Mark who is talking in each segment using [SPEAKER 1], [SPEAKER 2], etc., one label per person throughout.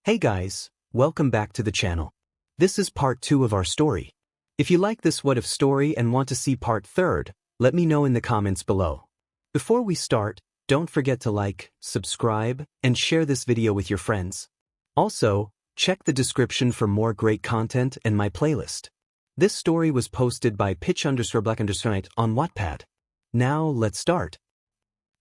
[SPEAKER 1] Hey guys, welcome back to the channel. This is part 2 of our story. If you like this what if story and want to see part 3, let me know in the comments below. Before we start, don't forget to like, subscribe, and share this video with your friends. Also, check the description for more great content and my playlist. This story was posted by pitch_black_ on Wattpad. Now let's start.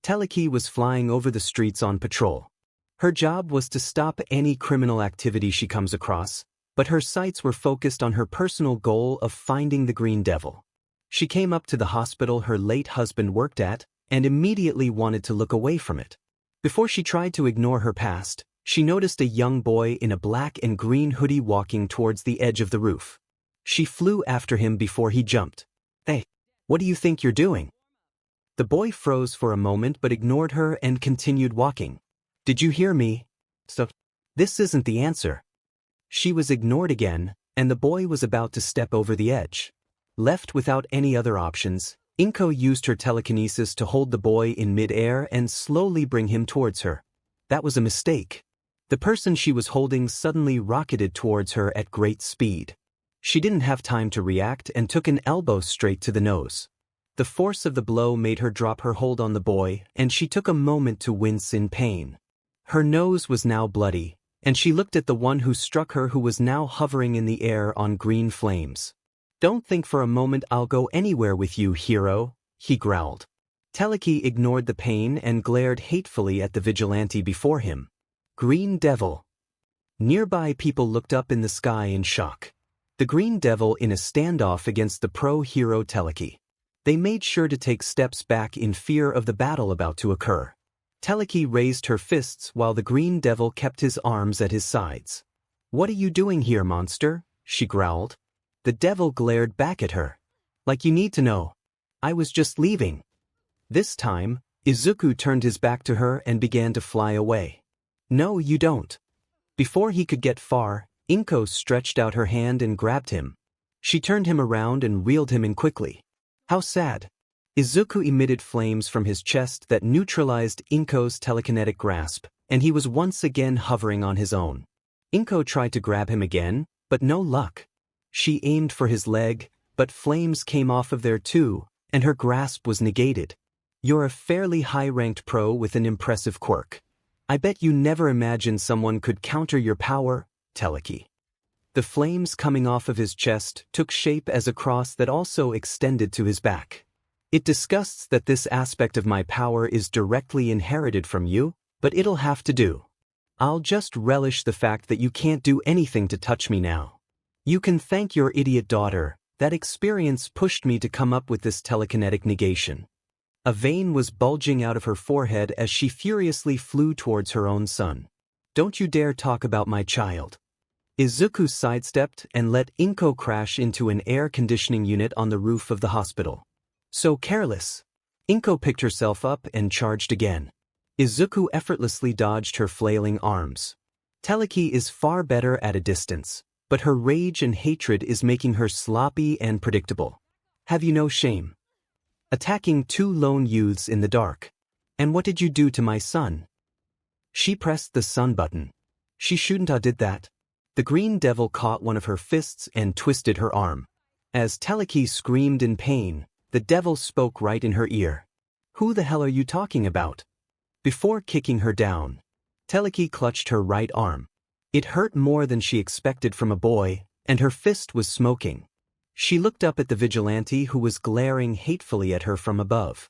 [SPEAKER 1] Teleki was flying over the streets on patrol. Her job was to stop any criminal activity she comes across, but her sights were focused on her personal goal of finding the Green Devil. She came up to the hospital her late husband worked at and immediately wanted to look away from it. Before she tried to ignore her past, she noticed a young boy in a black and green hoodie walking towards the edge of the roof. She flew after him before he jumped. "Hey, what do you think you're doing?" The boy froze for a moment but ignored her and continued walking. "Did you hear me?" "So, this isn't the answer." She was ignored again, and the boy was about to step over the edge. Left without any other options, Inko used her telekinesis to hold the boy in mid-air and slowly bring him towards her. That was a mistake. The person she was holding suddenly rocketed towards her at great speed. She didn't have time to react and took an elbow straight to the nose. The force of the blow made her drop her hold on the boy, and she took a moment to wince in pain. Her nose was now bloody, and she looked at the one who struck her who was now hovering in the air on green flames. "Don't think for a moment I'll go anywhere with you, hero," he growled. Teleki ignored the pain and glared hatefully at the vigilante before him. Green Devil. Nearby people looked up in the sky in shock. The Green Devil in a standoff against the pro-hero Teleki. They made sure to take steps back in fear of the battle about to occur. Teleki raised her fists while the Green Devil kept his arms at his sides. "What are you doing here, monster?" she growled. The devil glared back at her. "Like you need to know. I was just leaving." This time, Izuku turned his back to her and began to fly away. "No, you don't." Before he could get far, Inko stretched out her hand and grabbed him. She turned him around and reeled him in quickly. How sad. Izuku emitted flames from his chest that neutralized Inko's telekinetic grasp, and he was once again hovering on his own. Inko tried to grab him again, but no luck. She aimed for his leg, but flames came off of there too, and her grasp was negated. "You're a fairly high-ranked pro with an impressive quirk. I bet you never imagined someone could counter your power, Teleki." The flames coming off of his chest took shape as a cross that also extended to his back. "It disgusts that this aspect of my power is directly inherited from you, but it'll have to do. I'll just relish the fact that you can't do anything to touch me now. You can thank your idiot daughter. That experience pushed me to come up with this telekinetic negation." A vein was bulging out of her forehead as she furiously flew towards her own son. "Don't you dare talk about my child." Izuku sidestepped and let Inko crash into an air conditioning unit on the roof of the hospital. "So careless." Inko picked herself up and charged again. Izuku effortlessly dodged her flailing arms. Teleki is far better at a distance, but her rage and hatred is making her sloppy and predictable. "Have you no shame? Attacking 2 lone youths in the dark. And what did you do to my son?" She pressed the sun button. "She shouldn't have did that." The Green Devil caught one of her fists and twisted her arm. As Teleki screamed in pain, the devil spoke right in her ear. "Who the hell are you talking about?" Before kicking her down, Teleki clutched her right arm. It hurt more than she expected from a boy, and her fist was smoking. She looked up at the vigilante who was glaring hatefully at her from above.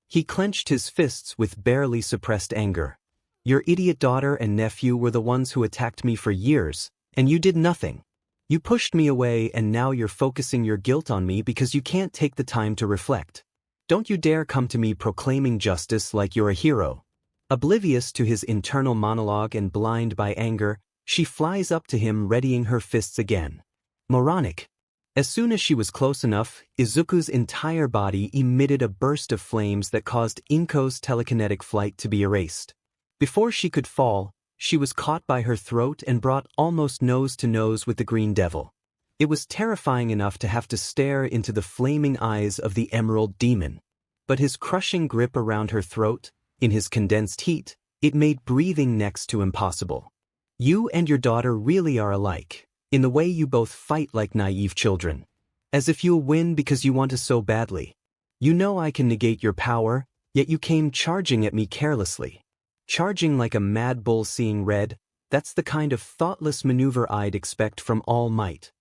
[SPEAKER 1] He clenched his fists with barely suppressed anger. "Your idiot daughter and nephew were the ones who attacked me for years, and you did nothing. You pushed me away and now you're focusing your guilt on me because you can't take the time to reflect. Don't you dare come to me proclaiming justice like you're a hero." Oblivious to his internal monologue and blind by anger, she flies up to him readying her fists again. Moronic. As soon as she was close enough, Izuku's entire body emitted a burst of flames that caused Inko's telekinetic flight to be erased. Before she could fall, she was caught by her throat and brought almost nose to nose with the Green Devil. It was terrifying enough to have to stare into the flaming eyes of the Emerald Demon. But his crushing grip around her throat, in his condensed heat, it made breathing next to impossible. You and your daughter really are alike, in the way you both fight like naive children. As if you'll win because you want to so badly. You know I can negate your power, yet you came charging at me carelessly. Charging like a mad bull seeing red, that's the kind of thoughtless maneuver I'd expect from All Might.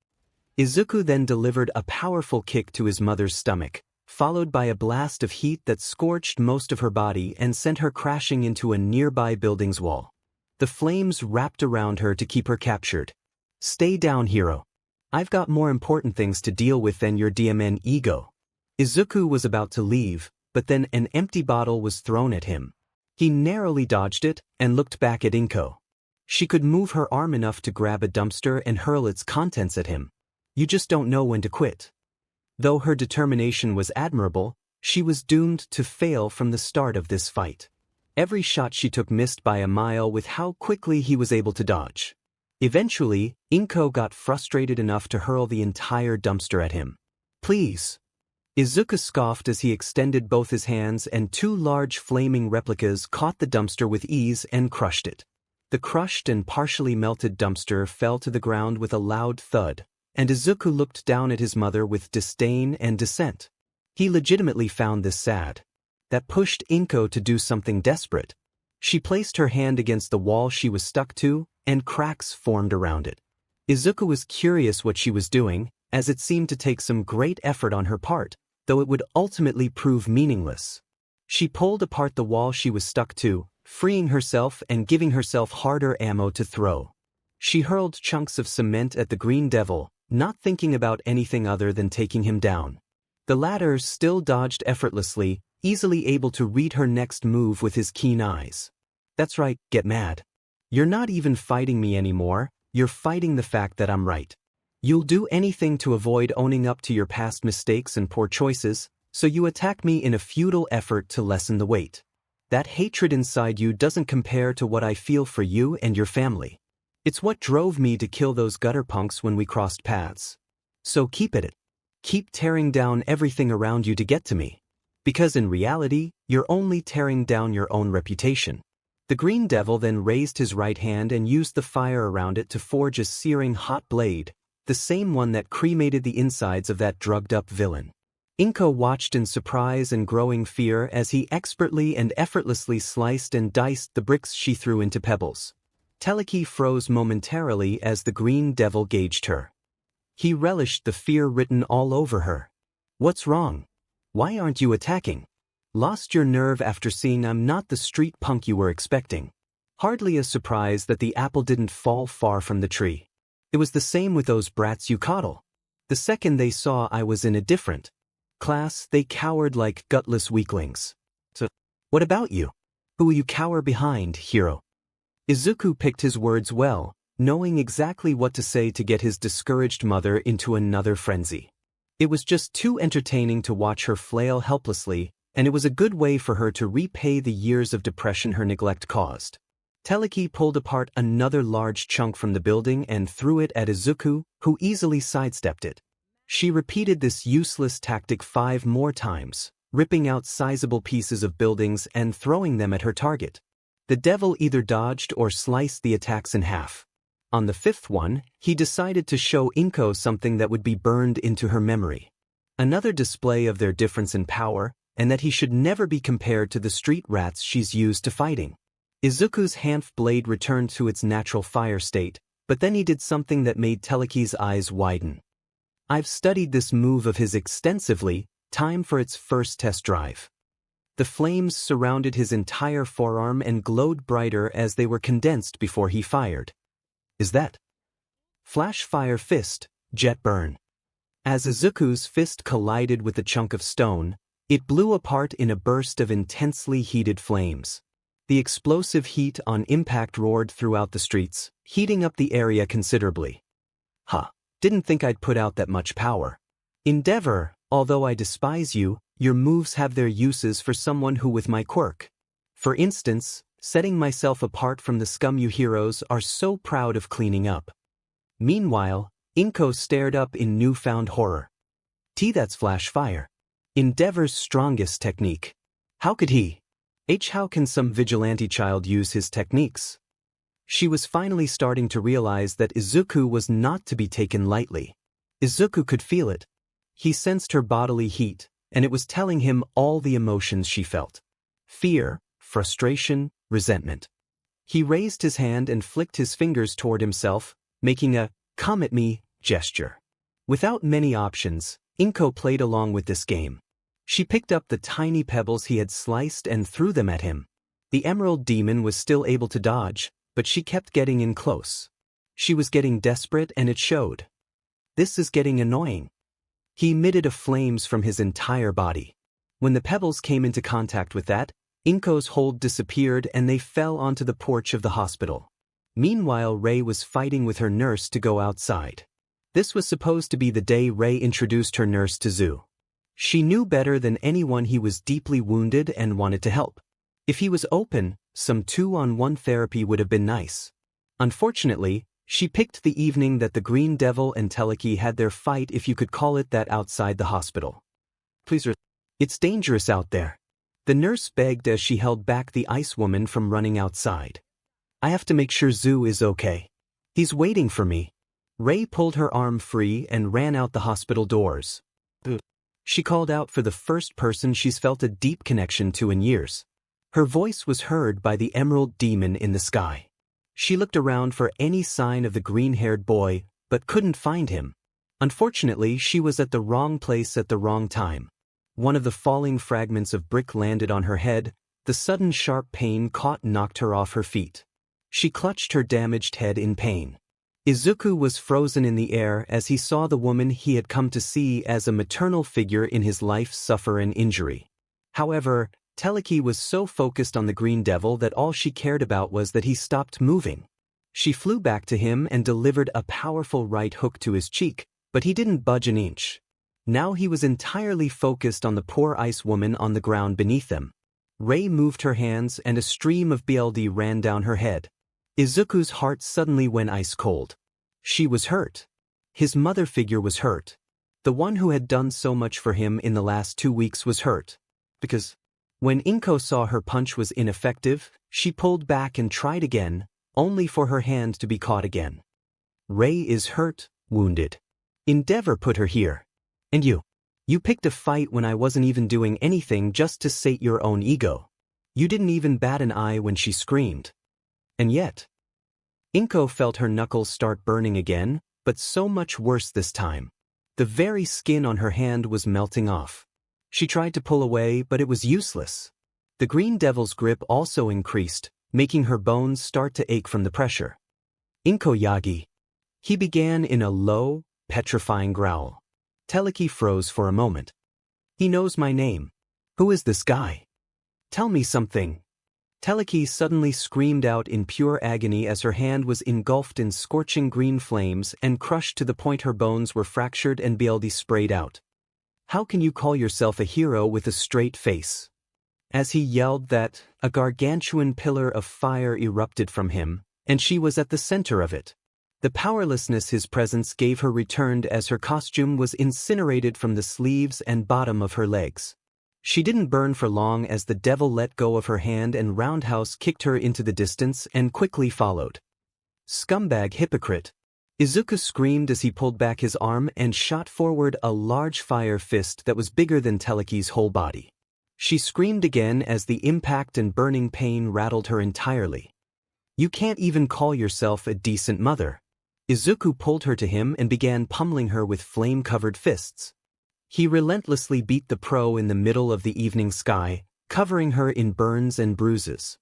[SPEAKER 1] Izuku then delivered a powerful kick to his mother's stomach, followed by a blast of heat that scorched most of her body and sent her crashing into a nearby building's wall. The flames wrapped around her to keep her captured. Stay down, hero. I've got more important things to deal with than your DMN ego. Izuku was about to leave, but then an empty bottle was thrown at him. He narrowly dodged it and looked back at Inko. She could move her arm enough to grab a dumpster and hurl its contents at him. You just don't know when to quit. Though her determination was admirable, she was doomed to fail from the start of this fight. Every shot she took missed by a mile with how quickly he was able to dodge. Eventually, Inko got frustrated enough to hurl the entire dumpster at him. Please. Izuku scoffed as he extended both his hands, and two large flaming replicas caught the dumpster with ease and crushed it. The crushed and partially melted dumpster fell to the ground with a loud thud, and Izuku looked down at his mother with disdain and dissent. He legitimately found this sad. That pushed Inko to do something desperate. She placed her hand against the wall she was stuck to, and cracks formed around it. Izuku was curious what she was doing, as it seemed to take some great effort on her part, though it would ultimately prove meaningless. She pulled apart the wall she was stuck to, freeing herself and giving herself harder ammo to throw. She hurled chunks of cement at the Green Devil, not thinking about anything other than taking him down. The latter still dodged effortlessly, easily able to read her next move with his keen eyes. That's right, get mad. You're not even fighting me anymore, you're fighting the fact that I'm right. You'll do anything to avoid owning up to your past mistakes and poor choices, so you attack me in a futile effort to lessen the weight. That hatred inside you doesn't compare to what I feel for you and your family. It's what drove me to kill those gutter punks when we crossed paths. So keep at it. Keep tearing down everything around you to get to me. Because in reality, you're only tearing down your own reputation. The Green Devil then raised his right hand and used the fire around it to forge a searing hot blade, the same one that cremated the insides of that drugged-up villain. Inko watched in surprise and growing fear as he expertly and effortlessly sliced and diced the bricks she threw into pebbles. Teleki froze momentarily as the Green Devil gauged her. He relished the fear written all over her. What's wrong? Why aren't you attacking? Lost your nerve after seeing I'm not the street punk you were expecting. Hardly a surprise that the apple didn't fall far from the tree. It was the same with those brats you coddle. The second they saw I was in a different class, they cowered like gutless weaklings. So, what about you? Who will you cower behind, hero? Izuku picked his words well, knowing exactly what to say to get his discouraged mother into another frenzy. It was just too entertaining to watch her flail helplessly, and it was a good way for her to repay the years of depression her neglect caused. Teleki pulled apart another large chunk from the building and threw it at Izuku, who easily sidestepped it. She repeated this useless tactic 5 more times, ripping out sizable pieces of buildings and throwing them at her target. The devil either dodged or sliced the attacks in half. On the 5th one, he decided to show Inko something that would be burned into her memory. Another display of their difference in power, and that he should never be compared to the street rats she's used to fighting. Izuku's Hanf blade returned to its natural fire state, but then he did something that made Teleki's eyes widen. I've studied this move of his extensively, time for its first test drive. The flames surrounded his entire forearm and glowed brighter as they were condensed before he fired. Is that Flash Fire Fist, Jet Burn? As Izuku's fist collided with the chunk of stone, it blew apart in a burst of intensely heated flames. The explosive heat on impact roared throughout the streets, heating up the area considerably. Didn't think I'd put out that much power. Endeavor, although I despise you, your moves have their uses for someone who with my quirk. For instance, setting myself apart from the scum you heroes are so proud of cleaning up. Meanwhile, Inko stared up in newfound horror. That's Flash Fire. Endeavor's strongest technique. How could he? How can some vigilante child use his techniques? She was finally starting to realize that Izuku was not to be taken lightly. Izuku could feel it. He sensed her bodily heat, and it was telling him all the emotions she felt. Fear, frustration, resentment. He raised his hand and flicked his fingers toward himself, making a "come at me" gesture. Without many options, Inko played along with this game. She picked up the tiny pebbles he had sliced and threw them at him. The Emerald Demon was still able to dodge, but she kept getting in close. She was getting desperate and it showed. "This is getting annoying." He emitted a flames from his entire body. When the pebbles came into contact with that, Inko's hold disappeared and they fell onto the porch of the hospital. Meanwhile, Rei was fighting with her nurse to go outside. This was supposed to be the day Rei introduced her nurse to Zu. She knew better than anyone he was deeply wounded and wanted to help. If he was open, some 2-on-1 therapy would have been nice. Unfortunately, she picked the evening that the Green Devil and Teleki had their fight, if you could call it that, outside the hospital. "Please, it's dangerous out there," the nurse begged as she held back the ice woman from running outside. "I have to make sure Zu is okay. He's waiting for me." Rei pulled her arm free and ran out the hospital doors. She called out for the first person she's felt a deep connection to in years. Her voice was heard by the Emerald Demon in the sky. She looked around for any sign of the green-haired boy, but couldn't find him. Unfortunately, she was at the wrong place at the wrong time. One of the falling fragments of brick landed on her head. The sudden sharp pain knocked her off her feet. She clutched her damaged head in pain. Izuku was frozen in the air as he saw the woman he had come to see as a maternal figure in his life suffer an injury. However, Teleki was so focused on the Green Devil that all she cared about was that he stopped moving. She flew back to him and delivered a powerful right hook to his cheek, but he didn't budge an inch. Now he was entirely focused on the poor ice woman on the ground beneath them. Rei moved her hands and a stream of BLD ran down her head. Izuku's heart suddenly went ice cold. She was hurt. His mother figure was hurt. The one who had done so much for him in the last 2 weeks was hurt. Because when Inko saw her punch was ineffective, she pulled back and tried again, only for her hand to be caught again. "Rei is hurt, wounded. Endeavor put her here. And you picked a fight when I wasn't even doing anything just to sate your own ego. You didn't even bat an eye when she screamed. And yet..." Inko felt her knuckles start burning again, but so much worse this time. The very skin on her hand was melting off. She tried to pull away, but it was useless. The Green Devil's grip also increased, making her bones start to ache from the pressure. "Inko Yagi," he began in a low, petrifying growl. Teleki froze for a moment. "He knows my name. Who is this guy? Tell me something." Teleki suddenly screamed out in pure agony as her hand was engulfed in scorching green flames and crushed to the point her bones were fractured and BLD sprayed out. "How can you call yourself a hero with a straight face?" As he yelled that, a gargantuan pillar of fire erupted from him, and she was at the center of it. The powerlessness his presence gave her returned as her costume was incinerated from the sleeves and bottom of her legs. She didn't burn for long as the devil let go of her hand and roundhouse kicked her into the distance and quickly followed. "Scumbag hypocrite!" Izuku screamed as he pulled back his arm and shot forward a large fire fist that was bigger than Teleki's whole body. She screamed again as the impact and burning pain rattled her entirely. "You can't even call yourself a decent mother." Izuku pulled her to him and began pummeling her with flame-covered fists. He relentlessly beat the pro in the middle of the evening sky, covering her in burns and bruises.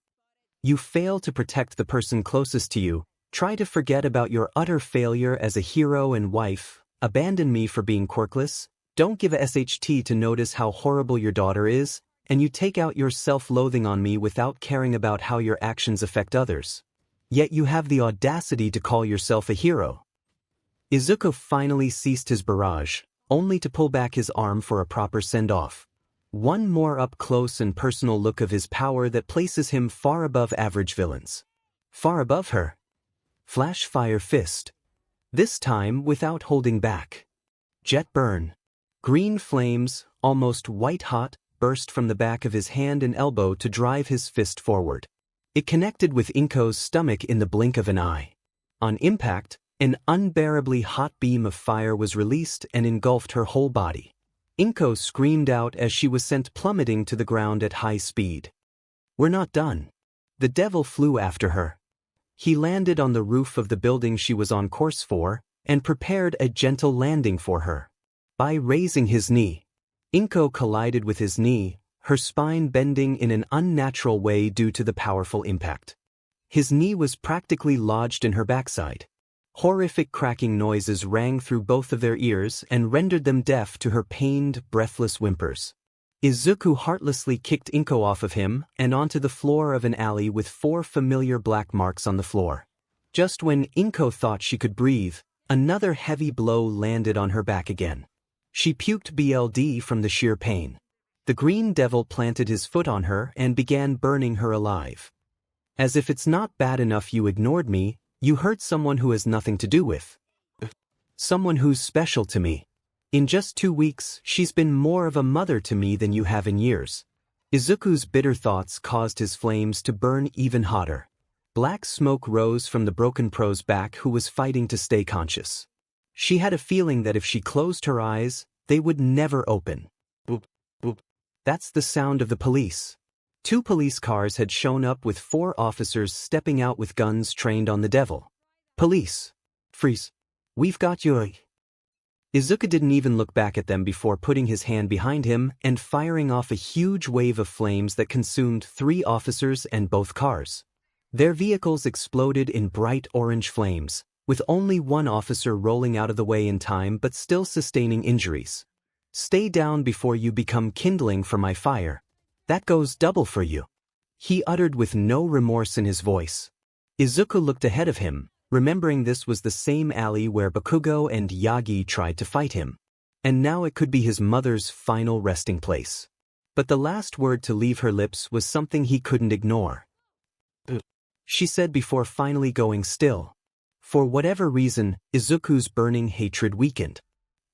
[SPEAKER 1] "You fail to protect the person closest to you, try to forget about your utter failure as a hero and wife, abandon me for being quirkless, don't give a SHT to notice how horrible your daughter is, and you take out your self-loathing on me without caring about how your actions affect others. Yet you have the audacity to call yourself a hero." Izuku finally ceased his barrage, only to pull back his arm for a proper send-off. One more up-close and personal look of his power that places him far above average villains. Far above her. Flash fire fist. This time without holding back. Jet burn. Green flames, almost white-hot, burst from the back of his hand and elbow to drive his fist forward. It connected with Inko's stomach in the blink of an eye. On impact, an unbearably hot beam of fire was released and engulfed her whole body. Inko screamed out as she was sent plummeting to the ground at high speed. "We're not done." The devil flew after her. He landed on the roof of the building she was on course for, and prepared a gentle landing for her. By raising his knee, Inko collided with his knee, her spine bending in an unnatural way due to the powerful impact. His knee was practically lodged in her backside. Horrific cracking noises rang through both of their ears and rendered them deaf to her pained, breathless whimpers. Izuku heartlessly kicked Inko off of him and onto the floor of an alley with 4 familiar black marks on the floor. Just when Inko thought she could breathe, another heavy blow landed on her back again. She puked blood from the sheer pain. The green devil planted his foot on her and began burning her alive. "As if it's not bad enough you ignored me, you hurt someone who has nothing to do with. Someone who's special to me. In just 2 weeks, she's been more of a mother to me than you have in years." Izuku's bitter thoughts caused his flames to burn even hotter. Black smoke rose from the broken pro's back who was fighting to stay conscious. She had a feeling that if she closed her eyes, they would never open. Boop, boop. That's the sound of the police. 2 police cars had shown up with 4 officers stepping out with guns trained on the devil. "Police. Freeze. We've got you." Izuku didn't even look back at them before putting his hand behind him and firing off a huge wave of flames that consumed 3 officers and both cars. Their vehicles exploded in bright orange flames, with only 1 officer rolling out of the way in time but still sustaining injuries. "Stay down before you become kindling for my fire. That goes double for you," he uttered with no remorse in his voice. Izuku looked ahead of him, remembering this was the same alley where Bakugo and Yagi tried to fight him. And now it could be his mother's final resting place. But the last word to leave her lips was something he couldn't ignore. She said before finally going still. For whatever reason, Izuku's burning hatred weakened.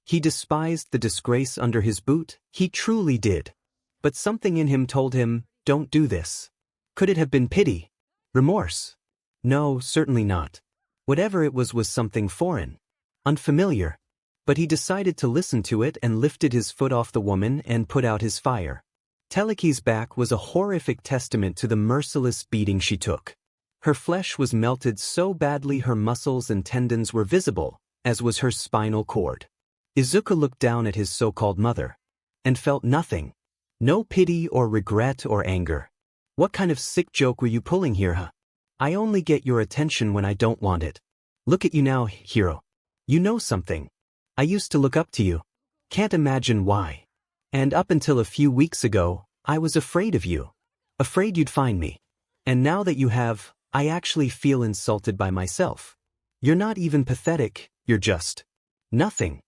[SPEAKER 1] He despised the disgrace under his boot, he truly did. But something in him told him, don't do this. Could it have been pity? Remorse? No, certainly not. Whatever it was something foreign. Unfamiliar. But he decided to listen to it and lifted his foot off the woman and put out his fire. Teleki's back was a horrific testament to the merciless beating she took. Her flesh was melted so badly her muscles and tendons were visible, as was her spinal cord. Izuku looked down at his so-called mother. And felt nothing. No pity or regret or anger. What kind of sick joke were you pulling here, huh? I only get your attention when I don't want it. Look at you now, hero. You know something. I used to look up to you. Can't imagine why. And up until a few weeks ago, I was afraid of you. Afraid you'd find me. And now that you have, I actually feel insulted by myself. You're not even pathetic, you're just nothing.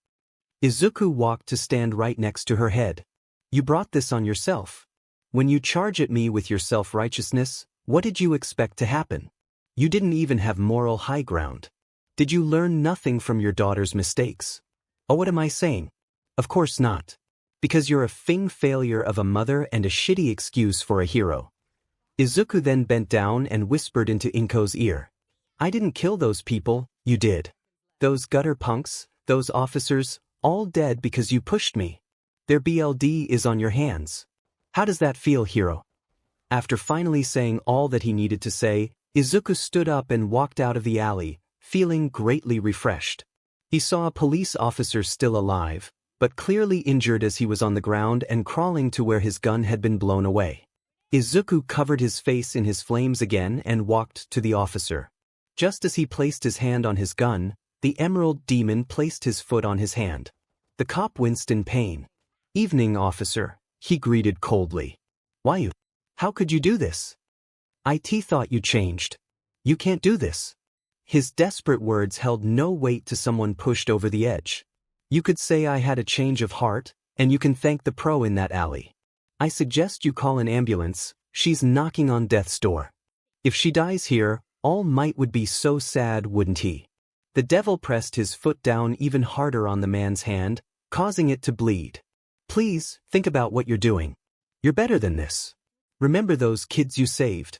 [SPEAKER 1] Izuku walked to stand right next to her head. You brought this on yourself. When you charge at me with your self-righteousness, what did you expect to happen? You didn't even have moral high ground. Did you learn nothing from your daughter's mistakes? Oh, what am I saying? Of course not. Because you're a failure of a mother and a shitty excuse for a hero. Izuku then bent down and whispered into Inko's ear. I didn't kill those people, you did. Those gutter punks, those officers, all dead because you pushed me. Their blood is on your hands. How does that feel, hero? After finally saying all that he needed to say, Izuku stood up and walked out of the alley, feeling greatly refreshed. He saw a police officer still alive, but clearly injured as he was on the ground and crawling to where his gun had been blown away. Izuku covered his face in his flames again and walked to the officer. Just as he placed his hand on his gun, the Emerald Demon placed his foot on his hand. The cop winced in pain. Evening, officer, he greeted coldly. Why you? How could you do this? IT thought you changed. You can't do this. His desperate words held no weight to someone pushed over the edge. You could say I had a change of heart, and you can thank the pro in that alley. I suggest you call an ambulance, she's knocking on death's door. If she dies here, All Might would be so sad, wouldn't he? The devil pressed his foot down even harder on the man's hand, causing it to bleed. Please, think about what you're doing. You're better than this. Remember those kids you saved.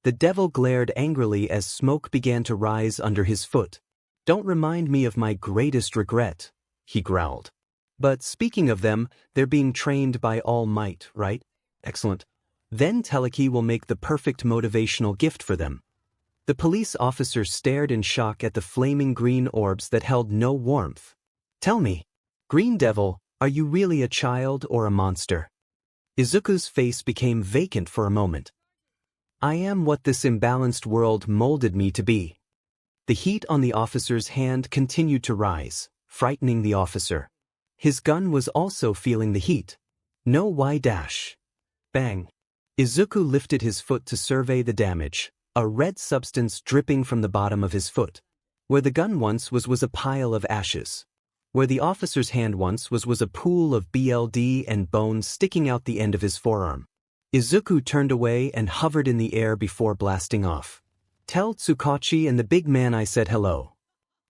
[SPEAKER 1] The devil glared angrily as smoke began to rise under his foot. "Don't remind me of my greatest regret," he growled. "But speaking of them, they're being trained by All Might, right? Excellent. Then Teleki will make the perfect motivational gift for them." The police officer stared in shock at the flaming green orbs that held no warmth. "Tell me, Green Devil, are you really a child or a monster?" Izuku's face became vacant for a moment. "I am what this imbalanced world molded me to be." The heat on the officer's hand continued to rise, frightening the officer. His gun was also feeling the heat. No Y dash. Bang. Izuku lifted his foot to survey the damage, a red substance dripping from the bottom of his foot. Where the gun once was a pile of ashes. Where the officer's hand once was a pool of blood and bone sticking out the end of his forearm. Izuku turned away and hovered in the air before blasting off. "Tell Tsukachi and the big man I said hello."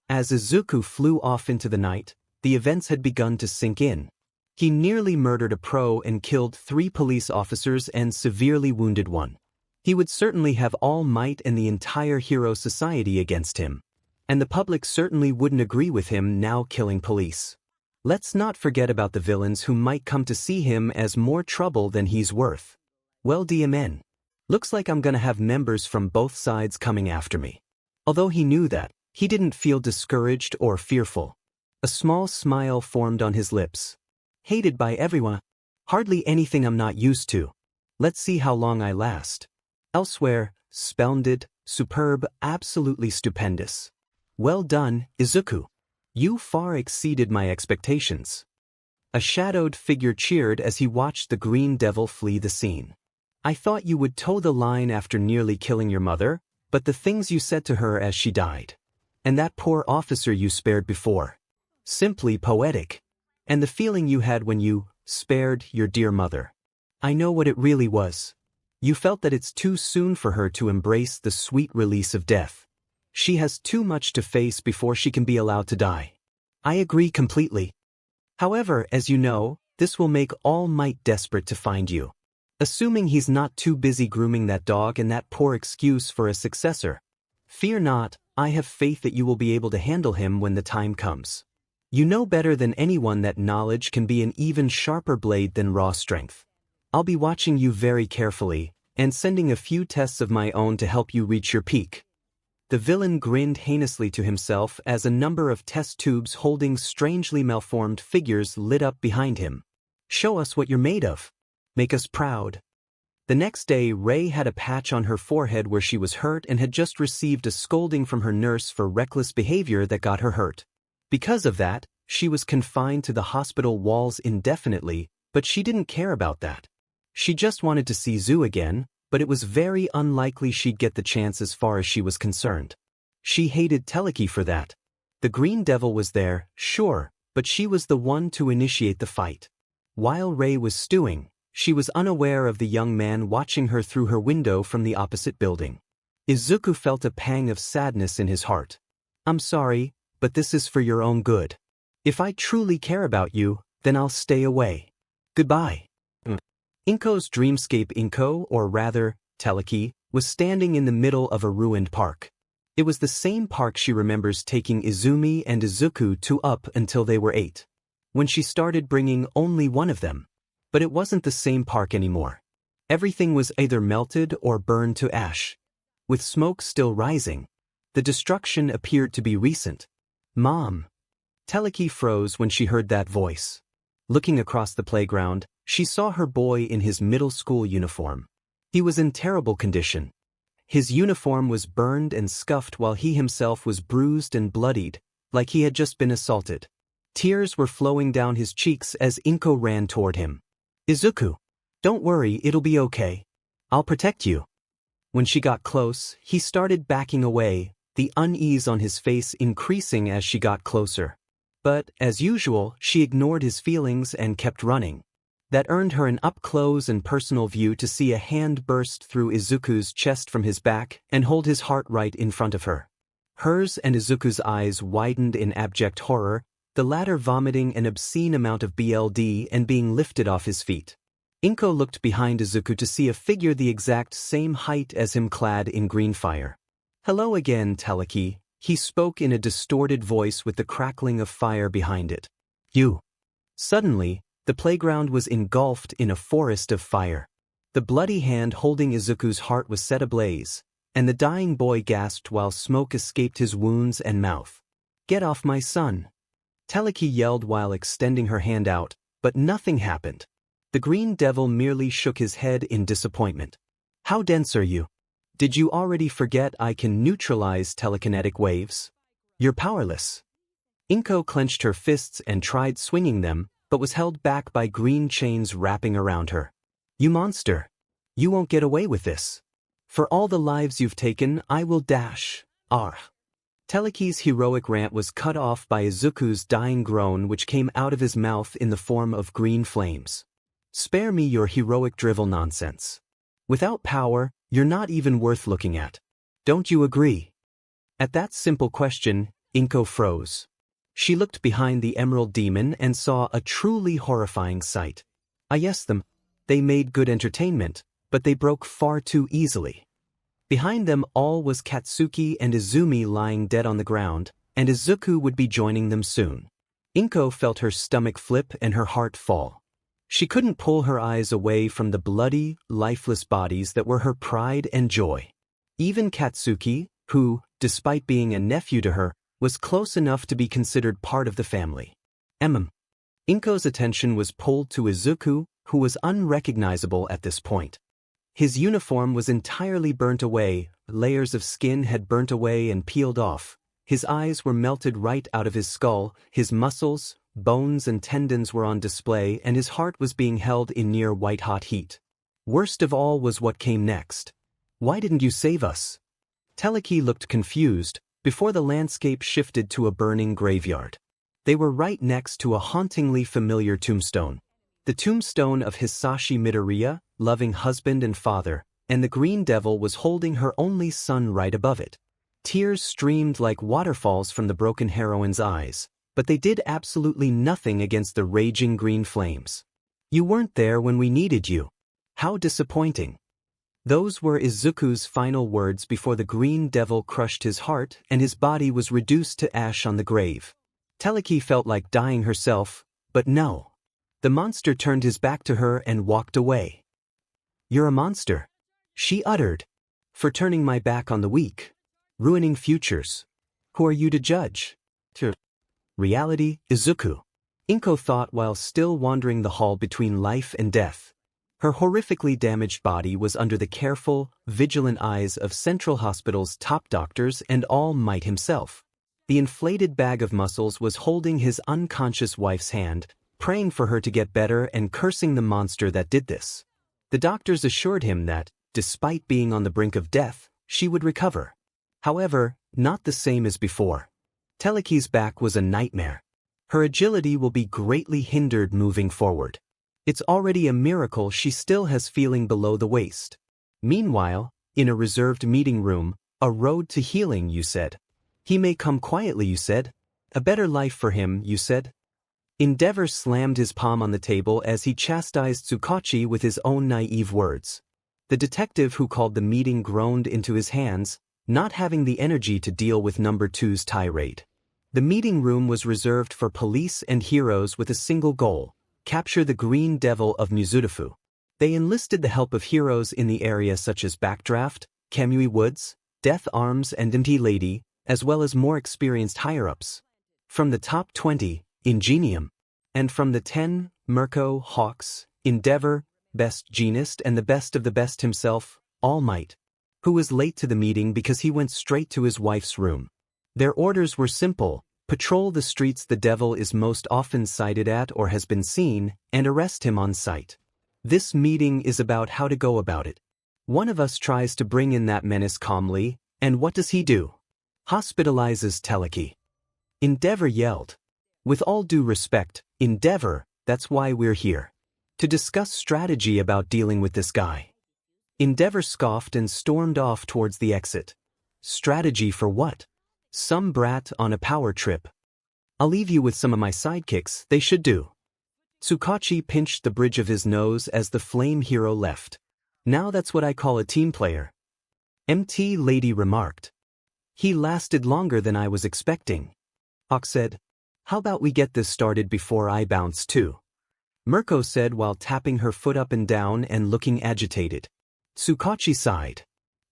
[SPEAKER 1] As Izuku flew off into the night, the events had begun to sink in. He nearly murdered a pro and killed 3 police officers and severely wounded one. He would certainly have All Might and the entire hero society against him. And the public certainly wouldn't agree with him now killing police. Let's not forget about the villains who might come to see him as more trouble than he's worth. Well, DMN. Looks like I'm gonna have members from both sides coming after me. Although he knew that, he didn't feel discouraged or fearful. A small smile formed on his lips. Hated by everyone. Hardly anything I'm not used to. Let's see how long I last. Elsewhere, splendid, superb, absolutely stupendous. Well done, Izuku. You far exceeded my expectations. A shadowed figure cheered as he watched the Green Devil flee the scene. "I thought you would toe the line after nearly killing your mother, but the things you said to her as she died. And that poor officer you spared before. Simply poetic. And the feeling you had when you spared your dear mother. I know what it really was. You felt that it's too soon for her to embrace the sweet release of death. She has too much to face before she can be allowed to die. I agree completely. However, as you know, this will make All Might desperate to find you. Assuming he's not too busy grooming that dog and that poor excuse for a successor. Fear not, I have faith that you will be able to handle him when the time comes. You know better than anyone that knowledge can be an even sharper blade than raw strength. I'll be watching you very carefully, and sending a few tests of my own to help you reach your peak." The villain grinned heinously to himself as a number of test tubes holding strangely malformed figures lit up behind him. "Show us what you're made of. Make us proud." The next day, Rei had a patch on her forehead where she was hurt and had just received a scolding from her nurse for reckless behavior that got her hurt. Because of that, she was confined to the hospital walls indefinitely, but she didn't care about that. She just wanted to see Zu again, but it was very unlikely she'd get the chance as far as she was concerned. She hated Teleki for that. The Green Devil was there, sure, but she was the one to initiate the fight. While Rei was stewing, she was unaware of the young man watching her through her window from the opposite building. Izuku felt a pang of sadness in his heart. "I'm sorry, but this is for your own good. If I truly care about you, then I'll stay away. Goodbye." Inko's dreamscape Inko, or rather, Teleki, was standing in the middle of a ruined park. It was the same park she remembers taking Izumi and Izuku to up until they were 8. When she started bringing only one of them. But it wasn't the same park anymore. Everything was either melted or burned to ash. With smoke still rising. The destruction appeared to be recent. "Mom." Teleki froze when she heard that voice. Looking across the playground, she saw her boy in his middle school uniform. He was in terrible condition. His uniform was burned and scuffed while he himself was bruised and bloodied, like he had just been assaulted. Tears were flowing down his cheeks as Inko ran toward him. "Izuku, don't worry, it'll be okay. I'll protect you." When she got close, he started backing away, the unease on his face increasing as she got closer. But, as usual, she ignored his feelings and kept running. That earned her an up-close and personal view to see a hand burst through Izuku's chest from his back and hold his heart right in front of her. Hers and Izuku's eyes widened in abject horror, the latter vomiting an obscene amount of blood and being lifted off his feet. Inko looked behind Izuku to see a figure the exact same height as him clad in green fire. "Hello again, Teleki," he spoke in a distorted voice with the crackling of fire behind it. "You." Suddenly, the playground was engulfed in a forest of fire. The bloody hand holding Izuku's heart was set ablaze, and the dying boy gasped while smoke escaped his wounds and mouth. "Get off my son!" Teleki yelled while extending her hand out, but nothing happened. The green devil merely shook his head in disappointment. "How dense are you? Did you already forget I can neutralize telekinetic waves? You're powerless." Inko clenched her fists and tried swinging them, but was held back by green chains wrapping around her. "You monster! You won't get away with this. For all the lives you've taken, I will dash." Teleki's heroic rant was cut off by Izuku's dying groan, which came out of his mouth in the form of green flames. "Spare me your heroic drivel nonsense. Without power, you're not even worth looking at. Don't you agree?" At that simple question, Inko froze. She looked behind the Emerald Demon and saw a truly horrifying sight. Yes, they made good entertainment, but they broke far too easily. Behind them all was Katsuki and Izumi lying dead on the ground, and Izuku would be joining them soon. Inko felt her stomach flip and her heart fall. She couldn't pull her eyes away from the bloody, lifeless bodies that were her pride and joy. Even Katsuki, who, despite being a nephew to her, was close enough to be considered part of the family. Inko's attention was pulled to Izuku, who was unrecognizable at this point. His uniform was entirely burnt away, layers of skin had burnt away and peeled off, his eyes were melted right out of his skull, his muscles, bones and tendons were on display, and his heart was being held in near white-hot heat. Worst of all was what came next. "Why didn't you save us?" Teleki looked confused, before the landscape shifted to a burning graveyard. They were right next to a hauntingly familiar tombstone. The tombstone of Hisashi Midoriya, loving husband and father, and the green devil was holding her only son right above it. Tears streamed like waterfalls from the broken heroine's eyes, but they did absolutely nothing against the raging green flames. "You weren't there when we needed you. How disappointing." Those were Izuku's final words before the green devil crushed his heart and his body was reduced to ash on the grave. Teleki felt like dying herself, but no. The monster turned his back to her and walked away. "You're a monster," she uttered, "for turning my back on the weak, ruining futures. Who are you to judge?" Reality, Izuku. Inko thought while still wandering the hall between life and death. Her horrifically damaged body was under the careful, vigilant eyes of Central Hospital's top doctors and All Might himself. The inflated bag of muscles was holding his unconscious wife's hand, praying for her to get better and cursing the monster that did this. The doctors assured him that, despite being on the brink of death, she would recover. However, not the same as before. Teleki's back was a nightmare. Her agility will be greatly hindered moving forward. It's already a miracle she still has feeling below the waist. Meanwhile, in a reserved meeting room, "A road to healing," you said. "He may come quietly," you said. "A better life for him," you said. Endeavor slammed his palm on the table as he chastised Tsukachi with his own naive words. The detective who called the meeting groaned into his hands, not having the energy to deal with number 2's tirade. The meeting room was reserved for police and heroes with a single goal: capture the Green Devil of Mizudafu. They enlisted the help of heroes in the area such as Backdraft, Kamui Woods, Death Arms and Empty Lady, as well as more experienced higher-ups. From the top 20, Ingenium, and from the 10, Mirko, Hawks, Endeavor, Best Jeanist and the best of the best himself, All Might, who was late to the meeting because he went straight to his wife's room. Their orders were simple: patrol the streets the devil is most often sighted at or has been seen, and arrest him on sight. This meeting is about how to go about it. One of us tries to bring in that menace calmly, and what does he do? Hospitalizes Teleki. Endeavor yelled. With all due respect, Endeavor, that's why we're here. To discuss strategy about dealing with this guy. Endeavor scoffed and stormed off towards the exit. Strategy for what? Some brat on a power trip. I'll leave you with some of my sidekicks, they should do. Tsukachi pinched the bridge of his nose as the flame hero left. Now that's what I call a team player. MT Lady remarked. He lasted longer than I was expecting. Hawk said. How about we get this started before I bounce too? Mirko said while tapping her foot up and down and looking agitated. Tsukachi sighed.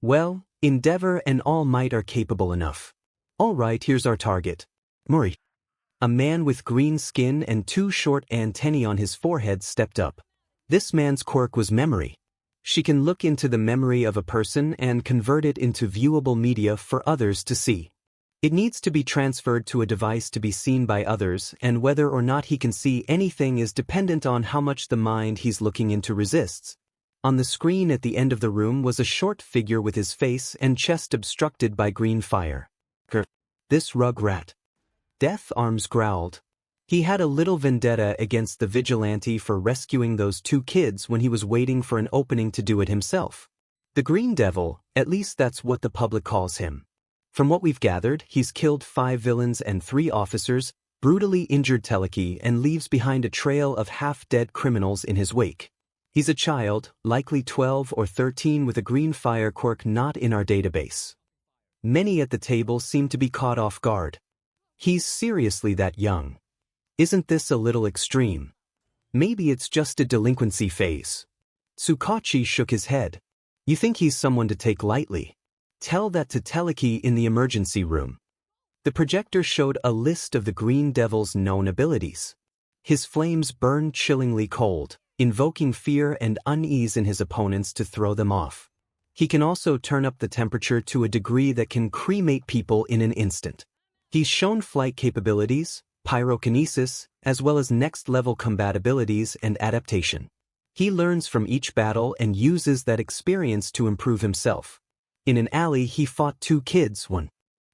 [SPEAKER 1] Well, Endeavor and All Might are capable enough. All right, here's our target. Mori. A man with green skin and 2 short antennae on his forehead stepped up. This man's quirk was memory. She can look into the memory of a person and convert it into viewable media for others to see. It needs to be transferred to a device to be seen by others, and whether or not he can see anything is dependent on how much the mind he's looking into resists. On the screen at the end of the room was a short figure with his face and chest obstructed by green fire. This rug-rat. Death Arms growled. He had a little vendetta against the vigilante for rescuing those 2 kids when he was waiting for an opening to do it himself. The Green Devil, at least that's what the public calls him. From what we've gathered, he's killed 5 villains and 3 officers, brutally injured Teleki, and leaves behind a trail of half-dead criminals in his wake. He's a child, likely 12 or 13 with a green fire quirk not in our database. Many at the table seem to be caught off guard. He's seriously that young. Isn't this a little extreme? Maybe it's just a delinquency phase. Tsukachi shook his head. You think he's someone to take lightly? Tell that to Teleki in the emergency room. The projector showed a list of the Green Devil's known abilities. His flames burn chillingly cold, invoking fear and unease in his opponents to throw them off. He can also turn up the temperature to a degree that can cremate people in an instant. He's shown flight capabilities, pyrokinesis, as well as next-level compatibilities and adaptation. He learns from each battle and uses that experience to improve himself. In an alley he fought 2 kids, one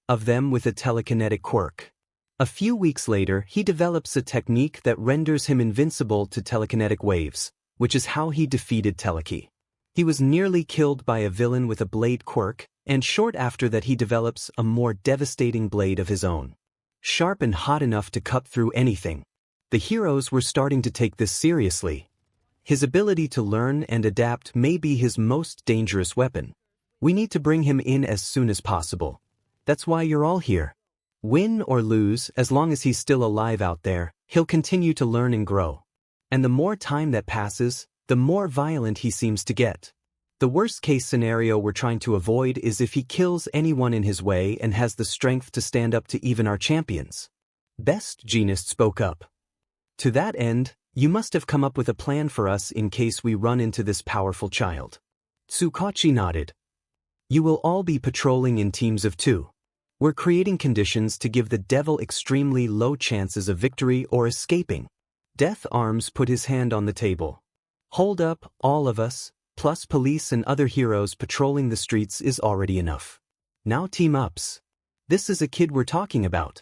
[SPEAKER 1] of them with a telekinetic quirk. A few weeks later he develops a technique that renders him invincible to telekinetic waves, which is how he defeated Teleki. He was nearly killed by a villain with a blade quirk, and short after that he develops a more devastating blade of his own. Sharp and hot enough to cut through anything. The heroes were starting to take this seriously. His ability to learn and adapt may be his most dangerous weapon. We need to bring him in as soon as possible. That's why you're all here. Win or lose, as long as he's still alive out there, he'll continue to learn and grow. And the more time that passes, the more violent he seems to get. The worst-case scenario we're trying to avoid is if he kills anyone in his way and has the strength to stand up to even our champions. Best Genist spoke up. To that end, you must have come up with a plan for us in case we run into this powerful child. Tsukachi nodded. You will all be patrolling in teams of 2. We're creating conditions to give the devil extremely low chances of victory or escaping. Death Arms put his hand on the table. Hold up, all of us, plus police and other heroes patrolling the streets is already enough. Now team-ups. This is a kid we're talking about.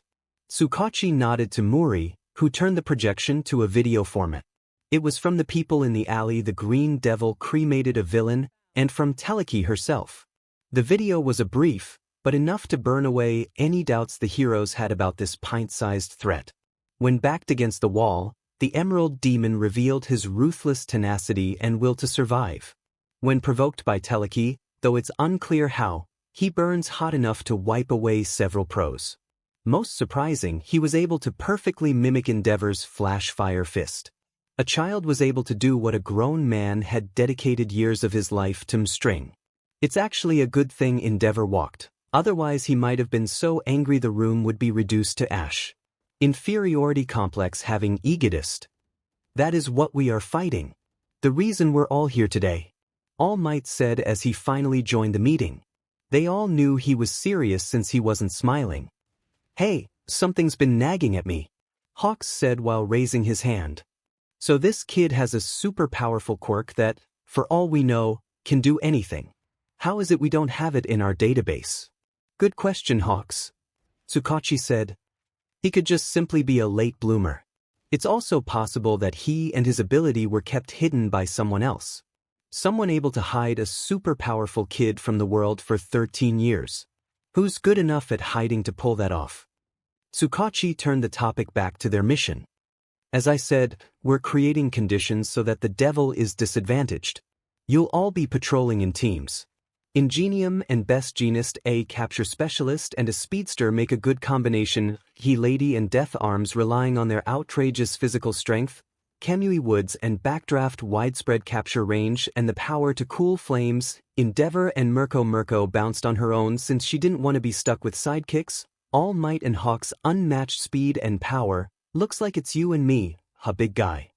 [SPEAKER 1] Tsukachi nodded to Mori, who turned the projection to a video format. It was from the people in the alley the Green Devil cremated a villain, and from Teleki herself. The video was a brief, but enough to burn away any doubts the heroes had about this pint-sized threat. When backed against the wall, the Emerald Demon revealed his ruthless tenacity and will to survive. When provoked by Teleki, though it's unclear how, he burns hot enough to wipe away several pros. Most surprising, he was able to perfectly mimic Endeavor's flash fire fist. A child was able to do what a grown man had dedicated years of his life to string. It's actually a good thing Endeavor walked, otherwise he might have been so angry the room would be reduced to ash. Inferiority complex having egotist. That is what we are fighting. The reason we're all here today. All Might said as he finally joined the meeting. They all knew he was serious since he wasn't smiling. Hey, something's been nagging at me, Hawks said while raising his hand. So this kid has a super powerful quirk that, for all we know, can do anything. How is it we don't have it in our database? Good question, Hawks. Tsukachi said. He could just simply be a late bloomer. It's also possible that he and his ability were kept hidden by someone else. Someone able to hide a super powerful kid from the world for 13 years. Who's good enough at hiding to pull that off? Tsukachi turned the topic back to their mission. As I said, we're creating conditions so that the devil is disadvantaged. You'll all be patrolling in teams. Ingenium and Best Genist, a capture specialist and a speedster make a good combination. He Lady and Death Arms relying on their outrageous physical strength, Kamui Woods and Backdraft widespread capture range and the power to cool flames. Endeavor and Mirko bounced on her own since she didn't want to be stuck with sidekicks. All Might and Hawk's unmatched speed and power. Looks like it's you and me, huh, big guy.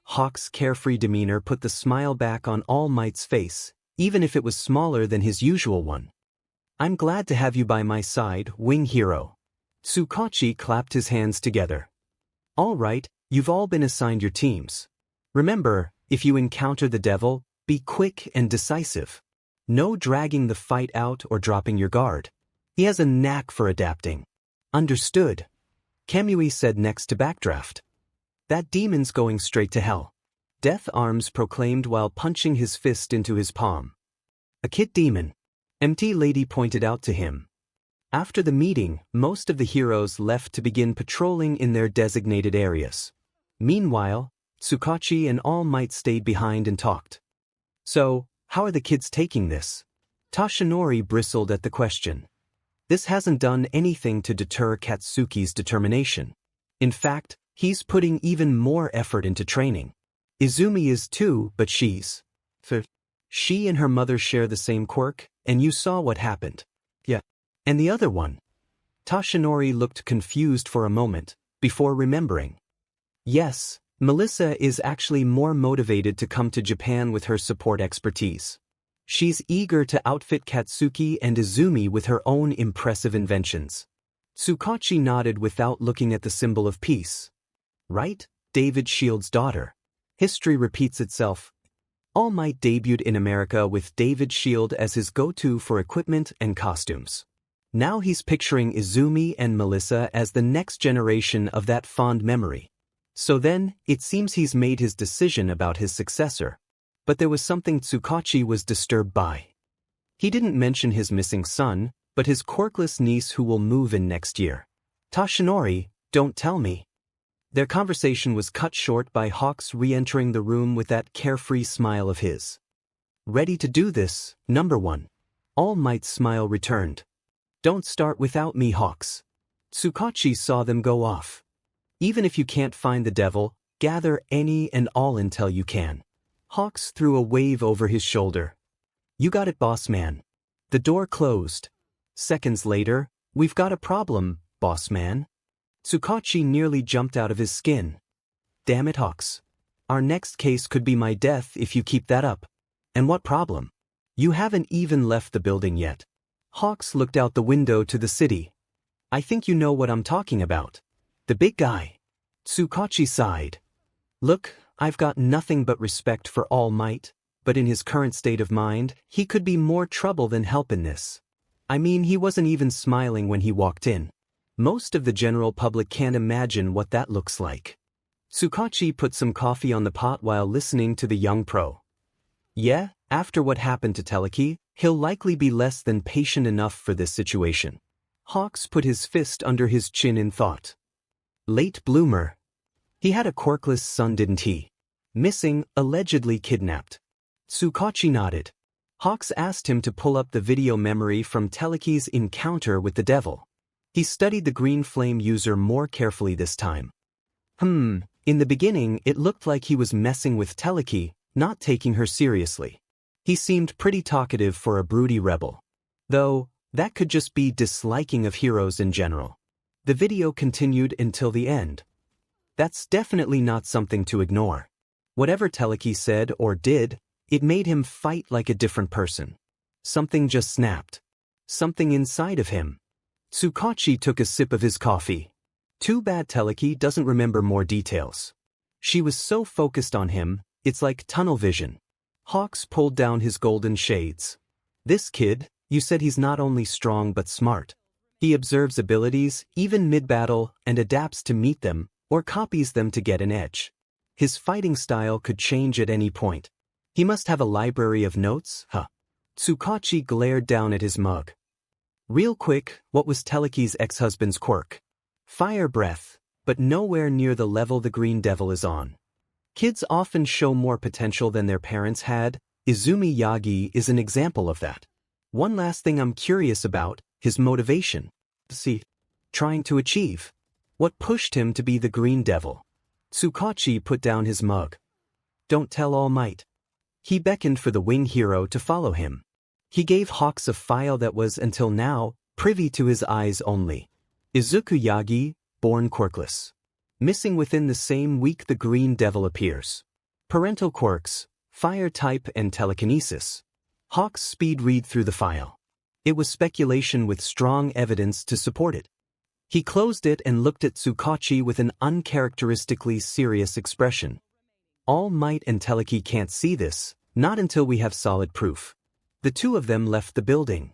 [SPEAKER 1] Hawk's carefree demeanor put the smile back on All Might's face, even if it was smaller than his usual one. I'm glad to have you by my side, wing hero. Tsukachi clapped his hands together. All right, you've all been assigned your teams. Remember, if you encounter the devil, be quick and decisive. No dragging the fight out or dropping your guard. He has a knack for adapting. Understood. Kamui said next to Backdraft. That demon's going straight to hell. Death Arms proclaimed while punching his fist into his palm. A kid demon. MT Lady pointed out to him. After the meeting, most of the heroes left to begin patrolling in their designated areas. Meanwhile, Tsukachi and All Might stayed behind and talked. So, how are the kids taking this? Toshinori bristled at the question. This hasn't done anything to deter Katsuki's determination. In fact, he's putting even more effort into training. Izumi is too, but she and her mother share the same quirk, and you saw what happened. Yeah. And the other one? Toshinori looked confused for a moment, before remembering. Yes, Melissa is actually more motivated to come to Japan with her support expertise. She's eager to outfit Katsuki and Izumi with her own impressive inventions. Tsukachi nodded without looking at the symbol of peace. Right? David Shield's daughter. History repeats itself. All Might debuted in America with David Shield as his go-to for equipment and costumes. Now he's picturing Izumi and Melissa as the next generation of that fond memory. So then, it seems he's made his decision about his successor. But there was something Tsukachi was disturbed by. He didn't mention his missing son, but his quirkless niece who will move in next year. Toshinori, don't tell me. Their conversation was cut short by Hawks re-entering the room with that carefree smile of his. Ready to do this, number one. All Might's smile returned. Don't start without me, Hawks. Tsukachi saw them go off. Even if you can't find the devil, gather any and all intel you can. Hawks threw a wave over his shoulder. You got it, boss man. The door closed. Seconds later, we've got a problem, boss man. Tsukachi nearly jumped out of his skin. Damn it, Hawks. Our next case could be my death if you keep that up. And what problem? You haven't even left the building yet. Hawks looked out the window to the city. I think you know what I'm talking about. The big guy. Tsukachi sighed. Look, I've got nothing but respect for All Might, but in his current state of mind, he could be more trouble than help in this. I mean, he wasn't even smiling when he walked in. Most of the general public can't imagine what that looks like. Tsukachi put some coffee on the pot while listening to the young pro. Yeah, after what happened to Teleki, he'll likely be less than patient enough for this situation. Hawks put his fist under his chin in thought. Late bloomer. He had a quirkless son, didn't he? Missing, allegedly kidnapped. Tsukachi nodded. Hawks asked him to pull up the video memory from Teleki's encounter with the devil. He studied the green flame user more carefully this time. In the beginning it looked like he was messing with Teleki, not taking her seriously. He seemed pretty talkative for a broody rebel. Though, that could just be disliking of heroes in general. The video continued until the end. That's definitely not something to ignore. Whatever Teleki said or did, it made him fight like a different person. Something just snapped. Something inside of him. Tsukachi took a sip of his coffee. Too bad Teleki doesn't remember more details. She was so focused on him, it's like tunnel vision. Hawks pulled down his golden shades. This kid, you said he's not only strong but smart. He observes abilities, even mid-battle, and adapts to meet them, or copies them to get an edge. His fighting style could change at any point. He must have a library of notes, huh? Tsukachi glared down at his mug. Real quick, what was Teleki's ex-husband's quirk? Fire breath. but nowhere near the level the Green Devil is on. Kids often show more potential than their parents had. Izumi Yagi is an example of that. One last thing I'm curious about, his motivation. Trying to achieve. What pushed him to be the Green Devil? Tsukachi put down his mug. Don't tell All Might. He beckoned for the wing hero to follow him. He gave Hawks a file that was, until now, privy to his eyes only. Izuku Yagi, born quirkless. Missing within the same week the Green Devil appears. Parental quirks, fire type and telekinesis. Hawks speed read through the file. It was speculation with strong evidence to support it. He closed it and looked at Tsukachi with an uncharacteristically serious expression. All Might and Teleki can't see this, not until we have solid proof. The two of them left the building.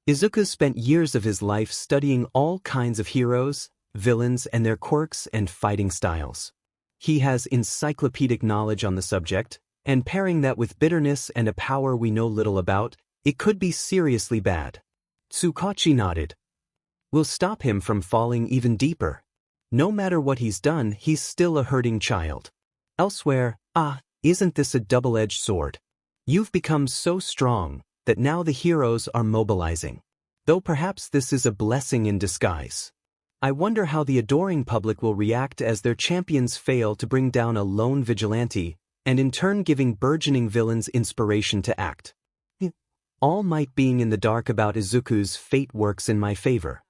[SPEAKER 1] Izuku spent years of his life studying all kinds of heroes, villains and their quirks and fighting styles. He has encyclopedic knowledge on the subject, and pairing that with bitterness and a power we know little about, it could be seriously bad. Tsukachi nodded. We'll stop him from falling even deeper. No matter what he's done, he's still a hurting child. Elsewhere, isn't this a double-edged sword? You've become so strong that now the heroes are mobilizing. Though perhaps this is a blessing in disguise. I wonder how the adoring public will react as their champions fail to bring down a lone vigilante, and in turn giving burgeoning villains inspiration to act. All Might being in the dark about Izuku's fate works in my favor.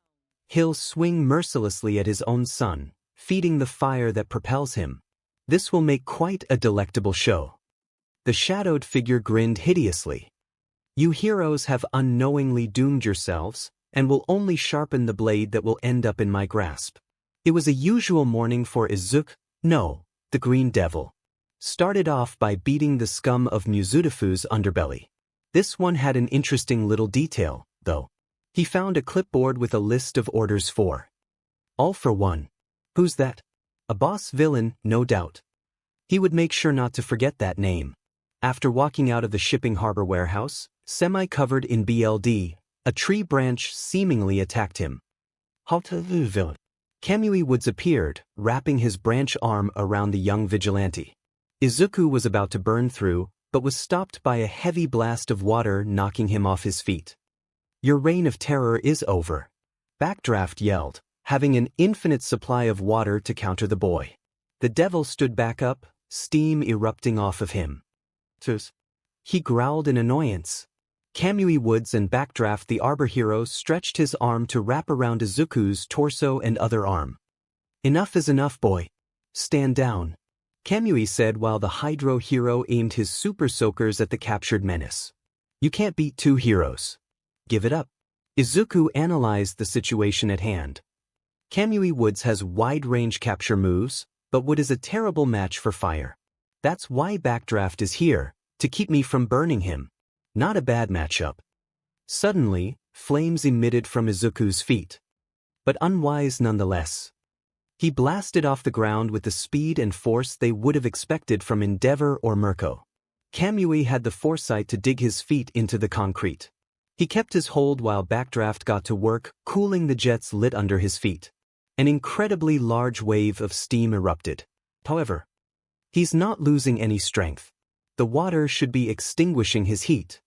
[SPEAKER 1] He'll swing mercilessly at his own son, feeding the fire that propels him. This will make quite a delectable show. The shadowed figure grinned hideously. You heroes have unknowingly doomed yourselves, and will only sharpen the blade that will end up in my grasp. It was a usual morning for Izuku, the Green Devil. Started off by beating the scum of Mizudafu's underbelly. This one had an interesting little detail, though. He found a clipboard with a list of orders for. All for one. Who's that? A boss villain, no doubt. He would make sure not to forget that name. After walking out of the shipping harbor warehouse, semi-covered in BLD, a tree branch seemingly attacked him. Villain. Kamui Woods appeared, wrapping his branch arm around the young vigilante. Izuku was about to burn through, but was stopped by a heavy blast of water knocking him off his feet. Your reign of terror is over. Backdraft yelled, having an infinite supply of water to counter the boy. The devil stood back up, steam erupting off of him. He growled in annoyance. Kamui Woods and Backdraft the Arbor hero stretched his arm to wrap around Izuku's torso and other arm. Enough is enough, boy. Stand down. Kamui said while the Hydro hero aimed his super soakers at the captured menace. You can't beat two heroes. Give it up. Izuku analyzed the situation at hand. Kamui Woods has wide-range capture moves, but Wood is a terrible match for fire. That's why Backdraft is here, to keep me from burning him. Not a bad matchup. Suddenly, flames emitted from Izuku's feet. But unwise nonetheless. He blasted off the ground with the speed and force they would have expected from Endeavor or Mirko. Kamui had the foresight to dig his feet into the concrete. He kept his hold while Backdraft got to work, cooling the jets lit under his feet. An incredibly large wave of steam erupted. However, he's not losing any strength. The water should be extinguishing his heat.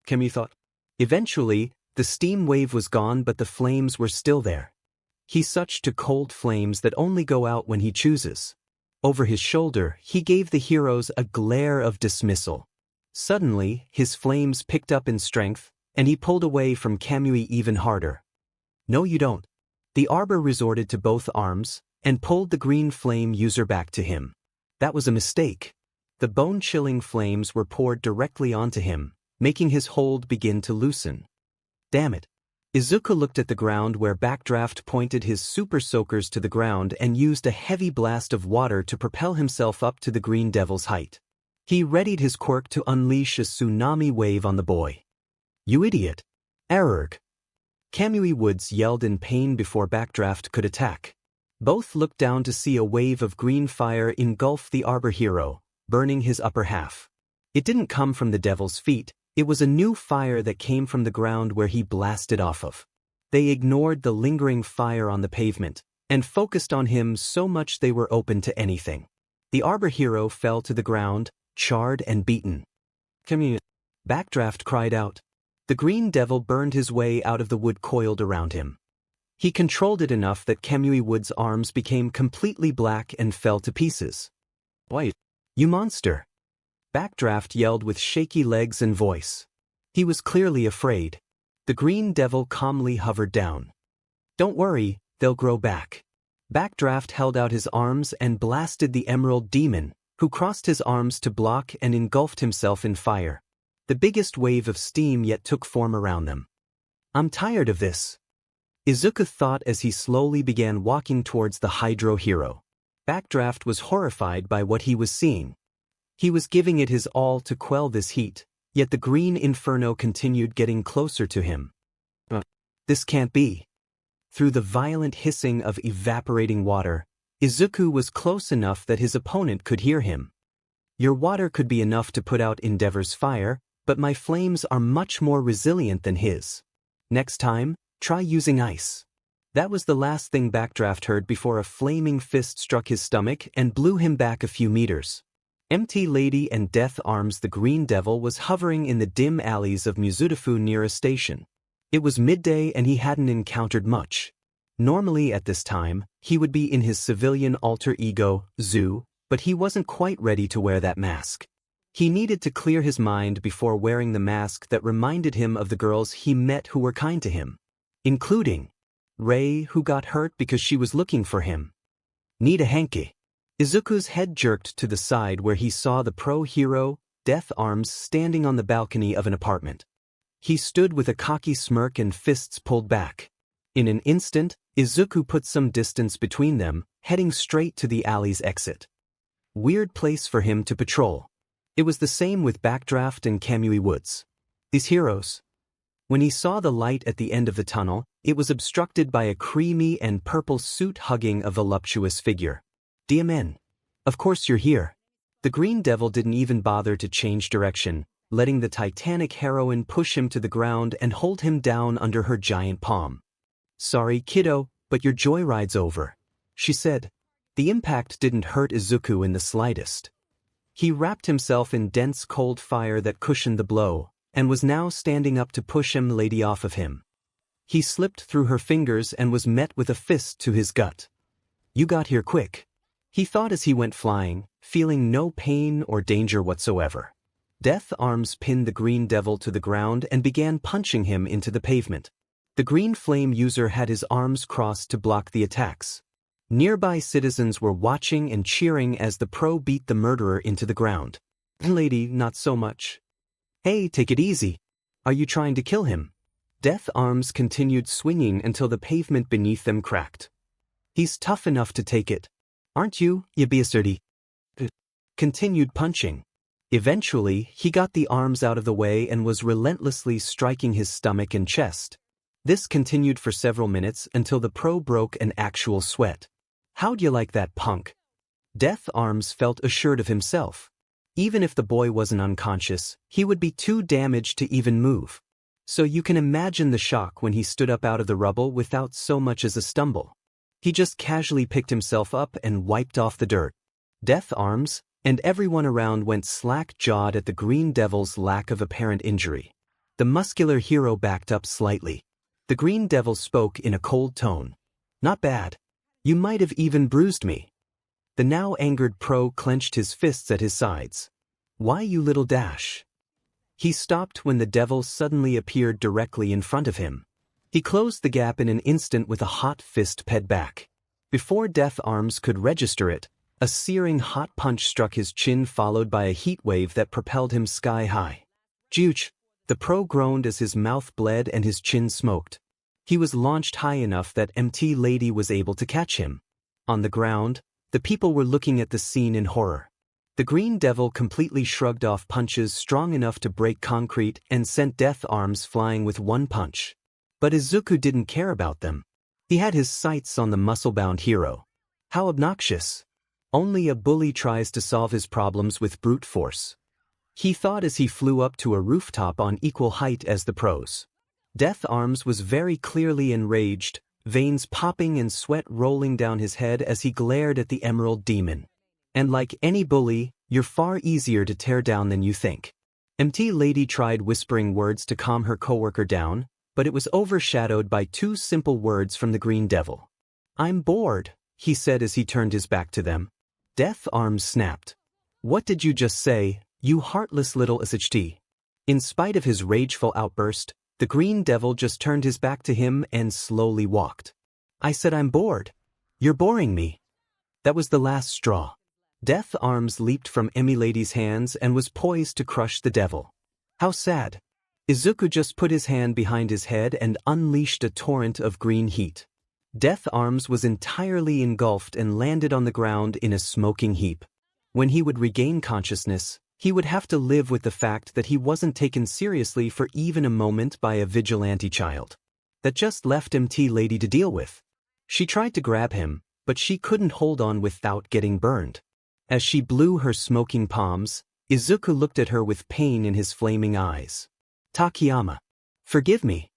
[SPEAKER 1] Kamui thought. Eventually, the steam wave was gone but the flames were still there. He's such to cold flames that only go out when he chooses. Over his shoulder, he gave the heroes a glare of dismissal. Suddenly, his flames picked up in strength, and he pulled away from Kamui even harder. No, you don't. The Arbor resorted to both arms, and pulled the green flame user back to him. That was a mistake. The bone-chilling flames were poured directly onto him, making his hold begin to loosen. Damn it. Izuku looked at the ground where Backdraft pointed his super soakers to the ground and used a heavy blast of water to propel himself up to the Green Devil's height. He readied his quirk to unleash a tsunami wave on the boy. You idiot. Erg. Kamui Woods yelled in pain before Backdraft could attack. Both looked down to see a wave of green fire engulf the Arbor hero, burning his upper half. It didn't come from the devil's feet, it was a new fire that came from the ground where he blasted off of. They ignored the lingering fire on the pavement, and focused on him so much they were open to anything. The Arbor hero fell to the ground, charred and beaten. Backdraft cried out. The green devil burned his way out of the wood coiled around him. He controlled it enough that 𝐒𝐲𝐸𝐸wood's arms became completely black and fell to pieces. "Wait, you monster!" Backdraft yelled with shaky legs and voice. He was clearly afraid. The green devil calmly hovered down. "Don't worry, they'll grow back." Backdraft held out his arms and blasted the Emerald Demon, who crossed his arms to block and engulfed himself in fire. The biggest wave of steam yet took form around them. "I'm tired of this," Izuku thought as he slowly began walking towards the Hydro hero. Backdraft was horrified by what he was seeing. He was giving it his all to quell this heat, yet the green Inferno continued getting closer to him. This can't be. Through the violent hissing of evaporating water, Izuku was close enough that his opponent could hear him. "Your water could be enough to put out Endeavor's fire, but my flames are much more resilient than his. Next time, try using ice." That was the last thing Backdraft heard before a flaming fist struck his stomach and blew him back a few meters. Empty Lady and Death Arms the Green Devil was hovering in the dim alleys of Mizudafu near a station. It was midday and he hadn't encountered much. Normally at this time, he would be in his civilian alter ego, 𝐻𝐸, but he wasn't quite ready to wear that mask. He needed to clear his mind before wearing the mask that reminded him of the girls he met who were kind to him. Including Rei, who got hurt because she was looking for him. "Need a hanky." Izuku's head jerked to the side where he saw the pro-hero, Death Arms, standing on the balcony of an apartment. He stood with a cocky smirk and fists pulled back. In an instant, Izuku put some distance between them, heading straight to the alley's exit. Weird place for him to patrol. It was the same with Backdraft and 𝐒𝐲𝐸𝐸woods. These heroes. When he saw the light at the end of the tunnel, it was obstructed by a creamy and purple suit hugging a voluptuous figure. "DMN. Of course you're here." The Green Devil didn't even bother to change direction, letting the Titanic heroine push him to the ground and hold him down under her giant palm. "Sorry, kiddo, but your joyride's over," she said. The impact didn't hurt Izuku in the slightest. He wrapped himself in dense cold fire that cushioned the blow, and was now standing up to push Lady off of him. He slipped through her fingers and was met with a fist to his gut. "You got here quick," he thought as he went flying, feeling no pain or danger whatsoever. Death Arms pinned the Green Devil to the ground and began punching him into the pavement. The Green Flame user had his arms crossed to block the attacks. Nearby citizens were watching and cheering as the pro beat the murderer into the ground. "Lady, not so much." "Hey, take it easy. Are you trying to kill him?" Death Arms continued swinging until the pavement beneath them cracked. "He's tough enough to take it. Aren't you, you bastard?" Continued punching. Eventually, he got the arms out of the way and was relentlessly striking his stomach and chest. This continued for several minutes until the pro broke an actual sweat. "How'd you like that, punk?" Death Arms felt assured of himself. Even if the boy wasn't unconscious, he would be too damaged to even move. So you can imagine the shock when he stood up out of the rubble without so much as a stumble. He just casually picked himself up and wiped off the dirt. Death Arms and everyone around went slack-jawed at the Green Devil's lack of apparent injury. The muscular hero backed up slightly. The Green Devil spoke in a cold tone. "Not bad. You might have even bruised me." The now angered pro clenched his fists at his sides. "Why, you little dash?" He stopped when the devil suddenly appeared directly in front of him. He closed the gap in an instant with a hot fist ped back. Before Death Arms could register it, a searing hot punch struck his chin followed by a heat wave that propelled him sky high. "Juch!" The pro groaned as his mouth bled and his chin smoked. He was launched high enough that Empty Lady was able to catch him. On the ground, the people were looking at the scene in horror. The Green Devil completely shrugged off punches strong enough to break concrete and sent Death Arms flying with one punch. But Izuku didn't care about them. He had his sights on the muscle-bound hero. How obnoxious. Only a bully tries to solve his problems with brute force. He thought as he flew up to a rooftop on equal height as the pros. Death Arms was very clearly enraged, veins popping and sweat rolling down his head as he glared at the Emerald Demon. And like any bully, you're far easier to tear down than you think. MT Lady tried whispering words to calm her coworker down, but it was overshadowed by two simple words from the Green Devil. "I'm bored," he said as he turned his back to them. Death Arms snapped. "What did you just say, you heartless little 𝐒𝐮𝐸𝐻?" In spite of his rageful outburst, the Green Devil just turned his back to him and slowly walked. "I said I'm bored. You're boring me." That was the last straw. Death Arms leaped from Emilady's hands and was poised to crush the devil. How sad. Izuku just put his hand behind his head and unleashed a torrent of green heat. Death Arms was entirely engulfed and landed on the ground in a smoking heap. When he would regain consciousness, he would have to live with the fact that he wasn't taken seriously for even a moment by a vigilante child. That just left MT Lady to deal with. She tried to grab him, but she couldn't hold on without getting burned. As she blew her smoking palms, Izuku looked at her with pain in his flaming eyes. "Takayama. Forgive me."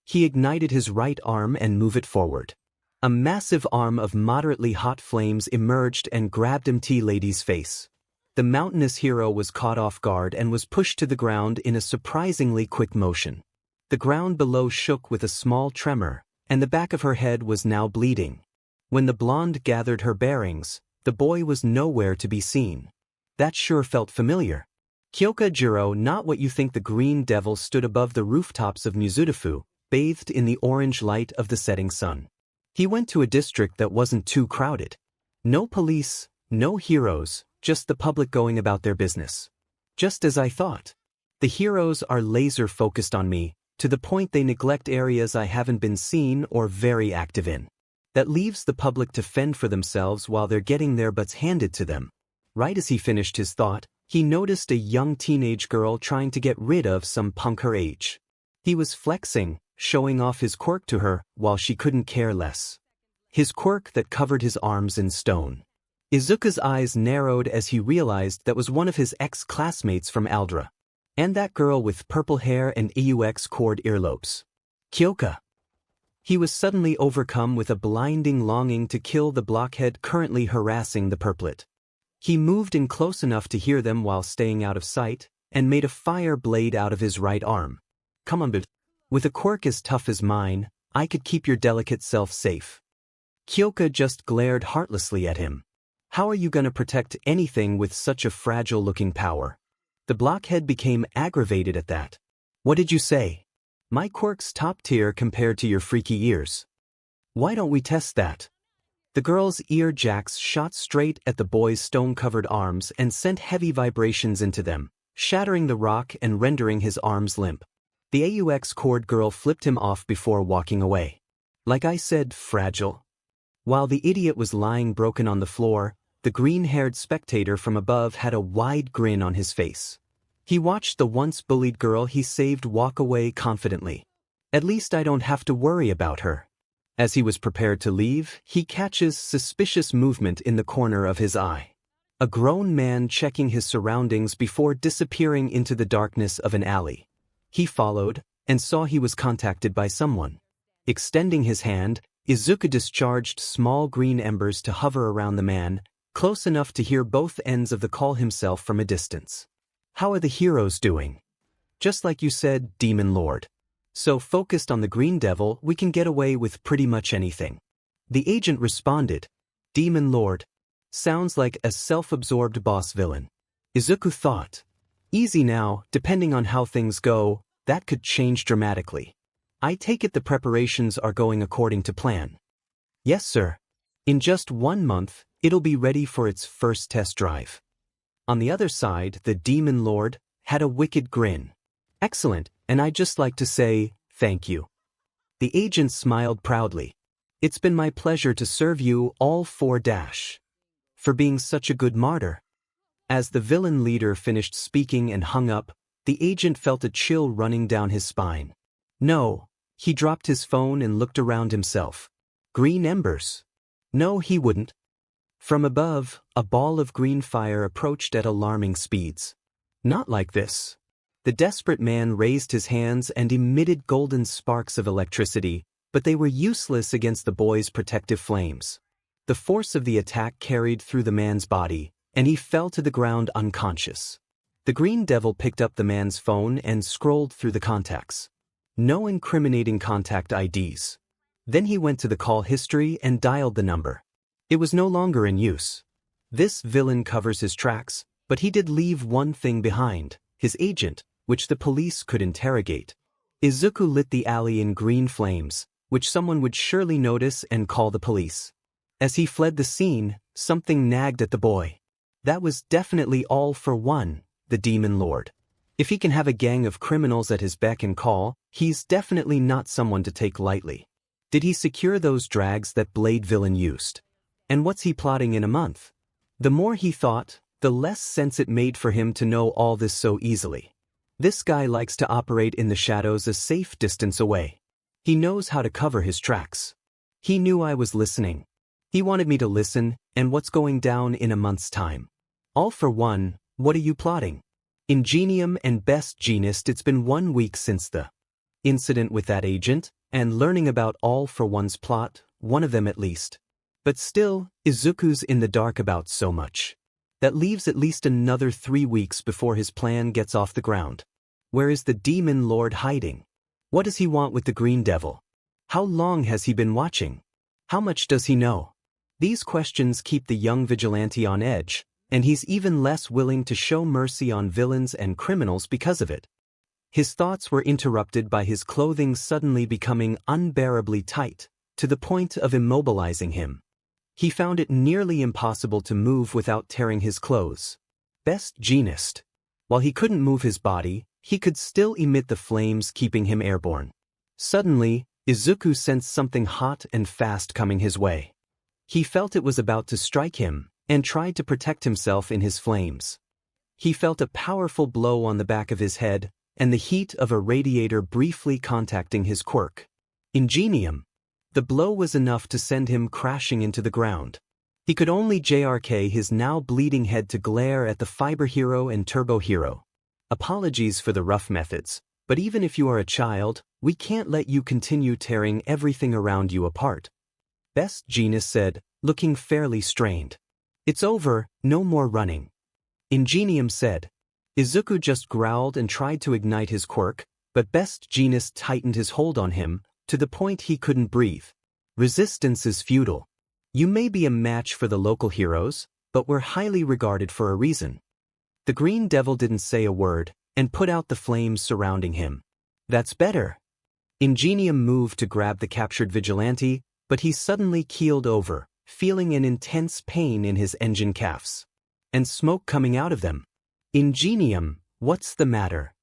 [SPEAKER 1] He ignited his right arm and moved it forward. A massive arm of moderately hot flames emerged and grabbed MT Lady's face. The mountainous hero was caught off guard and was pushed to the ground in a surprisingly quick motion. The ground below shook with a small tremor, and the back of her head was now bleeding. When the blonde gathered her bearings, the boy was nowhere to be seen. That sure felt familiar. 𝐒𝐮𝐬𝐻, not what you think. The Green Devil stood above the rooftops of Mizudafu, bathed in the orange light of the setting sun. He went to a district that wasn't too crowded. No police, no heroes, just the public going about their business. Just as I thought. The heroes are laser-focused on me, to the point they neglect areas I haven't been seen or very active in. That leaves the public to fend for themselves while they're getting their butts handed to them. Right as he finished his thought, he noticed a young teenage girl trying to get rid of some punk her age. He was flexing, showing off his quirk to her, while she couldn't care less. His quirk that covered his arms in stone. Izuku's eyes narrowed as he realized that was one of his ex-classmates from Aldra. And that girl with purple hair and EUX cord earlobes. 𝐒𝐿𝐻. He was suddenly overcome with a blinding longing to kill the blockhead currently harassing the purplet. He moved in close enough to hear them while staying out of sight, and made a fire blade out of his right arm. "Come on, bud. With a quirk as tough as mine, I could keep your delicate self safe." 𝐒𝐿𝐻 just glared heartlessly at him. How are you gonna protect anything with such a fragile-looking power? The blockhead became aggravated at that. "What did you say? My quirk's top tier compared to your freaky ears. Why don't we test that?" The girl's ear jacks shot straight at the boy's stone-covered arms and sent heavy vibrations into them, shattering the rock and rendering his arms limp. The AUX cord girl flipped him off before walking away. "Like I said, fragile." While the idiot was lying broken on the floor, the green-haired spectator from above had a wide grin on his face. He watched the once bullied girl he saved walk away confidently. "At least I don't have to worry about her." As he was prepared to leave, he catches suspicious movement in the corner of his eye. A grown man checking his surroundings before disappearing into the darkness of an alley. He followed, and saw he was contacted by someone. Extending his hand, Izuku discharged small green embers to hover around the man, close enough to hear both ends of the call himself from a distance. "How are the heroes doing?" "Just like you said, Demon Lord. So focused on the Green Devil, we can get away with pretty much anything." The agent responded. "Demon Lord. Sounds like a self-absorbed boss villain." Izuku thought. Easy now, depending on how things go, that could change dramatically. "I take it the preparations are going according to plan." "Yes, sir. In just 1 month, it'll be ready for its first test drive." On the other side, the Demon Lord had a wicked grin. "Excellent, and I'd just like to say, thank you." The agent smiled proudly. "It's been my pleasure to serve you all 4- for being such a good martyr." As the villain leader finished speaking and hung up, the agent felt a chill running down his spine. No, he dropped his phone and looked around himself. Green embers. No, he wouldn't. From above, a ball of green fire approached at alarming speeds. Not like this. The desperate man raised his hands and emitted golden sparks of electricity, but they were useless against the boy's protective flames. The force of the attack carried through the man's body, and he fell to the ground unconscious. The Green Devil picked up the man's phone and scrolled through the contacts. No incriminating contact IDs. Then he went to the call history and dialed the number. It was no longer in use. This villain covers his tracks, but he did leave one thing behind, his agent, which the police could interrogate. Izuku lit the alley in green flames, which someone would surely notice and call the police. As he fled the scene, something nagged at the boy. That was definitely all for one, the Demon Lord. If he can have a gang of criminals at his beck and call, he's definitely not someone to take lightly. Did he secure those drags that Blade villain used? And what's he plotting in a month? The more he thought, the less sense it made for him to know all this so easily. This guy likes to operate in the shadows a safe distance away. He knows how to cover his tracks. He knew I was listening. He wanted me to listen, and what's going down in a month's time? All for one, what are you plotting? Ingenium and Best Jeanist, it's been 1 week since the incident with that agent, and learning about All for One's plot, one of them at least. But still, Izuku's in the dark about so much. That leaves at least another 3 weeks before his plan gets off the ground. Where is the Demon Lord hiding? What does he want with the Green Devil? How long has he been watching? How much does he know? These questions keep the young vigilante on edge, and he's even less willing to show mercy on villains and criminals because of it. His thoughts were interrupted by his clothing suddenly becoming unbearably tight, to the point of immobilizing him. He found it nearly impossible to move without tearing his clothes. Best Jeanist. While he couldn't move his body, he could still emit the flames keeping him airborne. Suddenly, Izuku sensed something hot and fast coming his way. He felt it was about to strike him, and tried to protect himself in his flames. He felt a powerful blow on the back of his head, and the heat of a radiator briefly contacting his quirk. Ingenium. The blow was enough to send him crashing into the ground. He could only JRK his now bleeding head to glare at the Fiber Hero and Turbo Hero. Apologies for the rough methods, but even if you are a child, we can't let you continue tearing everything around you apart. Best Jeanist said, looking fairly strained. It's over, no more running. Ingenium said. Izuku just growled and tried to ignite his quirk, but Best Jeanist tightened his hold on him, to the point he couldn't breathe. Resistance is futile. You may be a match for the local heroes, but we're highly regarded for a reason. The Green Devil didn't say a word, and put out the flames surrounding him. That's better. Ingenium moved to grab the captured vigilante, but he suddenly keeled over, feeling an intense pain in his engine calves. And smoke coming out of them. Ingenium, what's the matter?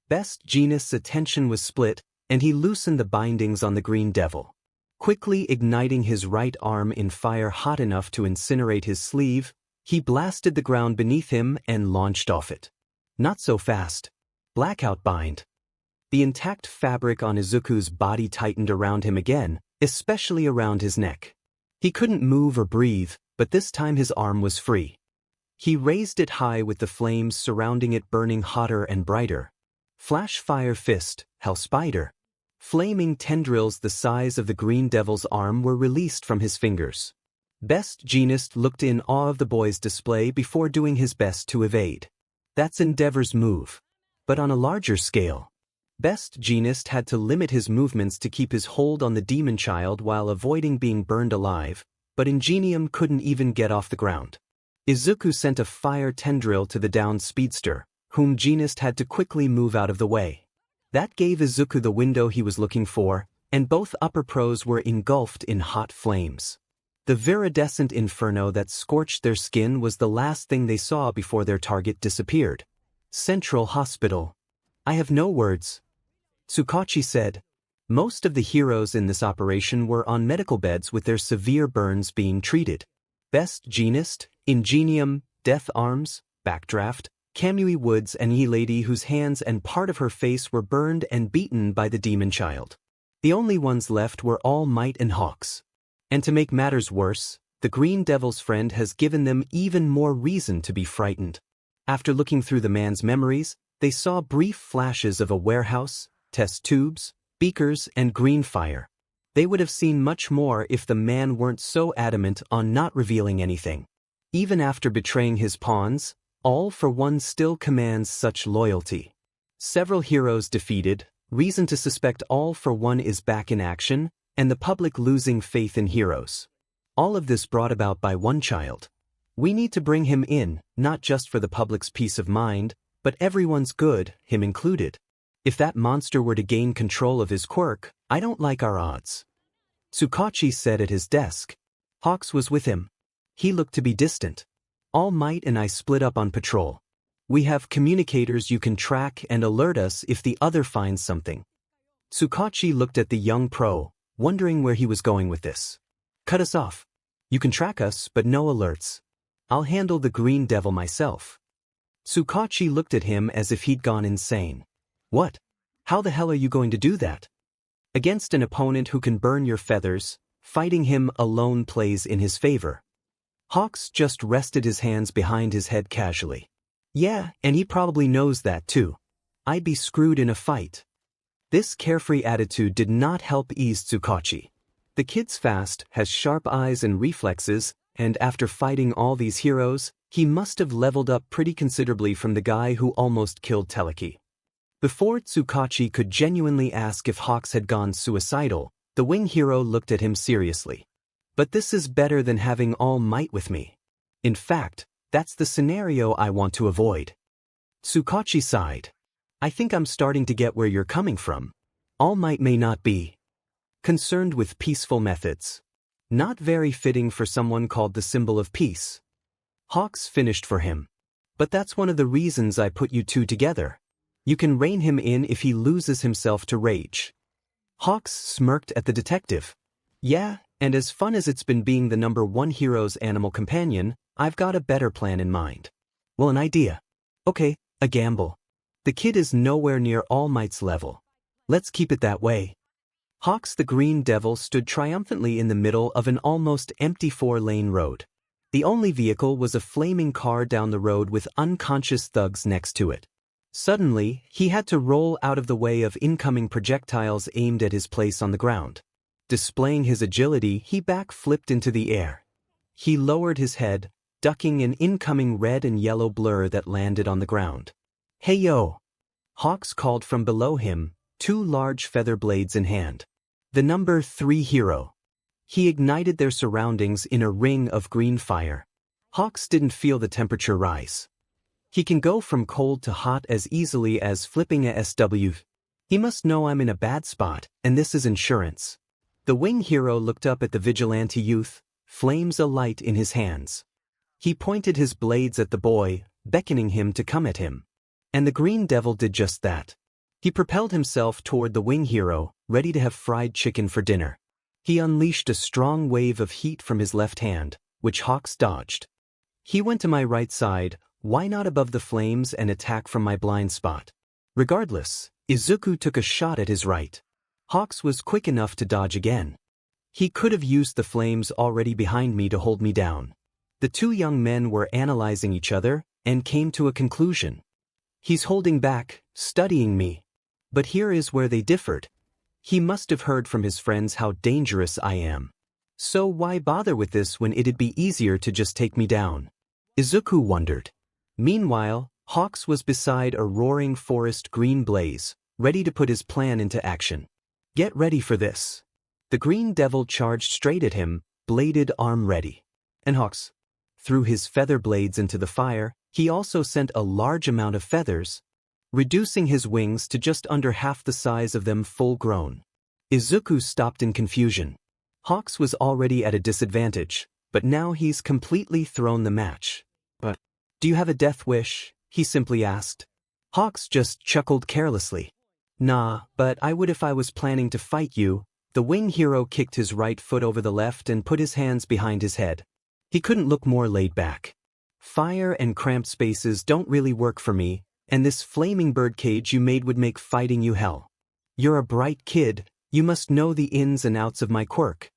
[SPEAKER 1] Best Jeanist's attention was split, and he loosened the bindings on the Green Devil. Quickly igniting his right arm in fire hot enough to incinerate his sleeve, he blasted the ground beneath him and launched off it. Not so fast. Blackout bind. The intact fabric on Izuku's body tightened around him again, especially around his neck. He couldn't move or breathe, but this time his arm was free. He raised it high with the flames surrounding it burning hotter and brighter. Flash Fire Fist, Hell Spider. Flaming tendrils the size of the Green Devil's arm were released from his fingers. Best Jeanist looked in awe of the boy's display before doing his best to evade. That's Endeavor's move. But on a larger scale. Best Jeanist had to limit his movements to keep his hold on the demon child while avoiding being burned alive, but Ingenium couldn't even get off the ground. Izuku sent a fire tendril to the downed speedster, whom Jeanist had to quickly move out of the way. That gave Izuku the window he was looking for, and both upper pros were engulfed in hot flames. The viridescent inferno that scorched their skin was the last thing they saw before their target disappeared. Central Hospital. I have no words. Tsukachi said. Most of the heroes in this operation were on medical beds with their severe burns being treated. Best Jeanist, Ingenium, Death Arms, Backdraft, Kamui Woods and E-Lady whose hands and part of her face were burned and beaten by the demon child. The only ones left were All Might and Hawks. And to make matters worse, the Green Devil's friend has given them even more reason to be frightened. After looking through the man's memories, they saw brief flashes of a warehouse, test tubes, beakers, and green fire. They would have seen much more if the man weren't so adamant on not revealing anything. Even after betraying his pawns, All for One still commands such loyalty. Several heroes defeated, reason to suspect All for One is back in action, and the public losing faith in heroes. All of this brought about by one child. We need to bring him in, not just for the public's peace of mind, but everyone's good, him included. If that monster were to gain control of his quirk, I don't like our odds. Tsukachi said at his desk. Hawks was with him. He looked to be distant. All Might and I split up on patrol. We have communicators you can track and alert us if the other finds something. Tsukachi looked at the young pro, wondering where he was going with this. Cut us off. You can track us, but no alerts. I'll handle the Green Devil myself. Tsukachi looked at him as if he'd gone insane. What? How the hell are you going to do that? Against an opponent who can burn your feathers, fighting him alone plays in his favor. Hawks just rested his hands behind his head casually. Yeah, and he probably knows that too. I'd be screwed in a fight. This carefree attitude did not help ease Tsukachi. The kid's fast, has sharp eyes and reflexes, and after fighting all these heroes, he must have leveled up pretty considerably from the guy who almost killed Teleki. Before Tsukachi could genuinely ask if Hawks had gone suicidal, the wing hero looked at him seriously. But this is better than having All Might with me. In fact, that's the scenario I want to avoid. Tsukachi sighed. I think I'm starting to get where you're coming from. All Might may not be concerned with peaceful methods. Not very fitting for someone called the symbol of peace. Hawks finished for him. But that's one of the reasons I put you two together. You can rein him in if he loses himself to rage. Hawks smirked at the detective. Yeah, and as fun as it's been being the #1 hero's animal companion, I've got a better plan in mind. Well, an idea. Okay, a gamble. The kid is nowhere near All Might's level. Let's keep it that way. Hawks the Green Devil stood triumphantly in the middle of an almost empty 4-lane road. The only vehicle was a flaming car down the road with unconscious thugs next to it. Suddenly, he had to roll out of the way of incoming projectiles aimed at his place on the ground. Displaying his agility, he back-flipped into the air. He lowered his head, ducking an incoming red and yellow blur that landed on the ground. Hey yo! Hawks called from below him, 2 large feather blades in hand. The #3 hero. He ignited their surroundings in a ring of green fire. Hawks didn't feel the temperature rise. He can go from cold to hot as easily as flipping a SW. He must know I'm in a bad spot, and this is insurance. The wing hero looked up at the vigilante youth, flames alight in his hands. He pointed his blades at the boy, beckoning him to come at him. And the Green Devil did just that. He propelled himself toward the wing hero, ready to have fried chicken for dinner. He unleashed a strong wave of heat from his left hand, which Hawks dodged. He went to my right side, why not above the flames and attack from my blind spot? Regardless, Izuku took a shot at his right. Hawks was quick enough to dodge again. He could have used the flames already behind me to hold me down. The 2 young men were analyzing each other, and came to a conclusion. He's holding back, studying me. But here is where they differed. He must have heard from his friends how dangerous I am. So why bother with this when it'd be easier to just take me down? Izuku wondered. Meanwhile, Hawks was beside a roaring forest green blaze, ready to put his plan into action. Get ready for this. The Green Devil charged straight at him, bladed arm ready. And Hawks threw his feather blades into the fire. He also sent a large amount of feathers, reducing his wings to just under half the size of them full-grown. Izuku stopped in confusion. Hawks was already at a disadvantage, but now he's completely thrown the match. But, do you have a death wish? He simply asked. Hawks just chuckled carelessly. Nah, but I would if I was planning to fight you. The wing hero kicked his right foot over the left and put his hands behind his head. He couldn't look more laid back. Fire and cramped spaces don't really work for me, and this flaming birdcage you made would make fighting you hell. You're a bright kid, you must know the ins and outs of my quirk.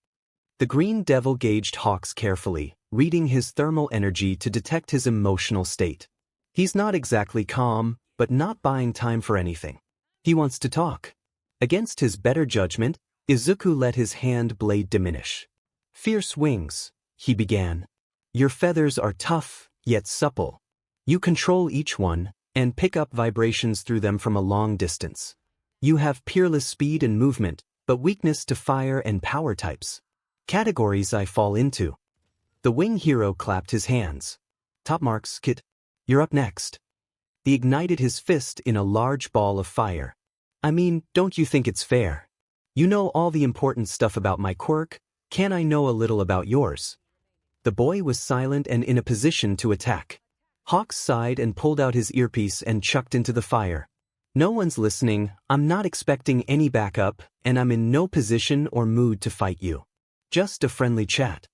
[SPEAKER 1] The Green Devil gauged Hawks carefully, reading his thermal energy to detect his emotional state. He's not exactly calm, but not buying time for anything. He wants to talk. Against his better judgment, Izuku let his hand blade diminish. Fierce wings, he began. Your feathers are tough, yet supple. You control each one, and pick up vibrations through them from a long distance. You have peerless speed and movement, but weakness to fire and power types. Categories I fall into. The wing hero clapped his hands. Top marks, kid. You're up next. He ignited his fist in a large ball of fire. I mean, don't you think it's fair? You know all the important stuff about my quirk, can I know a little about yours? The boy was silent and in a position to attack. Hawks sighed and pulled out his earpiece and chucked into the fire. No one's listening, I'm not expecting any backup, and I'm in no position or mood to fight you. Just a friendly chat.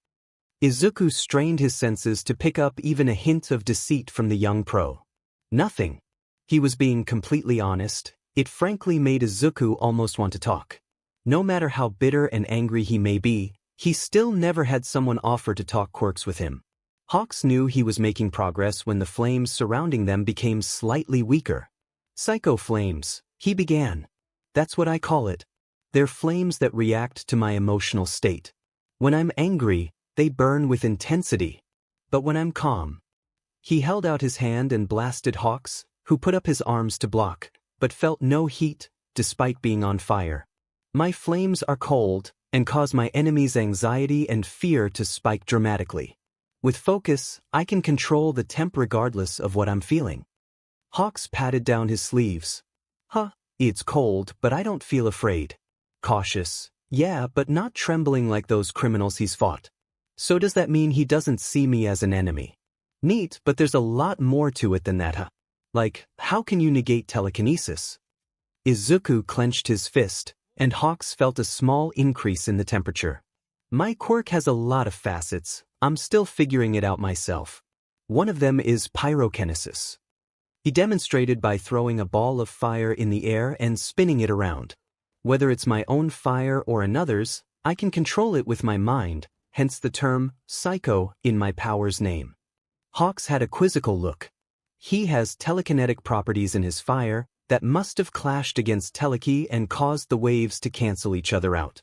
[SPEAKER 1] Izuku strained his senses to pick up even a hint of deceit from the young pro. Nothing. He was being completely honest. It frankly made Izuku almost want to talk. No matter how bitter and angry he may be, he still never had someone offer to talk quirks with him. Hawks knew he was making progress when the flames surrounding them became slightly weaker. Psycho flames, he began. That's what I call it. They're flames that react to my emotional state. When I'm angry, they burn with intensity. But when I'm calm. He held out his hand and blasted Hawks, who put up his arms to block, but felt no heat, despite being on fire. My flames are cold, and cause my enemies' anxiety and fear to spike dramatically. With focus, I can control the temp regardless of what I'm feeling. Hawks patted down his sleeves. It's cold, but I don't feel afraid. Cautious, yeah, but not trembling like those criminals he's fought. So does that mean he doesn't see me as an enemy? Neat, but there's a lot more to it than that, Like, how can you negate telekinesis? Izuku clenched his fist, and Hawks felt a small increase in the temperature. My quirk has a lot of facets, I'm still figuring it out myself. One of them is pyrokinesis. He demonstrated by throwing a ball of fire in the air and spinning it around. Whether it's my own fire or another's, I can control it with my mind, hence the term, psycho, in my power's name. Hawks had a quizzical look. He has telekinetic properties in his fire that must have clashed against teleki and caused the waves to cancel each other out.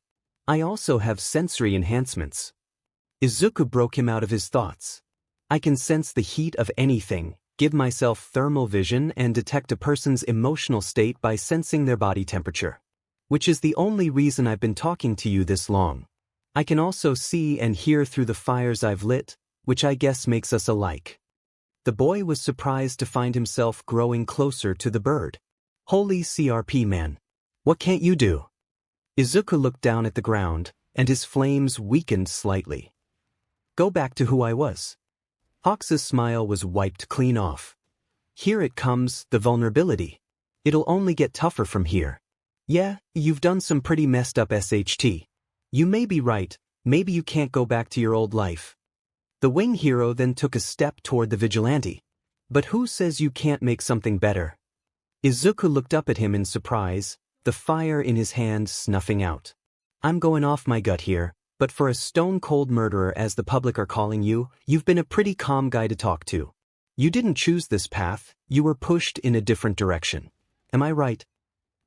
[SPEAKER 1] I also have sensory enhancements. Izuku broke him out of his thoughts. I can sense the heat of anything, give myself thermal vision and detect a person's emotional state by sensing their body temperature. Which is the only reason I've been talking to you this long. I can also see and hear through the fires I've lit, which I guess makes us alike. The boy was surprised to find himself growing closer to the bird. Holy CRP man. What can't you do? Izuku looked down at the ground, and his flames weakened slightly. Go back to who I was. Hawks' smile was wiped clean off. Here it comes, the vulnerability. It'll only get tougher from here. Yeah, you've done some pretty messed up SHT. You may be right, maybe you can't go back to your old life. The wing hero then took a step toward the vigilante. But who says you can't make something better? Izuku looked up at him in surprise, the fire in his hand snuffing out. I'm going off my gut here, but for a stone-cold murderer as the public are calling you, you've been a pretty calm guy to talk to. You didn't choose this path, you were pushed in a different direction. Am I right?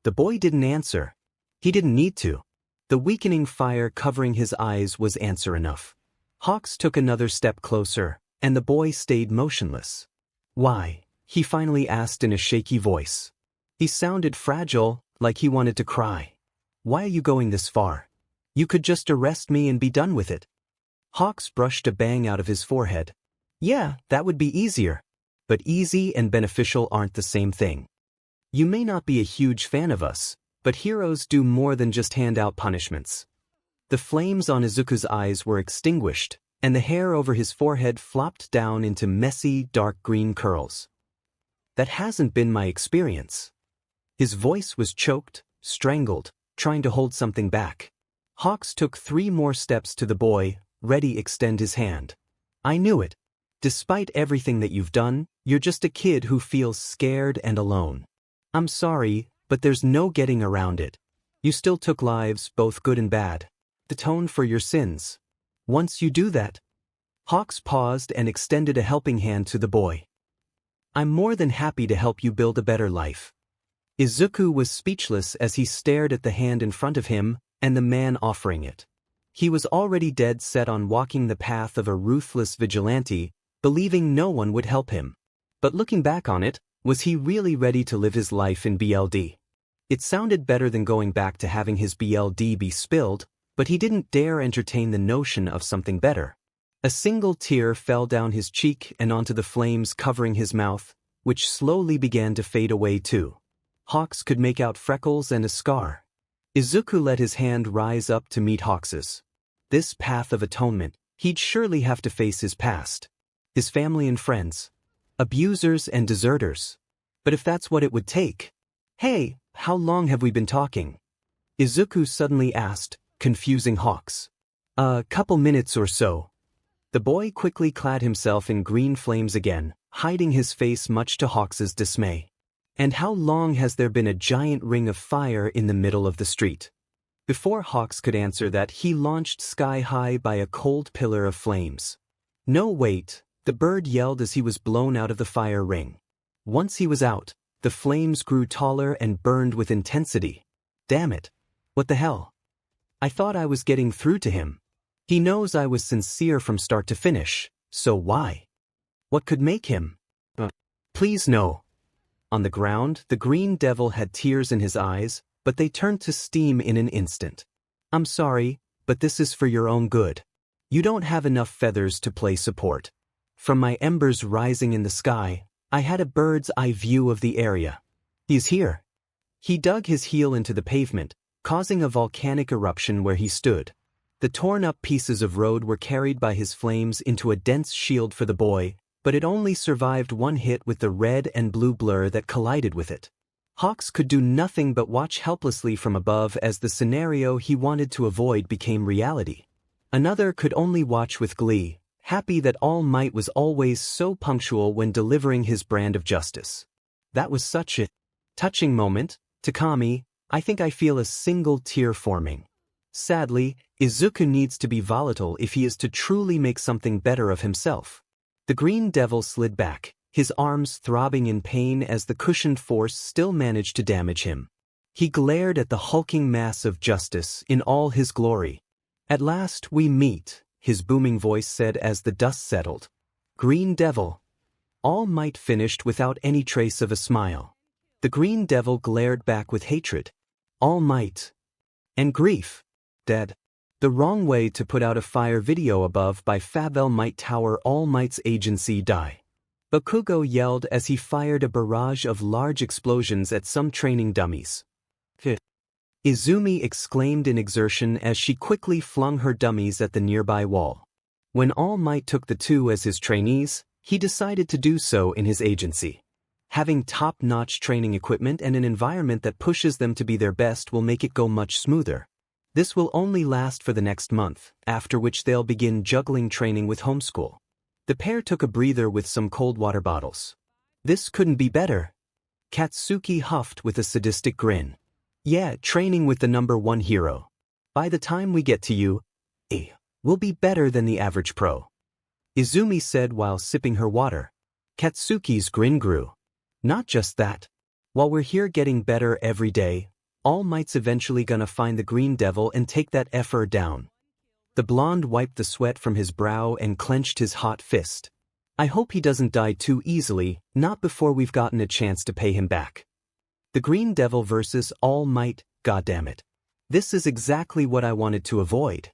[SPEAKER 1] The boy didn't answer. He didn't need to. The weakening fire covering his eyes was answer enough. Hawks took another step closer, and the boy stayed motionless. Why? He finally asked in a shaky voice. He sounded fragile, like he wanted to cry. Why are you going this far? You could just arrest me and be done with it. Hawks brushed a bang out of his forehead. Yeah, that would be easier. But easy and beneficial aren't the same thing. You may not be a huge fan of us, but heroes do more than just hand out punishments. The flames on Izuku's eyes were extinguished, and the hair over his forehead flopped down into messy, dark green curls. That hasn't been my experience. His voice was choked, strangled, trying to hold something back. Hawks took 3 more steps to the boy, ready to extend his hand. I knew it. Despite everything that you've done, you're just a kid who feels scared and alone. I'm sorry, but there's no getting around it. You still took lives, both good and bad. Atone for your sins. Once you do that. Hawks paused and extended a helping hand to the boy. I'm more than happy to help you build a better life. Izuku was speechless as he stared at the hand in front of him, and the man offering it. He was already dead set on walking the path of a ruthless vigilante, believing no one would help him. But looking back on it, was he really ready to live his life in BLD? It sounded better than going back to having his BLD be spilled, but he didn't dare entertain the notion of something better. A single tear fell down his cheek and onto the flames covering his mouth, which slowly began to fade away too. Hawks could make out freckles and a scar. Izuku let his hand rise up to meet Hawks's. This path of atonement, he'd surely have to face his past. His family and friends. Abusers and deserters. But if that's what it would take. Hey, how long have we been talking? Izuku suddenly asked, confusing Hawks. A couple minutes or so. The boy quickly clad himself in green flames again, hiding his face much to Hawks's dismay. And how long has there been a giant ring of fire in the middle of the street? Before Hawks could answer that, he launched sky-high by a cold pillar of flames. No, wait, the bird yelled as he was blown out of the fire ring. Once he was out, the flames grew taller and burned with intensity. Damn it. What the hell? I thought I was getting through to him. He knows I was sincere from start to finish, so why? What could make him? Please no. On the ground, the green devil had tears in his eyes, but they turned to steam in an instant. I'm sorry, but this is for your own good. You don't have enough feathers to play support. From my embers rising in the sky, I had a bird's eye view of the area. He's here. He dug his heel into the pavement, causing a volcanic eruption where he stood. The torn-up pieces of road were carried by his flames into a dense shield for the boy, but it only survived one hit with the red and blue blur that collided with it. Hawks could do nothing but watch helplessly from above as the scenario he wanted to avoid became reality. Another could only watch with glee, happy that All Might was always so punctual when delivering his brand of justice. That was such a touching moment. Takami, I think I feel a single tear forming. Sadly, Izuku needs to be volatile if he is to truly make something better of himself. The green devil slid back, his arms throbbing in pain as the cushioned force still managed to damage him. He glared at the hulking mass of justice in all his glory. At last we meet, his booming voice said as the dust settled. Green devil. All Might finished without any trace of a smile. The green devil glared back with hatred. All Might. And grief. Dead. The wrong way to put out a fire video above by Favel Might Tower. All Might's agency die. Bakugo yelled as he fired a barrage of large explosions at some training dummies. Izumi exclaimed in exertion as she quickly flung her dummies at the nearby wall. When All Might took the two as his trainees, he decided to do so in his agency. Having top-notch training equipment and an environment that pushes them to be their best will make it go much smoother. This will only last for the next month, after which they'll begin juggling training with homeschool. The pair took a breather with some cold water bottles. This couldn't be better. Katsuki huffed with a sadistic grin. Yeah, training with the #1 hero. By the time we get to you, we'll be better than the average pro. Izumi said while sipping her water. Katsuki's grin grew. Not just that. While we're here getting better every day, All Might's eventually gonna find the green devil and take that effer down. The blonde wiped the sweat from his brow and clenched his hot fist. I hope he doesn't die too easily, not before we've gotten a chance to pay him back. The green devil versus All Might, goddammit. This is exactly what I wanted to avoid.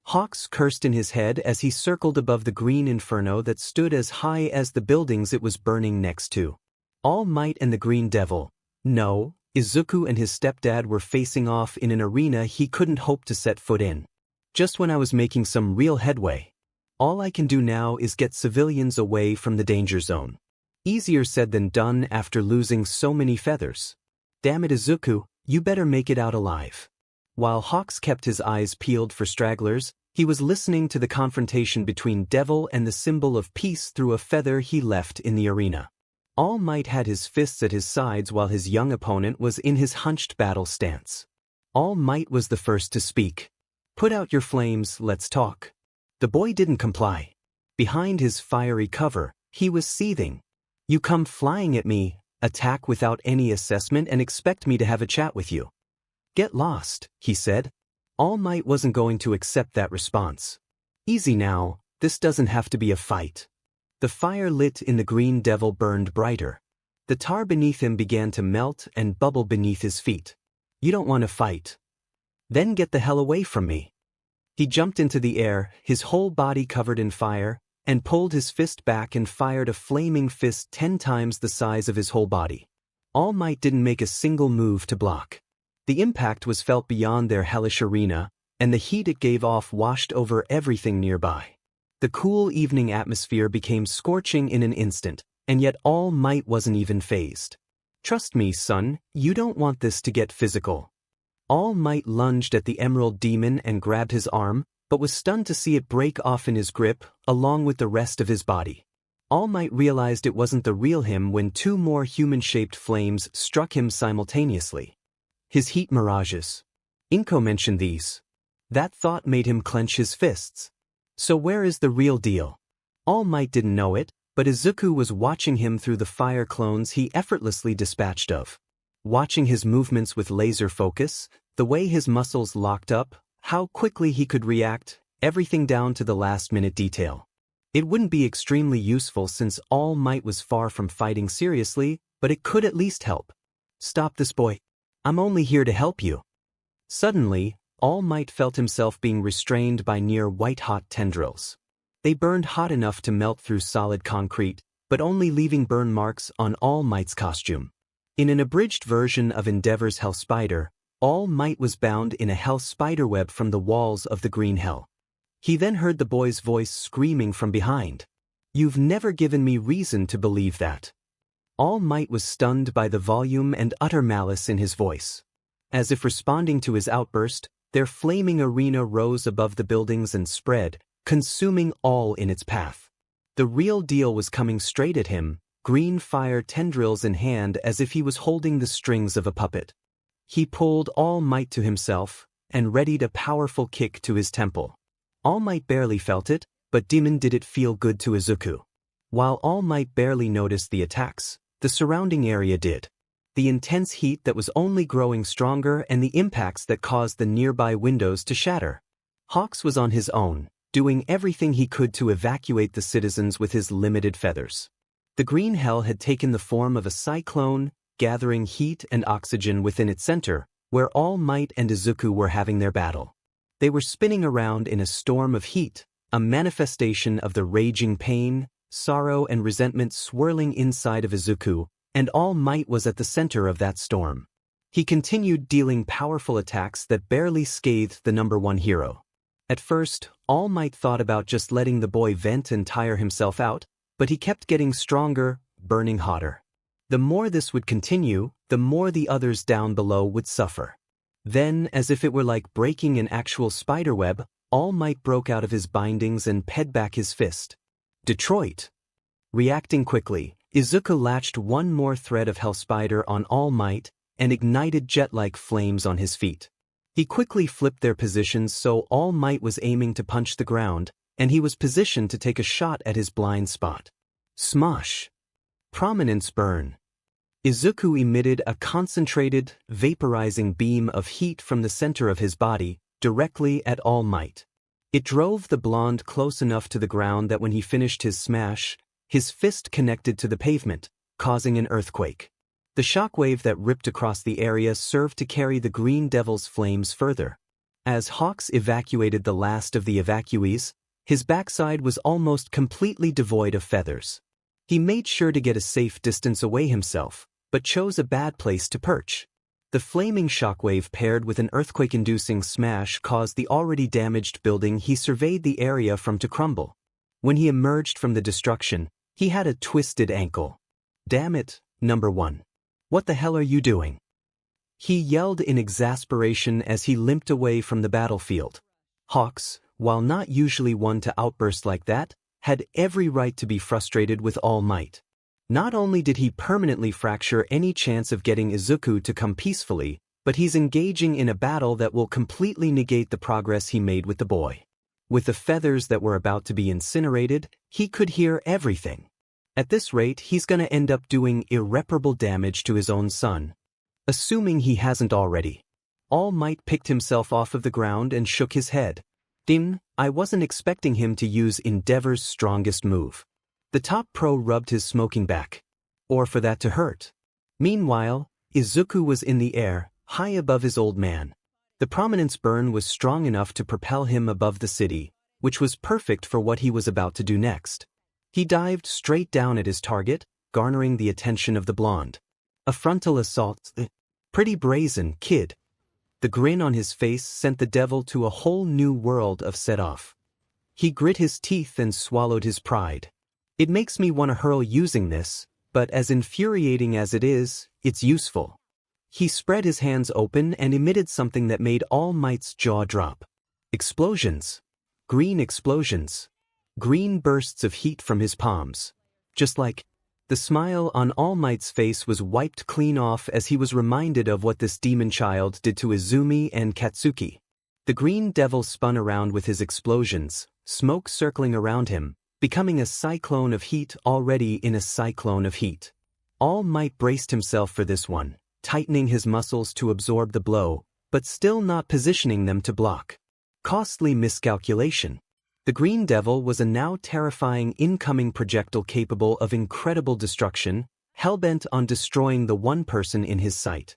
[SPEAKER 1] Hawks cursed in his head as he circled above the green inferno that stood as high as the buildings it was burning next to. All Might and the green devil. No, Izuku and his stepdad were facing off in an arena he couldn't hope to set foot in. Just when I was making some real headway. All I can do now is get civilians away from the danger zone. Easier said than done after losing so many feathers. Damn it, Izuku, you better make it out alive. While Hawks kept his eyes peeled for stragglers, he was listening to the confrontation between Devil and the symbol of peace through a feather he left in the arena. All Might had his fists at his sides while his young opponent was in his hunched battle stance. All Might was the first to speak. Put out your flames, let's talk. The boy didn't comply. Behind his fiery cover, he was seething. You come flying at me, attack without any assessment and expect me to have a chat with you. Get lost, he said. All Might wasn't going to accept that response. Easy now, this doesn't have to be a fight. The fire lit in the green devil burned brighter. The tar beneath him began to melt and bubble beneath his feet. You don't want to fight? Then get the hell away from me. He jumped into the air, his whole body covered in fire, and pulled his fist back and fired a flaming fist 10 times the size of his whole body. All Might didn't make a single move to block. The impact was felt beyond their hellish arena, and the heat it gave off washed over everything nearby. The cool evening atmosphere became scorching in an instant, and yet All Might wasn't even fazed. Trust me, son, you don't want this to get physical. All Might lunged at the Emerald Demon and grabbed his arm, but was stunned to see it break off in his grip, along with the rest of his body. All Might realized it wasn't the real him when 2 more human-shaped flames struck him simultaneously. His heat mirages. Inko mentioned these. That thought made him clench his fists. So where is the real deal? All Might didn't know it, but Izuku was watching him through the fire clones he effortlessly dispatched of. Watching his movements with laser focus, the way his muscles locked up, how quickly he could react, everything down to the last-minute detail. It wouldn't be extremely useful since All Might was far from fighting seriously, but it could at least help. Stop this, boy. I'm only here to help you. Suddenly, All Might felt himself being restrained by near white-hot tendrils. They burned hot enough to melt through solid concrete, but only leaving burn marks on All Might's costume. In an abridged version of Endeavor's Hell Spider, All Might was bound in a hell spiderweb from the walls of the green hell. He then heard the boy's voice screaming from behind. You've never given me reason to believe that. All Might was stunned by the volume and utter malice in his voice. As if responding to his outburst, their flaming arena rose above the buildings and spread, consuming all in its path. The real deal was coming straight at him, green fire tendrils in hand as if he was holding the strings of a puppet. He pulled All Might to himself, and readied a powerful kick to his temple. All Might barely felt it, but Demon did it feel good to Izuku. While All Might barely noticed the attacks, the surrounding area did. The intense heat that was only growing stronger and the impacts that caused the nearby windows to shatter. Hawks was on his own, doing everything he could to evacuate the citizens with his limited feathers. The green hell had taken the form of a cyclone, gathering heat and oxygen within its center, where All Might and Izuku were having their battle. They were spinning around in a storm of heat, a manifestation of the raging pain, sorrow and resentment swirling inside of Izuku, and All Might was at the center of that storm. He continued dealing powerful attacks that barely scathed the #1 hero. At first, All Might thought about just letting the boy vent and tire himself out, but he kept getting stronger, burning hotter. The more this would continue, the more the others down below would suffer. Then, as if it were like breaking an actual spiderweb, All Might broke out of his bindings and ped back his fist. Detroit! Reacting quickly, Izuku latched one more thread of Hell Spider on All Might and ignited jet-like flames on his feet. He quickly flipped their positions so All Might was aiming to punch the ground, and he was positioned to take a shot at his blind spot. Smosh! Prominence burn. Izuku emitted a concentrated, vaporizing beam of heat from the center of his body, directly at All Might. It drove the blonde close enough to the ground that when he finished his smash, his fist connected to the pavement, causing an earthquake. The shockwave that ripped across the area served to carry the green devil's flames further. As Hawks evacuated the last of the evacuees, his backside was almost completely devoid of feathers. He made sure to get a safe distance away himself, but chose a bad place to perch. The flaming shockwave paired with an earthquake-inducing smash caused the already damaged building he surveyed the area from to crumble. When he emerged from the destruction, he had a twisted ankle. Damn it, #1. What the hell are you doing? He yelled in exasperation as he limped away from the battlefield. Hawks, while not usually one to outburst like that, had every right to be frustrated with All Might. Not only did he permanently fracture any chance of getting Izuku to come peacefully, but he's engaging in a battle that will completely negate the progress he made with the boy. With the feathers that were about to be incinerated, he could hear everything. At this rate, he's gonna end up doing irreparable damage to his own son. Assuming he hasn't already. All Might picked himself off of the ground and shook his head. I wasn't expecting him to use Endeavor's strongest move. The top pro rubbed his smoking back. Or for that to hurt. Meanwhile, Izuku was in the air, high above his old man. The prominence burn was strong enough to propel him above the city, which was perfect for what he was about to do next. He dived straight down at his target, garnering the attention of the blonde. A frontal assault. Pretty brazen, kid. The grin on his face sent the devil to a whole new world of set-off. He grit his teeth and swallowed his pride. It makes me want to hurl using this, but as infuriating as it is, it's useful. He spread his hands open and emitted something that made All Might's jaw drop. Explosions. Green explosions. Green bursts of heat from his palms. Just like the smile on All Might's face was wiped clean off as he was reminded of what this demon child did to Izumi and Katsuki. The green devil spun around with his explosions, smoke circling around him, becoming a cyclone of heat already in a cyclone of heat. All Might braced himself for this one, tightening his muscles to absorb the blow, but still not positioning them to block. Costly miscalculation. The Green Devil was a now terrifying incoming projectile capable of incredible destruction, hellbent on destroying the one person in his sight.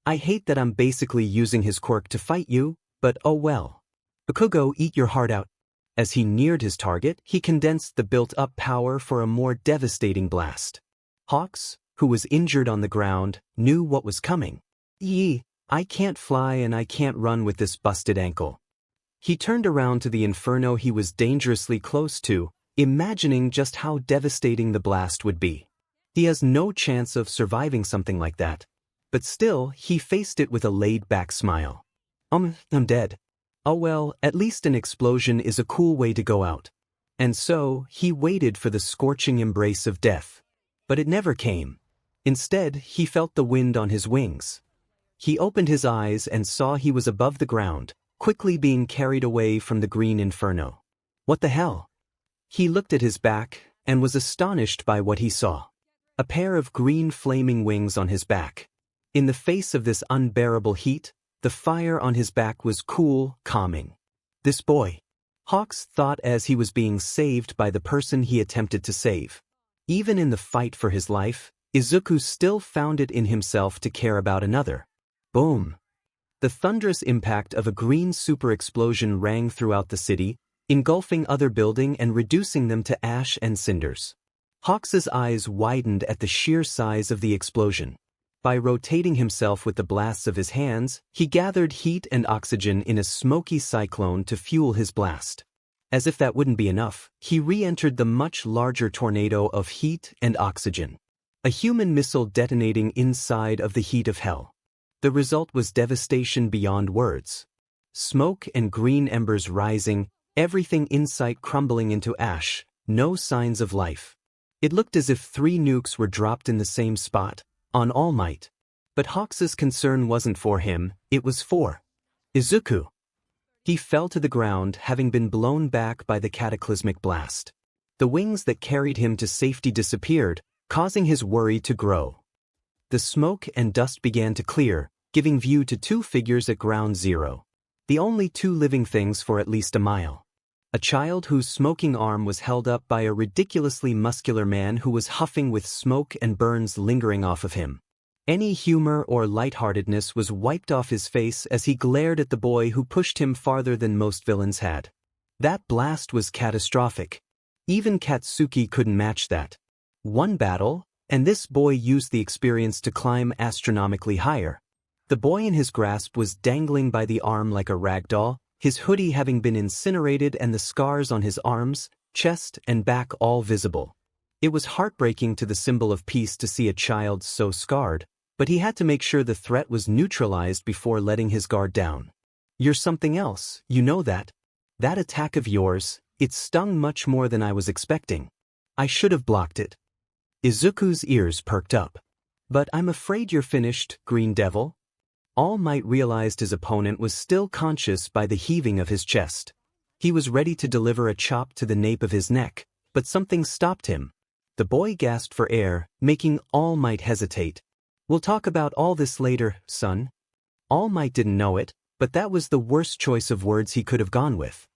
[SPEAKER 1] I hate that I'm basically using his quirk to fight you, but oh well. Bakugo, eat your heart out. As he neared his target, he condensed the built-up power for a more devastating blast. Hawks, who was injured on the ground, knew what was coming. I can't fly and I can't run with this busted ankle. He turned around to the Inferno he was dangerously close to, imagining just how devastating the blast would be. He has no chance of surviving something like that. But still, he faced it with a laid-back smile. I'm dead. Oh well, at least an explosion is a cool way to go out. And so, he waited for the scorching embrace of death. But it never came. Instead, he felt the wind on his wings. He opened his eyes and saw he was above the ground, quickly being carried away from the green inferno. What the hell? He looked at his back and was astonished by what he saw. A pair of green flaming wings on his back. In the face of this unbearable heat, the fire on his back was cool, calming. This boy. Hawks thought as he was being saved by the person he attempted to save. Even in the fight for his life, Izuku still found it in himself to care about another. Boom. The thunderous impact of a green super explosion rang throughout the city, engulfing other buildings and reducing them to ash and cinders. Hawks's eyes widened at the sheer size of the explosion. By rotating himself with the blasts of his hands, he gathered heat and oxygen in a smoky cyclone to fuel his blast. As if that wouldn't be enough, he re-entered the much larger tornado of heat and oxygen. A human missile detonating inside of the heat of hell. The result was devastation beyond words. Smoke and green embers rising, everything in sight crumbling into ash, no signs of life. It looked as if 3 nukes were dropped in the same spot, on All Might. But Hawks's concern wasn't for him, it was for Izuku. He fell to the ground, having been blown back by the cataclysmic blast. The wings that carried him to safety disappeared, causing his worry to grow. The smoke and dust began to clear, giving view to 2 figures at ground zero. The only 2 living things for at least a mile. A child whose smoking arm was held up by a ridiculously muscular man who was huffing with smoke and burns lingering off of him. Any humor or lightheartedness was wiped off his face as he glared at the boy who pushed him farther than most villains had. That blast was catastrophic. Even Katsuki couldn't match that. One battle, and this boy used the experience to climb astronomically higher. The boy in his grasp was dangling by the arm like a rag doll, his hoodie having been incinerated and the scars on his arms, chest, and back all visible. It was heartbreaking to the symbol of peace to see a child so scarred, but he had to make sure the threat was neutralized before letting his guard down. You're something else, you know that. That attack of yours, it stung much more than I was expecting. I should have blocked it. Izuku's ears perked up. But I'm afraid you're finished, Green Devil. All Might realized his opponent was still conscious by the heaving of his chest. He was ready to deliver a chop to the nape of his neck, but something stopped him. The boy gasped for air, making All Might hesitate. We'll talk about all this later, son. All Might didn't know it, but that was the worst choice of words he could have gone with.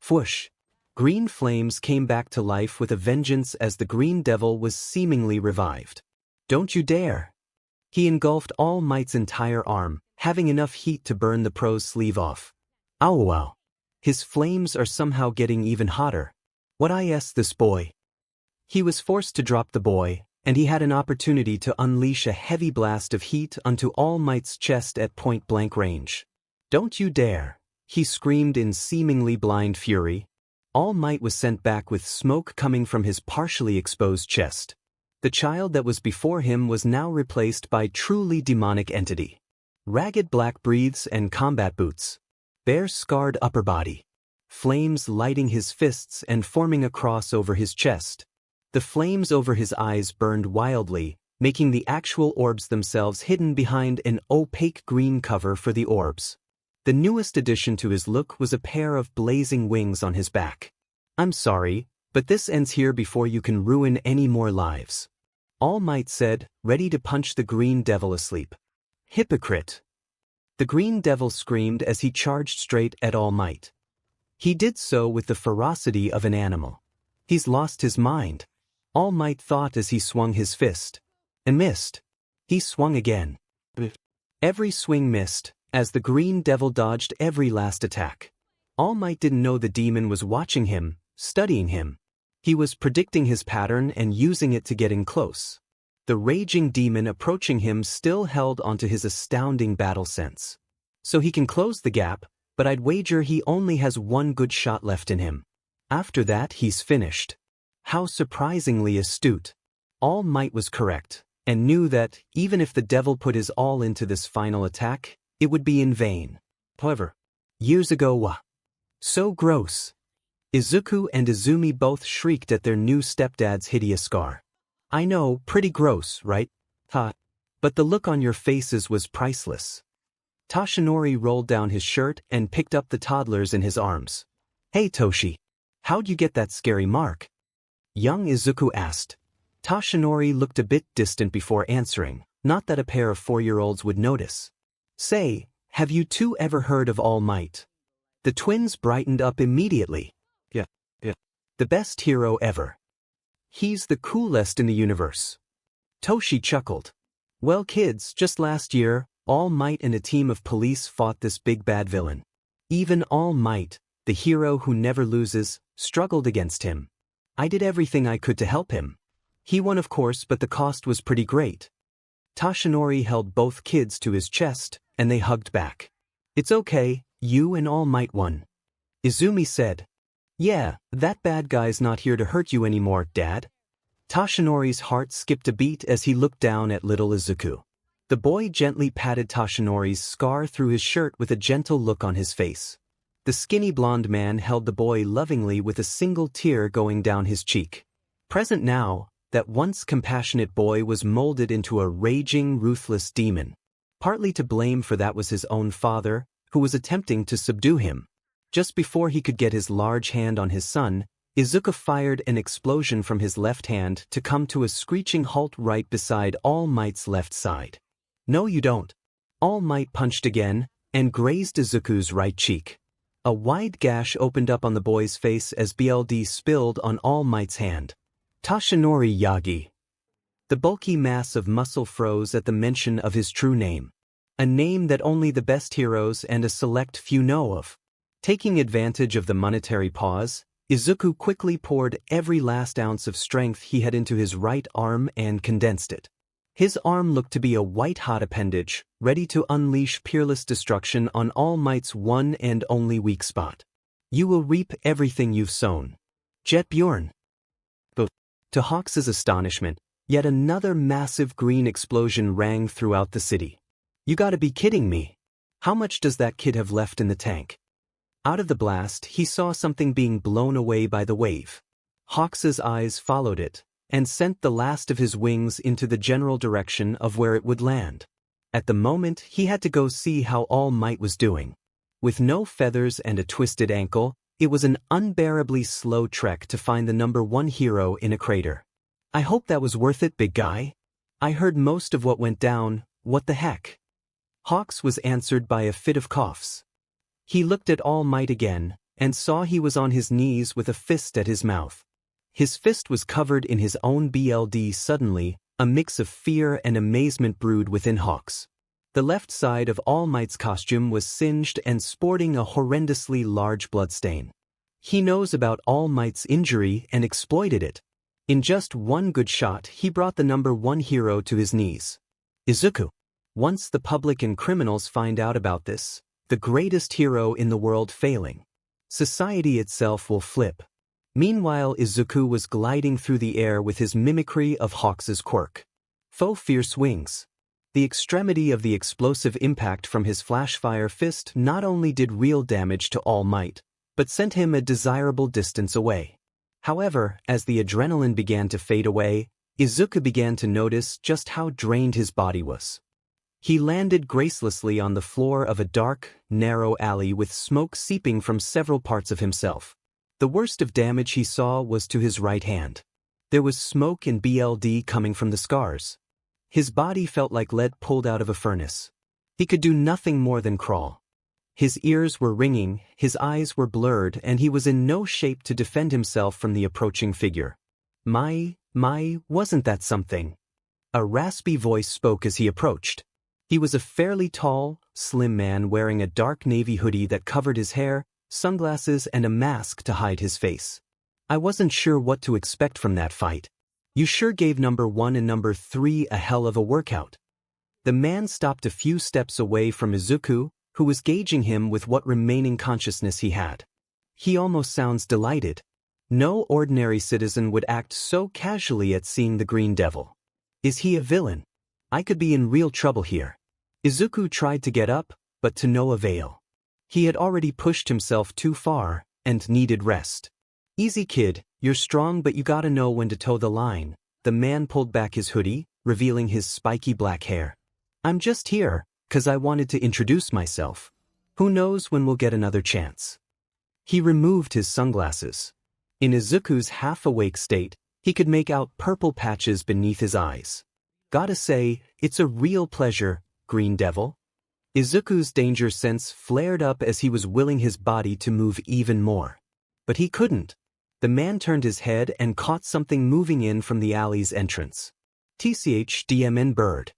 [SPEAKER 1] Whoosh! Green flames came back to life with a vengeance as the Green Devil was seemingly revived. Don't you dare! He engulfed All Might's entire arm, having enough heat to burn the pro's sleeve off. Ow wow! His flames are somehow getting even hotter. WhatIf this boy? He was forced to drop the boy, and he had an opportunity to unleash a heavy blast of heat onto All Might's chest at point-blank range. Don't you dare! He screamed in seemingly blind fury. All Might was sent back with smoke coming from his partially exposed chest. The child that was before him was now replaced by truly demonic entity. Ragged black breathes and combat boots. Bare scarred upper body. Flames lighting his fists and forming a cross over his chest. The flames over his eyes burned wildly, making the actual orbs themselves hidden behind an opaque green cover for the orbs. The newest addition to his look was a pair of blazing wings on his back. I'm sorry, but this ends here before you can ruin any more lives. All Might said, ready to punch the Green Devil asleep. Hypocrite! The Green Devil screamed as he charged straight at All Might. He did so with the ferocity of an animal. He's lost his mind. All Might thought as he swung his fist. And missed. He swung again. Every swing missed, as the Green Devil dodged every last attack. All Might didn't know the demon was watching him, studying him. He was predicting his pattern and using it to get in close. The raging demon approaching him still held onto his astounding battle sense. So he can close the gap, but I'd wager he only has one good shot left in him. After that he's finished. How surprisingly astute. All Might was correct, and knew that, even if the devil put his all into this final attack, it would be in vain. However, years ago so gross. Izuku and Izumi both shrieked at their new stepdad's hideous scar. I know, pretty gross, right? But the look on your faces was priceless. Toshinori rolled down his shirt and picked up the toddlers in his arms. Hey Toshi, how'd you get that scary mark? Young Izuku asked. Toshinori looked a bit distant before answering, not that a pair of 4-year-olds would notice. Say, have you two ever heard of All Might? The twins brightened up immediately. Yeah. The best hero ever. He's the coolest in the universe. Toshi chuckled. Well kids, just last year, All Might and a team of police fought this big bad villain. Even All Might, the hero who never loses, struggled against him. I did everything I could to help him. He won of course, but the cost was pretty great. Toshinori held both kids to his chest, and they hugged back. It's okay, you and All Might won. Izumi said. Yeah, that bad guy's not here to hurt you anymore, Dad. Toshinori's heart skipped a beat as he looked down at little Izuku. The boy gently patted Toshinori's scar through his shirt with a gentle look on his face. The skinny blonde man held the boy lovingly with a single tear going down his cheek. Present now, that once compassionate boy was molded into a raging, ruthless demon. Partly to blame for that was his own father, who was attempting to subdue him. Just before he could get his large hand on his son, Izuku fired an explosion from his left hand to come to a screeching halt right beside All Might's left side. No you don't. All Might punched again, and grazed Izuku's right cheek. A wide gash opened up on the boy's face as BLD spilled on All Might's hand. Toshinori Yagi. The bulky mass of muscle froze at the mention of his true name. A name that only the best heroes and a select few know of. Taking advantage of the monetary pause, Izuku quickly poured every last ounce of strength he had into his right arm and condensed it. His arm looked to be a white-hot appendage, ready to unleash peerless destruction on All Might's one and only weak spot. You will reap everything you've sown. Jet Bjorn. To Hawks' astonishment, yet another massive green explosion rang throughout the city. You gotta be kidding me. How much does that kid have left in the tank? Out of the blast, he saw something being blown away by the wave. Hawks' eyes followed it, and sent the last of his wings into the general direction of where it would land. At the moment, he had to go see how All Might was doing. With no feathers and a twisted ankle, it was an unbearably slow trek to find the #1 hero in a crater. I hope that was worth it, big guy. I heard most of what went down, what the heck? Hawks was answered by a fit of coughs. He looked at All Might again, and saw he was on his knees with a fist at his mouth. His fist was covered in his own blood. Suddenly, a mix of fear and amazement brewed within Hawks. The left side of All Might's costume was singed and sporting a horrendously large bloodstain. He knows about All Might's injury and exploited it. In just one good shot, he brought the #1 hero to his knees. Izuku. Once the public and criminals find out about this, the greatest hero in the world failing, society itself will flip. Meanwhile, Izuku was gliding through the air with his mimicry of Hawks's quirk. Faux fierce wings. The extremity of the explosive impact from his flashfire fist not only did real damage to All Might, but sent him a desirable distance away. However, as the adrenaline began to fade away, Izuku began to notice just how drained his body was. He landed gracelessly on the floor of a dark, narrow alley with smoke seeping from several parts of himself. The worst of damage he saw was to his right hand. There was smoke and blood coming from the scars. His body felt like lead pulled out of a furnace. He could do nothing more than crawl. His ears were ringing, his eyes were blurred, and he was in no shape to defend himself from the approaching figure. Wasn't that something? A raspy voice spoke as he approached. He was a fairly tall, slim man wearing a dark navy hoodie that covered his hair, sunglasses, and a mask to hide his face. I wasn't sure what to expect from that fight. You sure gave #1 and #3 a hell of a workout. The man stopped a few steps away from Izuku, who was gauging him with what remaining consciousness he had. He almost sounds delighted. No ordinary citizen would act so casually at seeing the Green Devil. Is he a villain? I could be in real trouble here. Izuku tried to get up, but to no avail. He had already pushed himself too far, and needed rest. Easy kid, you're strong but you gotta know when to toe the line. The man pulled back his hoodie, revealing his spiky black hair. I'm just here, 'cause I wanted to introduce myself. Who knows when we'll get another chance. He removed his sunglasses. In Izuku's half-awake state, he could make out purple patches beneath his eyes. Gotta say, it's a real pleasure, Green Devil. Izuku's danger sense flared up as he was willing his body to move even more. But he couldn't. The man turned his head and caught something moving in from the alley's entrance. TCHDMN bird.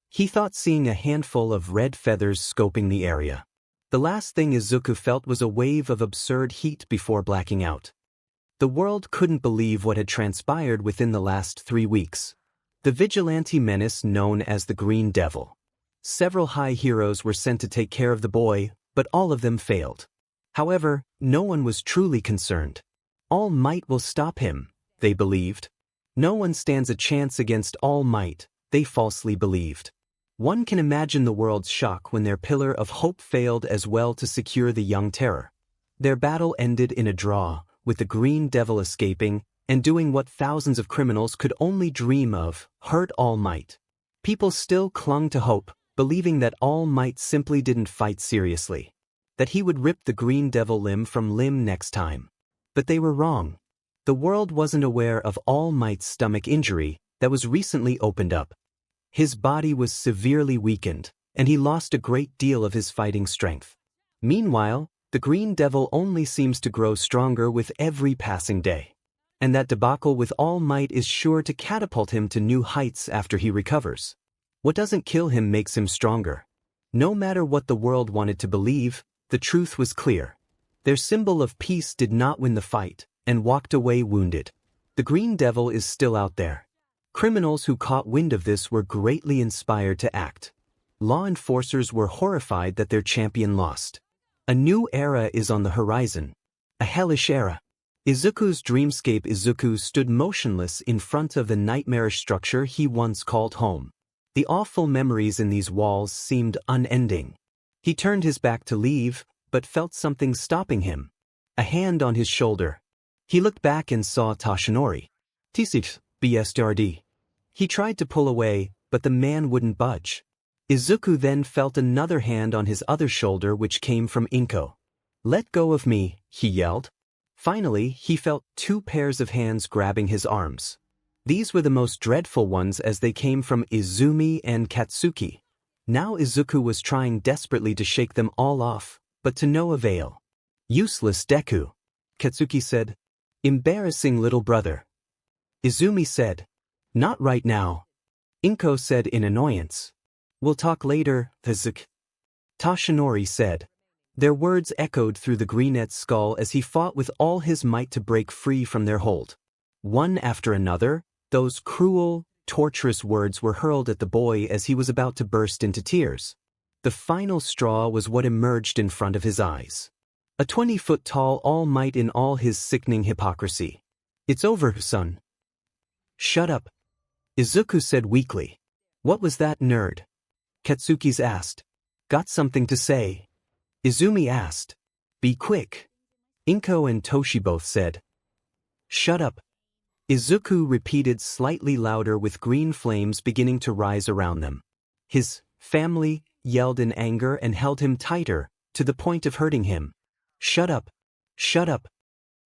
[SPEAKER 1] He thought seeing a handful of red feathers scoping the area. The last thing Izuku felt was a wave of absurd heat before blacking out. The world couldn't believe what had transpired within the last 3 weeks. The vigilante menace known as the Green Devil. Several high heroes were sent to take care of the boy, but all of them failed. However, no one was truly concerned. All Might will stop him, they believed. No one stands a chance against All Might, they falsely believed. One can imagine the world's shock when their pillar of hope failed as well to secure the young terror. Their battle ended in a draw, with the Green Devil escaping and doing what thousands of criminals could only dream of, hurt All Might. People still clung to hope, believing that All Might simply didn't fight seriously. That he would rip the Green Devil limb from limb next time. But they were wrong. The world wasn't aware of All Might's stomach injury that was recently opened up. His body was severely weakened, and he lost a great deal of his fighting strength. Meanwhile, the Green Devil only seems to grow stronger with every passing day. And that debacle with All Might is sure to catapult him to new heights after he recovers. What doesn't kill him makes him stronger. No matter what the world wanted to believe, the truth was clear. Their symbol of peace did not win the fight, and walked away wounded. The Green Devil is still out there. Criminals who caught wind of this were greatly inspired to act. Law enforcers were horrified that their champion lost. A new era is on the horizon. A hellish era. Izuku's dreamscape. Izuku stood motionless in front of the nightmarish structure he once called home. The awful memories in these walls seemed unending. He turned his back to leave, but felt something stopping him. A hand on his shoulder. He looked back and saw Toshinori. BSRD. He tried to pull away, but the man wouldn't budge. Izuku then felt another hand on his other shoulder which came from Inko. Let go of me, he yelled. Finally, he felt 2 pairs of hands grabbing his arms. These were the most dreadful ones as they came from Izumi and Katsuki. Now Izuku was trying desperately to shake them all off, but to no avail. Useless Deku. Katsuki said. Embarrassing little brother. Izumi said. Not right now. Inko said in annoyance. We'll talk later, Izuku. Toshinori said. Their words echoed through the greenette's skull as he fought with all his might to break free from their hold. One after another, those cruel, torturous words were hurled at the boy as he was about to burst into tears. The final straw was what emerged in front of his eyes. A 20-foot-tall All Might in all his sickening hypocrisy. It's over, son. Shut up. Izuku said weakly. What was that, nerd? Katsuki's asked. Got something to say? Izumi asked. Be quick. Inko and Toshi both said. Shut up. Izuku repeated slightly louder with green flames beginning to rise around them. His family yelled in anger and held him tighter, to the point of hurting him. Shut up. Shut up.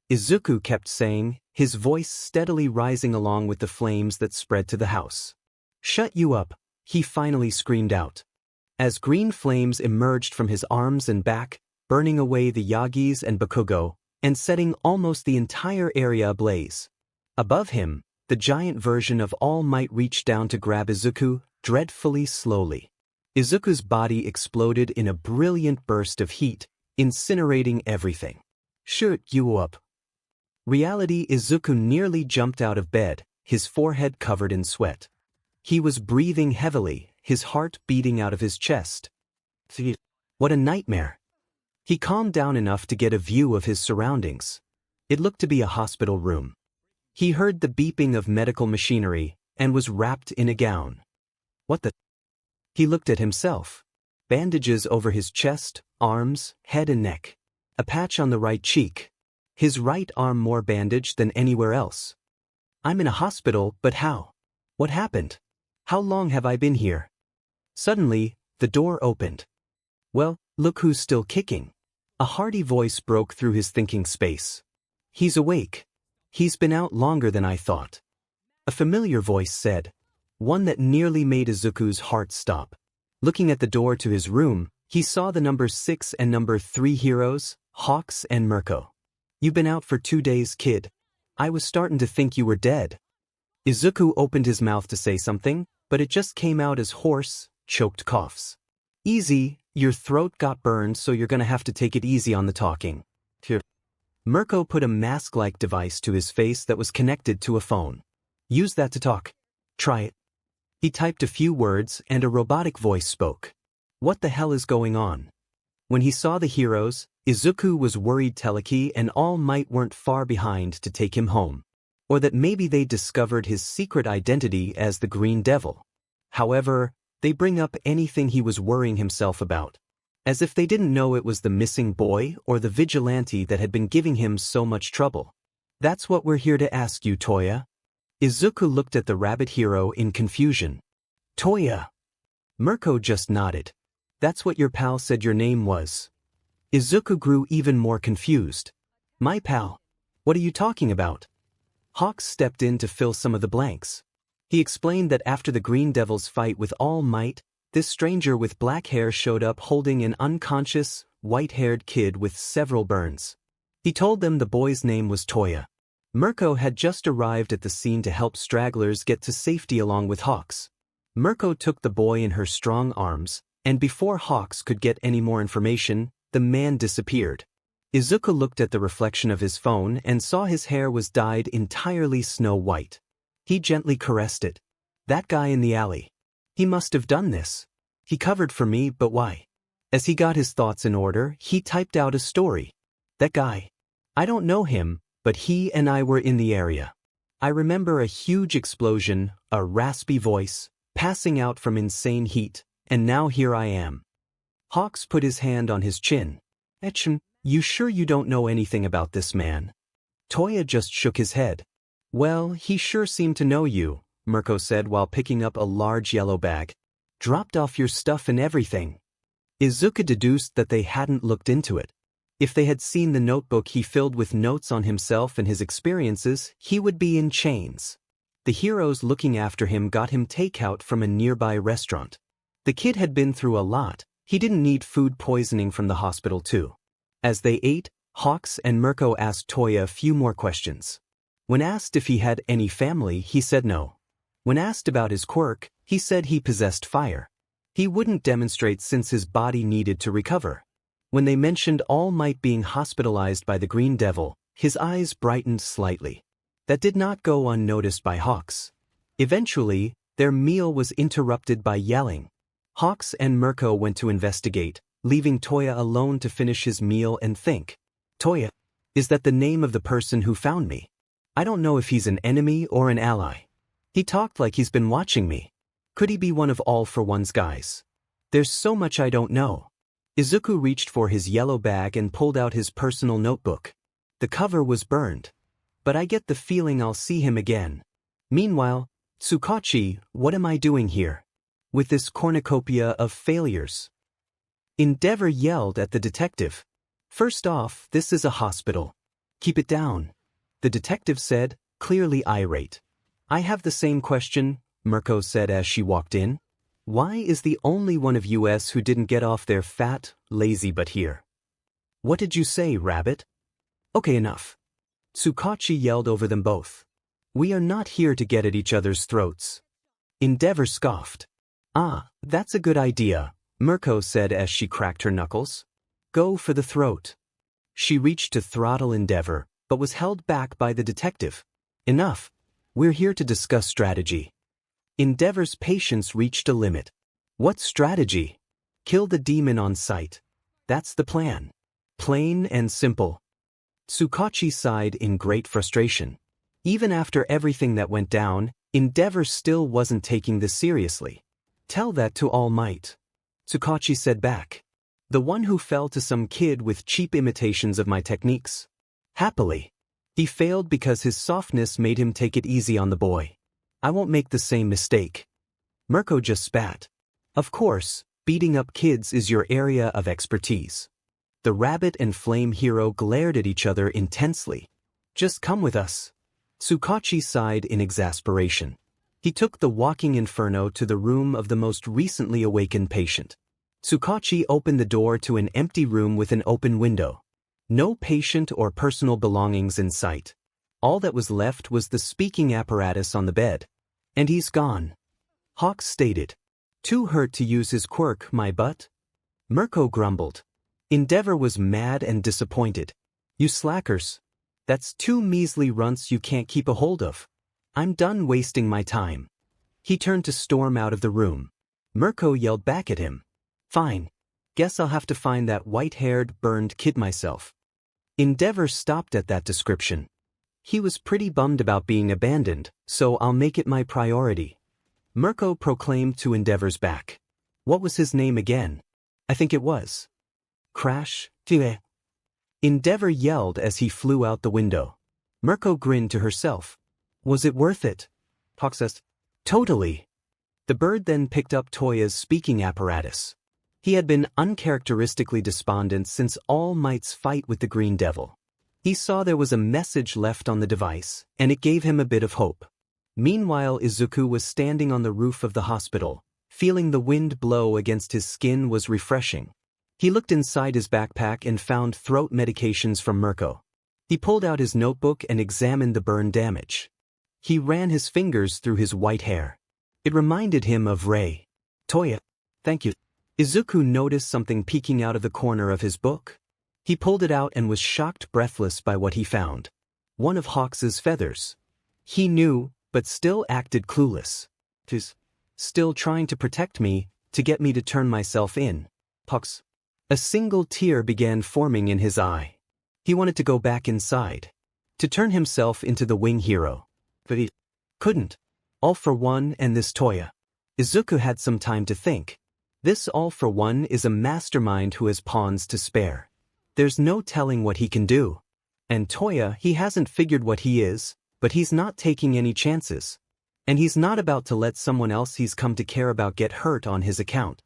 [SPEAKER 1] Izuku kept saying, his voice steadily rising along with the flames that spread to the house. Shut you up, he finally screamed out. As green flames emerged from his arms and back, burning away the Yagis and Bakugo, and setting almost the entire area ablaze. Above him, the giant version of All Might reached down to grab Izuku, dreadfully slowly. Izuku's body exploded in a brilliant burst of heat, incinerating everything. Shut you up. Reality. Izuku nearly jumped out of bed, his forehead covered in sweat. He was breathing heavily, his heart beating out of his chest. What a nightmare. He calmed down enough to get a view of his surroundings. It looked to be a hospital room. He heard the beeping of medical machinery, and was wrapped in a gown. What the? He looked at himself. Bandages over his chest, arms, head and neck. A patch on the right cheek. His right arm more bandaged than anywhere else. I'm in a hospital, but how? What happened? How long have I been here? Suddenly, the door opened. Well, look who's still kicking. A hearty voice broke through his thinking space. He's awake. He's been out longer than I thought. A familiar voice said. One that nearly made Izuku's heart stop. Looking at the door to his room, he saw the number 6 and number 3 heroes, Hawks and Mirko. You've been out for 2 days, kid. I was starting to think you were dead. Izuku opened his mouth to say something, but it just came out as hoarse, choked coughs. Easy, your throat got burned, so you're gonna have to take it easy on the talking. Here. Mirko put a mask-like device to his face that was connected to a phone. Use that to talk. Try it. He typed a few words and a robotic voice spoke. What the hell is going on? When he saw the heroes, Izuku was worried Teleki and All Might weren't far behind to take him home. Or that maybe they discovered his secret identity as the Green Devil. However, they bring up anything he was worrying himself about. As if they didn't know it was the missing boy or the vigilante that had been giving him so much trouble. That's what we're here to ask you, Toya. Izuku looked at the rabbit hero in confusion. Toya. Mirko just nodded. That's what your pal said your name was. Izuku grew even more confused. My pal? What are you talking about? Hawks stepped in to fill some of the blanks. He explained that after the Green Devil's fight with All Might, this stranger with black hair showed up holding an unconscious, white-haired kid with several burns. He told them the boy's name was Toya. Mirko had just arrived at the scene to help stragglers get to safety along with Hawks. Mirko took the boy in her strong arms, and before Hawks could get any more information, the man disappeared. Izuku looked at the reflection of his phone and saw his hair was dyed entirely snow white. He gently caressed it. That guy in the alley. He must have done this. He covered for me, but why? As he got his thoughts in order, he typed out a story. That guy. I don't know him, but he and I were in the area. I remember a huge explosion, a raspy voice, passing out from insane heat, and now here I am. Hawks put his hand on his chin. Echem, you sure you don't know anything about this man? Toya just shook his head. Well, he sure seemed to know you, Mirko said while picking up a large yellow bag. Dropped off your stuff and everything. Izuku deduced that they hadn't looked into it. If they had seen the notebook he filled with notes on himself and his experiences, he would be in chains. The heroes looking after him got him takeout from a nearby restaurant. The kid had been through a lot, he didn't need food poisoning from the hospital too. As they ate, Hawks and Mirko asked Toya a few more questions. When asked if he had any family, he said no. When asked about his quirk, he said he possessed fire. He wouldn't demonstrate since his body needed to recover. When they mentioned All Might being hospitalized by the Green Devil, his eyes brightened slightly. That did not go unnoticed by Hawks. Eventually, their meal was interrupted by yelling. Hawks and Mirko went to investigate, leaving Toya alone to finish his meal and think. Toya, is that the name of the person who found me? I don't know if he's an enemy or an ally. He talked like he's been watching me. Could he be one of All for One's guys? There's so much I don't know. Izuku reached for his yellow bag and pulled out his personal notebook. The cover was burned. But I get the feeling I'll see him again. Meanwhile, Tsukachi, what am I doing here? With this cornucopia of failures? Endeavor yelled at the detective. First off, this is a hospital. Keep it down. The detective said, clearly irate. I have the same question, Mirko said as she walked in. Why is the only one of us who didn't get off their fat, lazy butt here? What did you say, Rabbit? Okay, enough. Tsukachi yelled over them both. We are not here to get at each other's throats. Endeavor scoffed. Ah, that's a good idea, Mirko said as she cracked her knuckles. Go for the throat. She reached to throttle Endeavor, but was held back by the detective. Enough. We're here to discuss strategy. Endeavor's patience reached a limit. What strategy? Kill the demon on sight. That's the plan. Plain and simple. Tsukachi sighed in great frustration. Even after everything that went down, Endeavor still wasn't taking this seriously. Tell that to All Might. Tsukachi said back. The one who fell to some kid with cheap imitations of my techniques. Happily. He failed because his softness made him take it easy on the boy. I won't make the same mistake. Mirko just spat. Of course, beating up kids is your area of expertise. The Rabbit and Flame Hero glared at each other intensely. Just come with us. Tsukachi sighed in exasperation. He took the walking Inferno to the room of the most recently awakened patient. Tsukachi opened the door to an empty room with an open window. No patient or personal belongings in sight. All that was left was the speaking apparatus on the bed. And he's gone. Hawks stated. Too hurt to use his quirk, my butt? Mirko grumbled. Endeavor was mad and disappointed. You slackers. That's 2 measly runts you can't keep a hold of. I'm done wasting my time. He turned to storm out of the room. Mirko yelled back at him. Fine. Guess I'll have to find that white-haired, burned kid myself. Endeavor stopped at that description. He was pretty bummed about being abandoned, so I'll make it my priority. Mirko proclaimed to Endeavor's back. What was his name again? I think it was. Crash, Tue. Endeavor yelled as he flew out the window. Mirko grinned to herself. Was it worth it? Hawk says. Totally. The bird then picked up Toya's speaking apparatus. He had been uncharacteristically despondent since All Might's fight with the Green Devil. He saw there was a message left on the device, and it gave him a bit of hope. Meanwhile, Izuku was standing on the roof of the hospital. Feeling the wind blow against his skin was refreshing. He looked inside his backpack and found throat medications from Mirko. He pulled out his notebook and examined the burn damage. He ran his fingers through his white hair. It reminded him of Rei. Toya, thank you. Izuku noticed something peeking out of the corner of his book. He pulled it out and was shocked breathless by what he found. One of Hawks's feathers. He knew, but still acted clueless. He's still trying to protect me, to get me to turn myself in. Hawks. A single tear began forming in his eye. He wanted to go back inside. To turn himself into the wing hero. But he couldn't. All for One and this Toya. Izuku had some time to think. This All for One is a mastermind who has pawns to spare. There's no telling what he can do. And Toya, he hasn't figured what he is, but he's not taking any chances. And he's not about to let someone else he's come to care about get hurt on his account.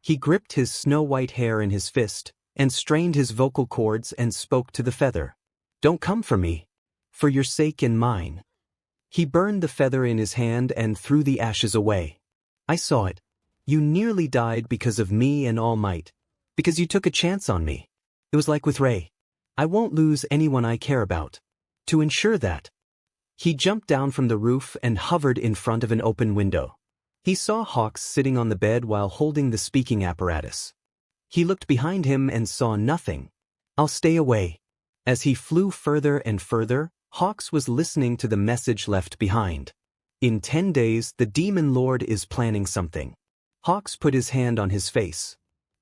[SPEAKER 1] He gripped his snow-white hair in his fist, and strained his vocal cords and spoke to the feather. Don't come for me. For your sake and mine. He burned the feather in his hand and threw the ashes away. I saw it. You nearly died because of me and All Might. Because you took a chance on me. It was like with Ray. I won't lose anyone I care about. To ensure that. He jumped down from the roof and hovered in front of an open window. He saw Hawks sitting on the bed while holding the speaking apparatus. He looked behind him and saw nothing. I'll stay away. As he flew further and further, Hawks was listening to the message left behind. In 10 days, the Demon Lord is planning something. Hawks put his hand on his face.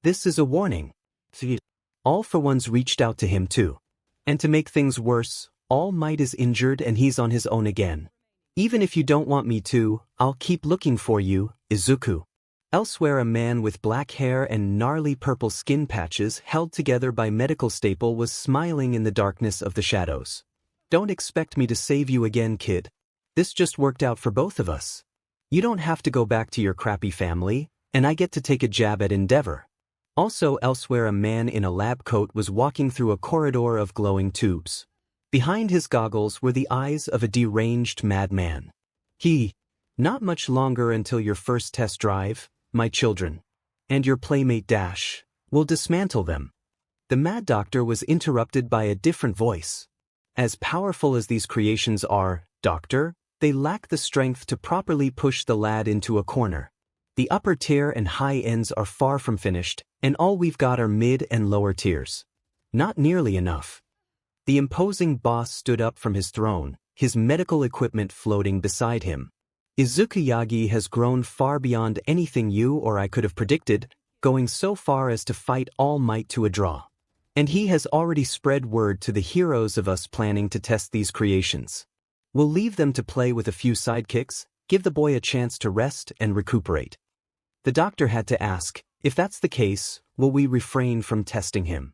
[SPEAKER 1] This is a warning. All for Ones reached out to him too. And to make things worse, All Might is injured and he's on his own again. Even if you don't want me to, I'll keep looking for you, Izuku. Elsewhere, a man with black hair and gnarly purple skin patches held together by medical staple was smiling in the darkness of the shadows. Don't expect me to save you again, kid. This just worked out for both of us. You don't have to go back to your crappy family, and I get to take a jab at Endeavor. Also elsewhere, a man in a lab coat was walking through a corridor of glowing tubes. Behind his goggles were the eyes of a deranged madman. Not much longer until your first test drive, my children. And your playmate Dash. Will dismantle them. The mad doctor was interrupted by a different voice. As powerful as these creations are, Doctor, they lack the strength to properly push the lad into a corner. The upper tier and high ends are far from finished, and all we've got are mid and lower tiers. Not nearly enough. The imposing boss stood up from his throne, his medical equipment floating beside him. Izuku Yagi has grown far beyond anything you or I could have predicted, going so far as to fight All Might to a draw. And he has already spread word to the heroes of us planning to test these creations. We'll leave them to play with a few sidekicks, give the boy a chance to rest and recuperate. The doctor had to ask, if that's the case, will we refrain from testing him?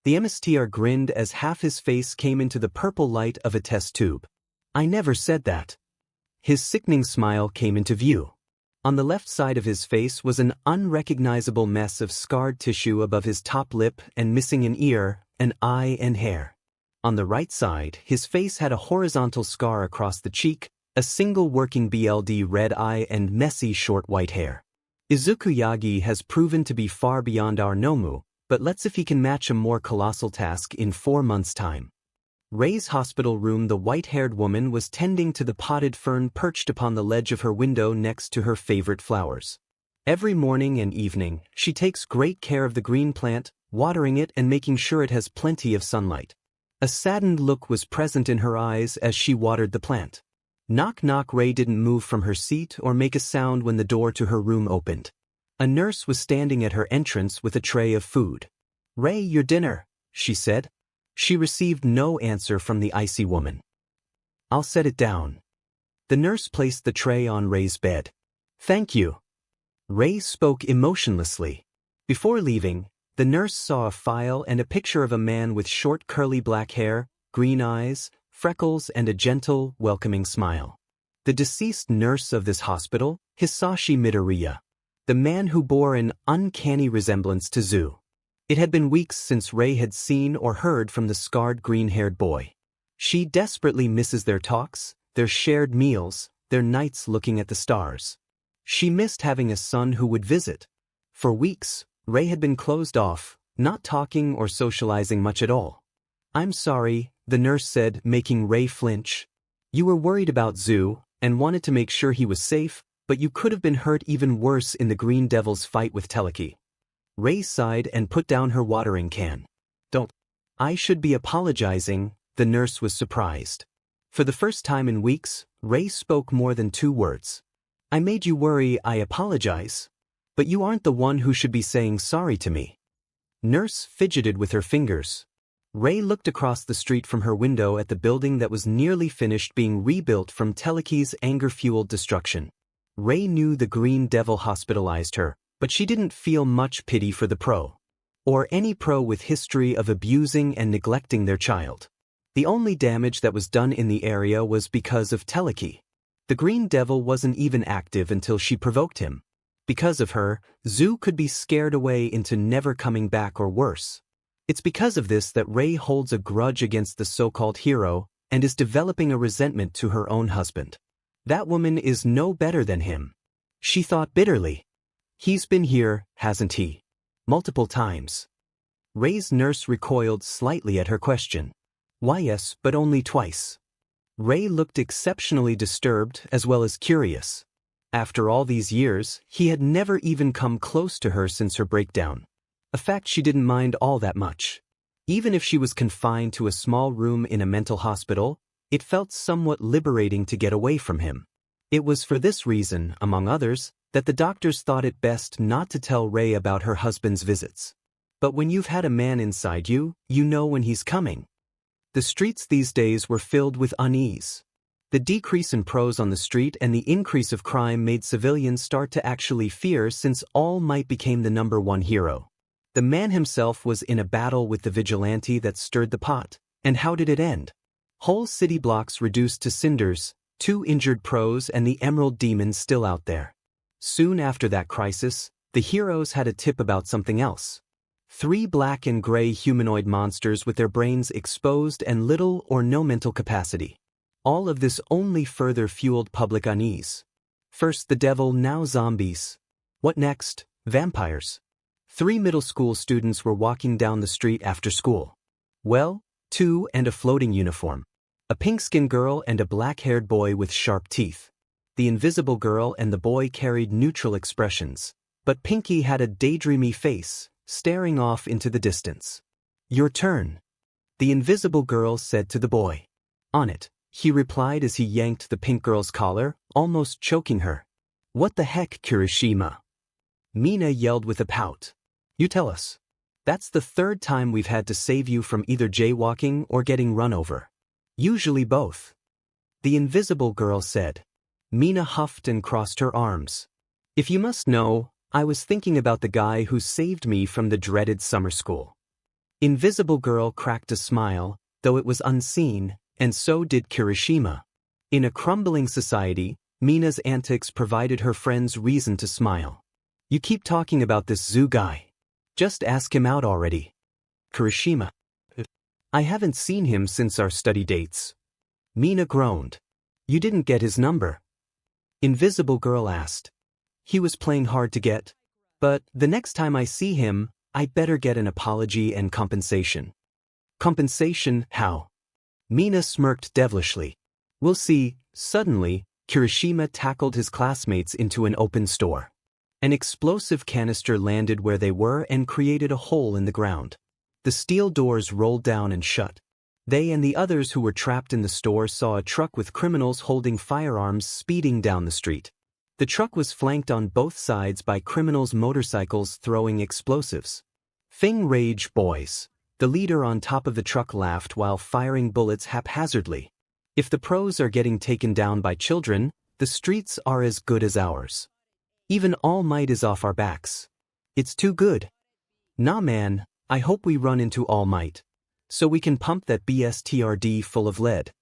[SPEAKER 1] The MSTR grinned as half his face came into the purple light of a test tube. I never said that. His sickening smile came into view. On the left side of his face was an unrecognizable mess of scarred tissue above his top lip and missing an ear, an eye and hair. On the right side, his face had a horizontal scar across the cheek, a single working BLD red eye and messy short white hair. Izuku Yagi has proven to be far beyond our Nomu, but let's see if he can match a more colossal task in 4 months' time. Ray's hospital room. The white-haired woman was tending to the potted fern perched upon the ledge of her window next to her favorite flowers. Every morning and evening, she takes great care of the green plant, watering it and making sure it has plenty of sunlight. A saddened look was present in her eyes as she watered the plant. Knock knock. Ray didn't move from her seat or make a sound when the door to her room opened. A nurse was standing at her entrance with a tray of food. Ray, your dinner, she said. She received no answer from the icy woman. I'll set it down. The nurse placed the tray on Ray's bed. Thank you. Ray spoke emotionlessly. Before leaving, the nurse saw a file and a picture of a man with short curly black hair, green eyes, freckles and a gentle, welcoming smile. The deceased nurse of this hospital, Hisashi Midoriya. The man who bore an uncanny resemblance to 𝐒𝐮𝐦𝐸𝐸. It had been weeks since Ray had seen or heard from the scarred green-haired boy. She desperately misses their talks, their shared meals, their nights looking at the stars. She missed having a son who would visit. For weeks, Ray had been closed off, not talking or socializing much at all. I'm sorry, the nurse said, making Ray flinch. You were worried about 𝐒𝐮𝐸𝐸 and wanted to make sure he was safe, but you could have been hurt even worse in the Green Devil's fight with Telekinesis. Ray sighed and put down her watering can. Don't. I should be apologizing, the nurse was surprised. For the first time in weeks, Ray spoke more than 2 words. I made you worry, I apologize. But you aren't the one who should be saying sorry to me. Nurse fidgeted with her fingers. Ray looked across the street from her window at the building that was nearly finished being rebuilt from Telekinesis' anger-fueled destruction. Ray knew the Green Devil hospitalized her, but she didn't feel much pity for the pro. Or any pro with history of abusing and neglecting their child. The only damage that was done in the area was because of Telekinesis. The Green Devil wasn't even active until she provoked him. Because of her, 𝐒𝐮𝐸𝐸 could be scared away into never coming back or worse. It's because of this that Ray holds a grudge against the so-called hero and is developing a resentment to her own husband. That woman is no better than him. She thought bitterly. He's been here, hasn't he? Multiple times. Rei's nurse recoiled slightly at her question. Why yes, but only twice. Rei looked exceptionally disturbed as well as curious. After all these years, he had never even come close to her since her breakdown. A fact she didn't mind all that much. Even if she was confined to a small room in a mental hospital, it felt somewhat liberating to get away from him. It was for this reason, among others, that the doctors thought it best not to tell Rei about her husband's visits. But when you've had a man inside you, you know when he's coming. The streets these days were filled with unease. The decrease in pros on the street and the increase of crime made civilians start to actually fear since All Might became the #1 hero. The man himself was in a battle with the vigilante that stirred the pot, and how did it end? Whole city blocks reduced to cinders, 2 injured pros and the Emerald Demon still out there. Soon after that crisis, the heroes had a tip about something else. 3 black and gray humanoid monsters with their brains exposed and little or no mental capacity. All of this only further fueled public unease. First the devil, now zombies. What next? Vampires. 3 middle school students were walking down the street after school. Well, 2 and a floating uniform. A pink-skinned girl and a black-haired boy with sharp teeth. The invisible girl and the boy carried neutral expressions, but Pinky had a daydreamy face, staring off into the distance. Your turn, the invisible girl said to the boy. On it, he replied as he yanked the pink girl's collar, almost choking her. What the heck, Kirishima? Mina yelled with a pout. You tell us. That's the 3rd time we've had to save you from either jaywalking or getting run over. Usually both. The invisible girl said. Mina huffed and crossed her arms. If you must know, I was thinking about the guy who saved me from the dreaded summer school. Invisible girl cracked a smile, though it was unseen, and so did Kirishima. In a crumbling society, Mina's antics provided her friends reason to smile. You keep talking about this zoo guy. Just ask him out already. Kirishima. I haven't seen him since our study dates. Mina groaned. You didn't get his number? Invisible girl asked. He was playing hard to get. But the next time I see him, I better get an apology and compensation. Compensation, how? Mina smirked devilishly. We'll see. Suddenly, Kirishima tackled his classmates into an open store. An explosive canister landed where they were and created a hole in the ground. The steel doors rolled down and shut. They and the others who were trapped in the store saw a truck with criminals holding firearms speeding down the street. The truck was flanked on both sides by criminals' motorcycles throwing explosives. Fing rage, boys. The leader on top of the truck laughed while firing bullets haphazardly. If the pros are getting taken down by children, the streets are as good as ours. Even All Might is off our backs. It's too good. Nah man, I hope we run into All Might. So we can pump that BSTRD full of lead.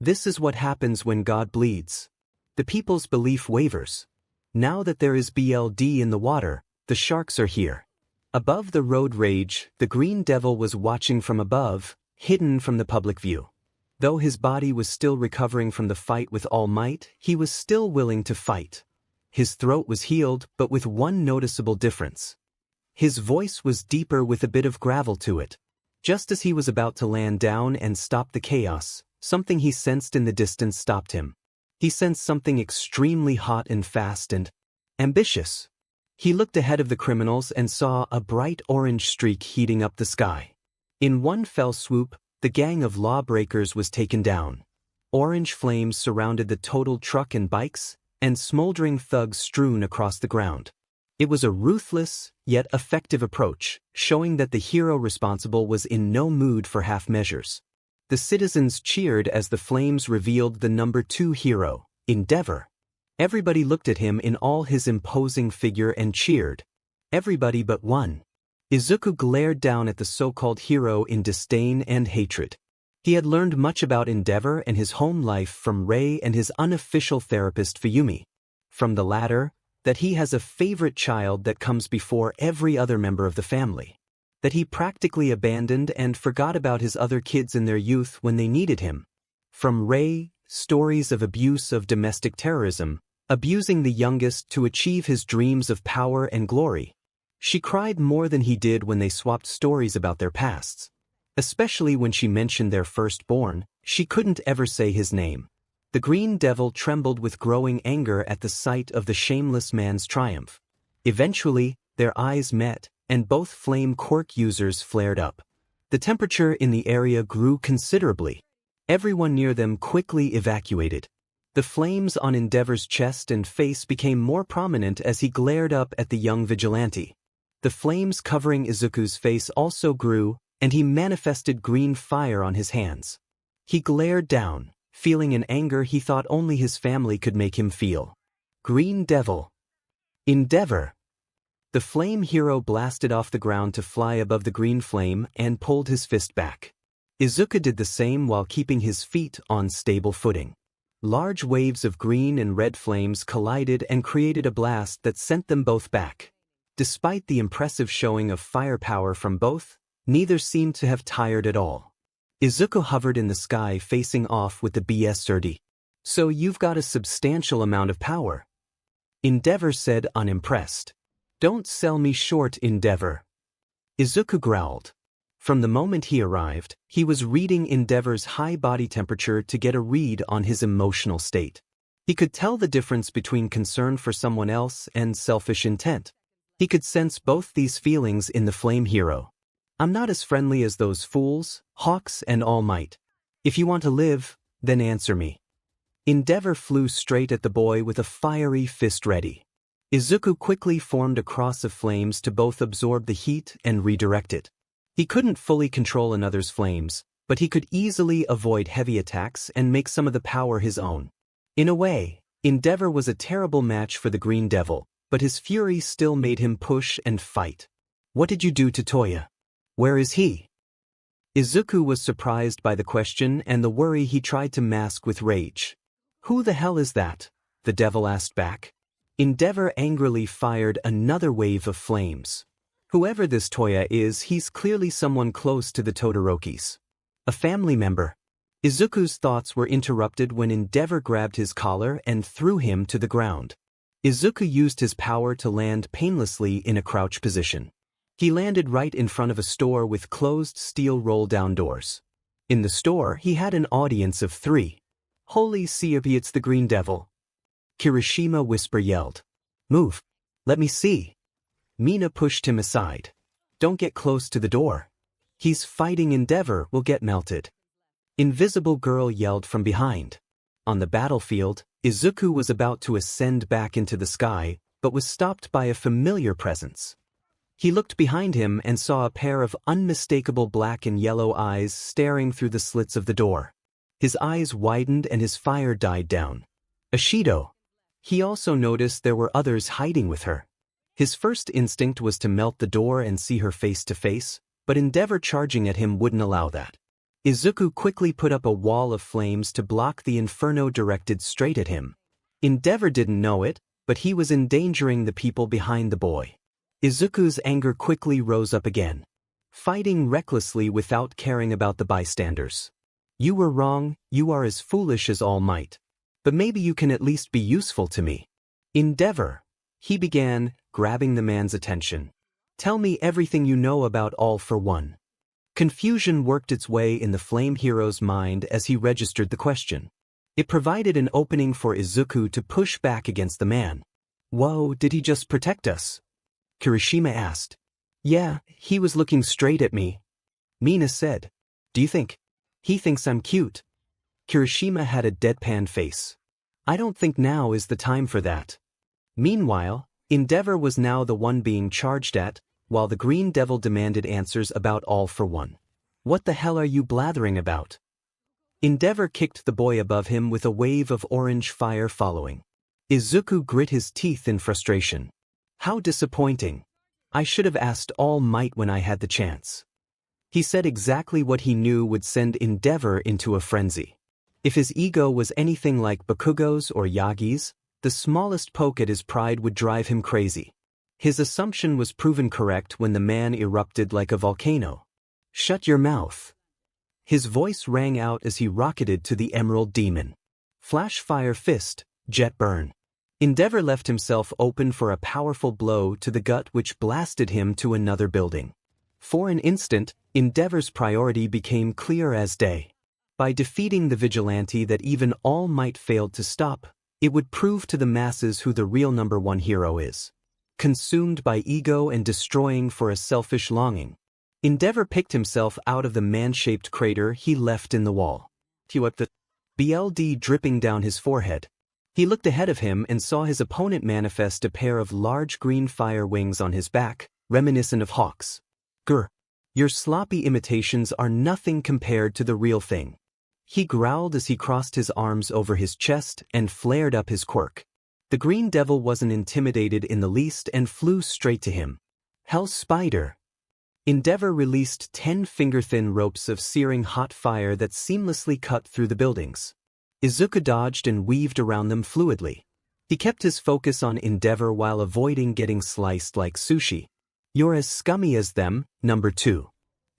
[SPEAKER 1] This is what happens when God bleeds. The people's belief wavers. Now that there is BLD in the water, the sharks are here. Above the road rage, the Green Devil was watching from above, hidden from the public view. Though his body was still recovering from the fight with All Might, he was still willing to fight. His throat was healed, but with one noticeable difference. His voice was deeper with a bit of gravel to it. Just as he was about to land down and stop the chaos, something he sensed in the distance stopped him. He sensed something extremely hot and fast and ambitious. He looked ahead of the criminals and saw a bright orange streak heating up the sky. In one fell swoop, the gang of lawbreakers was taken down. Orange flames surrounded the totaled truck and bikes, and smoldering thugs strewn across the ground. It was a ruthless, yet effective approach, showing that the hero responsible was in no mood for half measures. The citizens cheered as the flames revealed the #2 hero, Endeavor. Everybody looked at him in all his imposing figure and cheered. Everybody but one. Izuku glared down at the so-called hero in disdain and hatred. He had learned much about Endeavor and his home life from Rei and his unofficial therapist Fuyumi. From the latter, that he has a favorite child that comes before every other member of the family. That he practically abandoned and forgot about his other kids in their youth when they needed him. From Rei, stories of abuse of domestic terrorism, abusing the youngest to achieve his dreams of power and glory. She cried more than he did when they swapped stories about their pasts. Especially when she mentioned their firstborn, she couldn't ever say his name. The Green Devil trembled with growing anger at the sight of the shameless man's triumph. Eventually, their eyes met, and both flame quirk users flared up. The temperature in the area grew considerably. Everyone near them quickly evacuated. The flames on Endeavor's chest and face became more prominent as he glared up at the young vigilante. The flames covering Izuku's face also grew, and he manifested green fire on his hands. He glared down, feeling an anger he thought only his family could make him feel. Green Devil. Endeavor. The flame hero blasted off the ground to fly above the green flame and pulled his fist back. Izuku did the same while keeping his feet on stable footing. Large waves of green and red flames collided and created a blast that sent them both back. Despite the impressive showing of firepower from both, neither seemed to have tired at all. Izuku hovered in the sky facing off with the BS-30. So you've got a substantial amount of power. Endeavor said unimpressed. Don't sell me short, Endeavor. Izuku growled. From the moment he arrived, he was reading Endeavor's high body temperature to get a read on his emotional state. He could tell the difference between concern for someone else and selfish intent. He could sense both these feelings in the flame hero. I'm not as friendly as those fools, Hawks and All Might. If you want to live, then answer me. Endeavor flew straight at the boy with a fiery fist ready. Izuku quickly formed a cross of flames to both absorb the heat and redirect it. He couldn't fully control another's flames, but he could easily avoid heavy attacks and make some of the power his own. In a way, Endeavor was a terrible match for the Green Devil, but his fury still made him push and fight. What did you do to Toya? Where is he? Izuku was surprised by the question and the worry he tried to mask with rage. Who the hell is that? The devil asked back. Endeavor angrily fired another wave of flames. Whoever this Toya is, he's clearly someone close to the Todorokis. A family member. Izuku's thoughts were interrupted when Endeavor grabbed his collar and threw him to the ground. Izuku used his power to land painlessly in a crouch position. He landed right in front of a store with closed steel roll-down doors. In the store, he had an audience of 3. Holy CRP, it's the Green Devil. Kirishima Whisper yelled. Move. Let me see. Mina pushed him aside. Don't get close to the door. He's fighting Endeavor, will get melted. Invisible Girl yelled from behind. On the battlefield, Izuku was about to ascend back into the sky, but was stopped by a familiar presence. He looked behind him and saw a pair of unmistakable black and yellow eyes staring through the slits of the door. His eyes widened and his fire died down. Ashido. He also noticed there were others hiding with her. His first instinct was to melt the door and see her face to face, but Endeavor charging at him wouldn't allow that. Izuku quickly put up a wall of flames to block the Inferno directed straight at him. Endeavor didn't know it, but he was endangering the people behind the boy. Izuku's anger quickly rose up again. Fighting recklessly without caring about the bystanders. You were wrong, you are as foolish as All Might. But maybe you can at least be useful to me. Endeavor. He began, grabbing the man's attention. Tell me everything you know about All for One. Confusion worked its way in the flame hero's mind as he registered the question. It provided an opening for Izuku to push back against the man. Whoa, did he just protect us? Kirishima asked. Yeah, he was looking straight at me. Mina said. Do you think? He thinks I'm cute. Kirishima had a deadpan face. I don't think now is the time for that. Meanwhile, Endeavor was now the one being charged at, while the Green Devil demanded answers about All for One. What the hell are you blathering about? Endeavor kicked the boy above him with a wave of orange fire following. Izuku grit his teeth in frustration. How disappointing. I should have asked All Might when I had the chance. He said exactly what he knew would send Endeavor into a frenzy. If his ego was anything like Bakugo's or Yagi's, the smallest poke at his pride would drive him crazy. His assumption was proven correct when the man erupted like a volcano. Shut your mouth. His voice rang out as he rocketed to the Emerald Demon. Flash Fire Fist, Jet Burn. Endeavor left himself open for a powerful blow to the gut which blasted him to another building. For an instant, Endeavor's priority became clear as day. By defeating the vigilante that even All Might failed to stop, it would prove to the masses who the real #1 hero is. Consumed by ego and destroying for a selfish longing, Endeavor picked himself out of the man-shaped crater he left in the wall. He wiped the blood dripping down his forehead. He looked ahead of him and saw his opponent manifest a pair of large green fire wings on his back, reminiscent of hawks. Grr. Your sloppy imitations are nothing compared to the real thing. He growled as he crossed his arms over his chest and flared up his quirk. The green devil wasn't intimidated in the least and flew straight to him. Hell Spider. Endeavor released 10 finger-thin ropes of searing hot fire that seamlessly cut through the buildings. Izuku dodged and weaved around them fluidly. He kept his focus on Endeavor while avoiding getting sliced like sushi. You're as scummy as them, #2.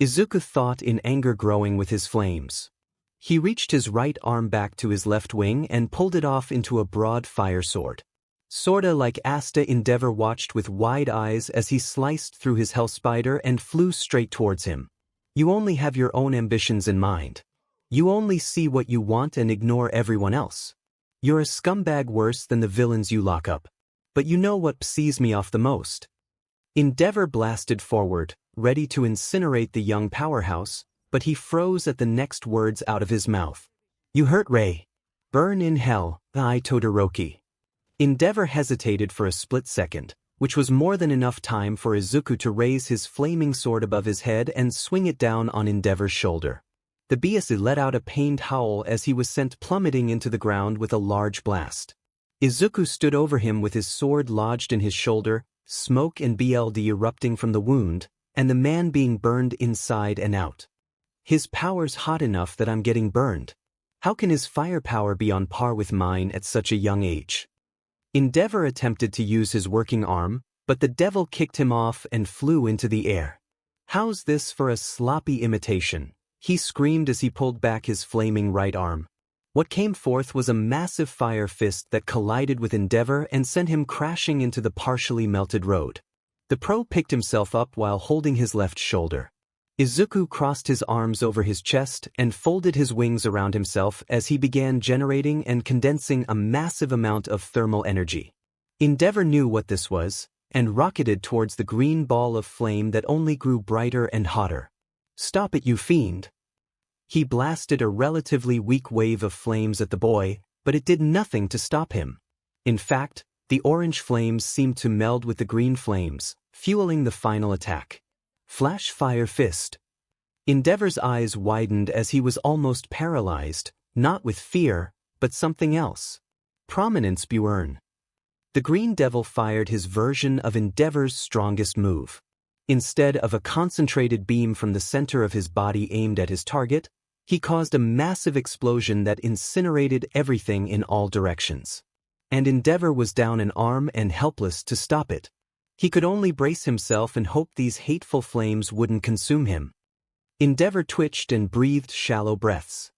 [SPEAKER 1] Izuku thought, in anger growing with his flames. He reached his right arm back to his left wing and pulled it off into a broad fire sword. Sorta like Asta, Endeavor watched with wide eyes as he sliced through his hell spider and flew straight towards him. You only have your own ambitions in mind. You only see what you want and ignore everyone else. You're a scumbag worse than the villains you lock up. But you know what pisses me off the most? Endeavor blasted forward, ready to incinerate the young powerhouse, but he froze at the next words out of his mouth. You hurt Ray. Burn in hell, I Todoroki. Endeavor hesitated for a split second, which was more than enough time for Izuku to raise his flaming sword above his head and swing it down on Endeavor's shoulder. The beast let out a pained howl as he was sent plummeting into the ground with a large blast. Izuku stood over him with his sword lodged in his shoulder, smoke and blood erupting from the wound, and the man being burned inside and out. His power's hot enough that I'm getting burned. How can his firepower be on par with mine at such a young age? Endeavor attempted to use his working arm, but the devil kicked him off and flew into the air. How's this for a sloppy imitation? He screamed as he pulled back his flaming right arm. What came forth was a massive fire fist that collided with Endeavor and sent him crashing into the partially melted road. The pro picked himself up while holding his left shoulder. Izuku crossed his arms over his chest and folded his wings around himself as he began generating and condensing a massive amount of thermal energy. Endeavor knew what this was, and rocketed towards the green ball of flame that only grew brighter and hotter. Stop it, you fiend! He blasted a relatively weak wave of flames at the boy, but it did nothing to stop him. In fact, the orange flames seemed to meld with the green flames, fueling the final attack. Flash Fire Fist. Endeavor's eyes widened as he was almost paralyzed, not with fear, but something else. Prominence Burn. The Green Devil fired his version of Endeavor's strongest move. Instead of a concentrated beam from the center of his body aimed at his target, he caused a massive explosion that incinerated everything in all directions. And Endeavor was down an arm and helpless to stop it. He could only brace himself and hope these hateful flames wouldn't consume him. Endeavor twitched and breathed shallow breaths.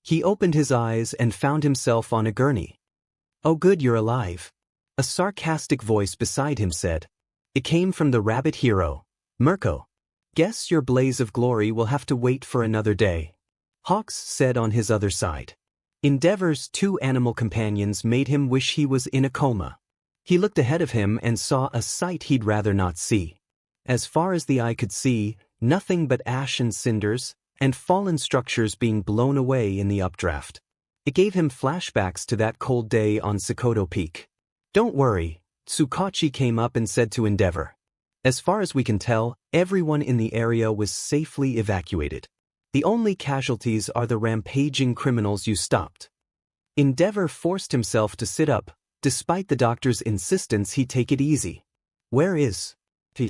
[SPEAKER 1] He opened his eyes and found himself on a gurney. "Oh good, you're alive," a sarcastic voice beside him said. It came from the rabbit hero, Mirko. "Guess your blaze of glory will have to wait for another day," Hawks said on his other side. Endeavor's 2 animal companions made him wish he was in a coma. He looked ahead of him and saw a sight he'd rather not see. As far as the eye could see, nothing but ash and cinders, and fallen structures being blown away in the updraft. It gave him flashbacks to that cold day on Sokoto Peak. "Don't worry," Tsukachi came up and said to Endeavor. "As far as we can tell, everyone in the area was safely evacuated. The only casualties are the rampaging criminals you stopped." Endeavor forced himself to sit up, despite the doctor's insistence he take it easy. "Where is he?"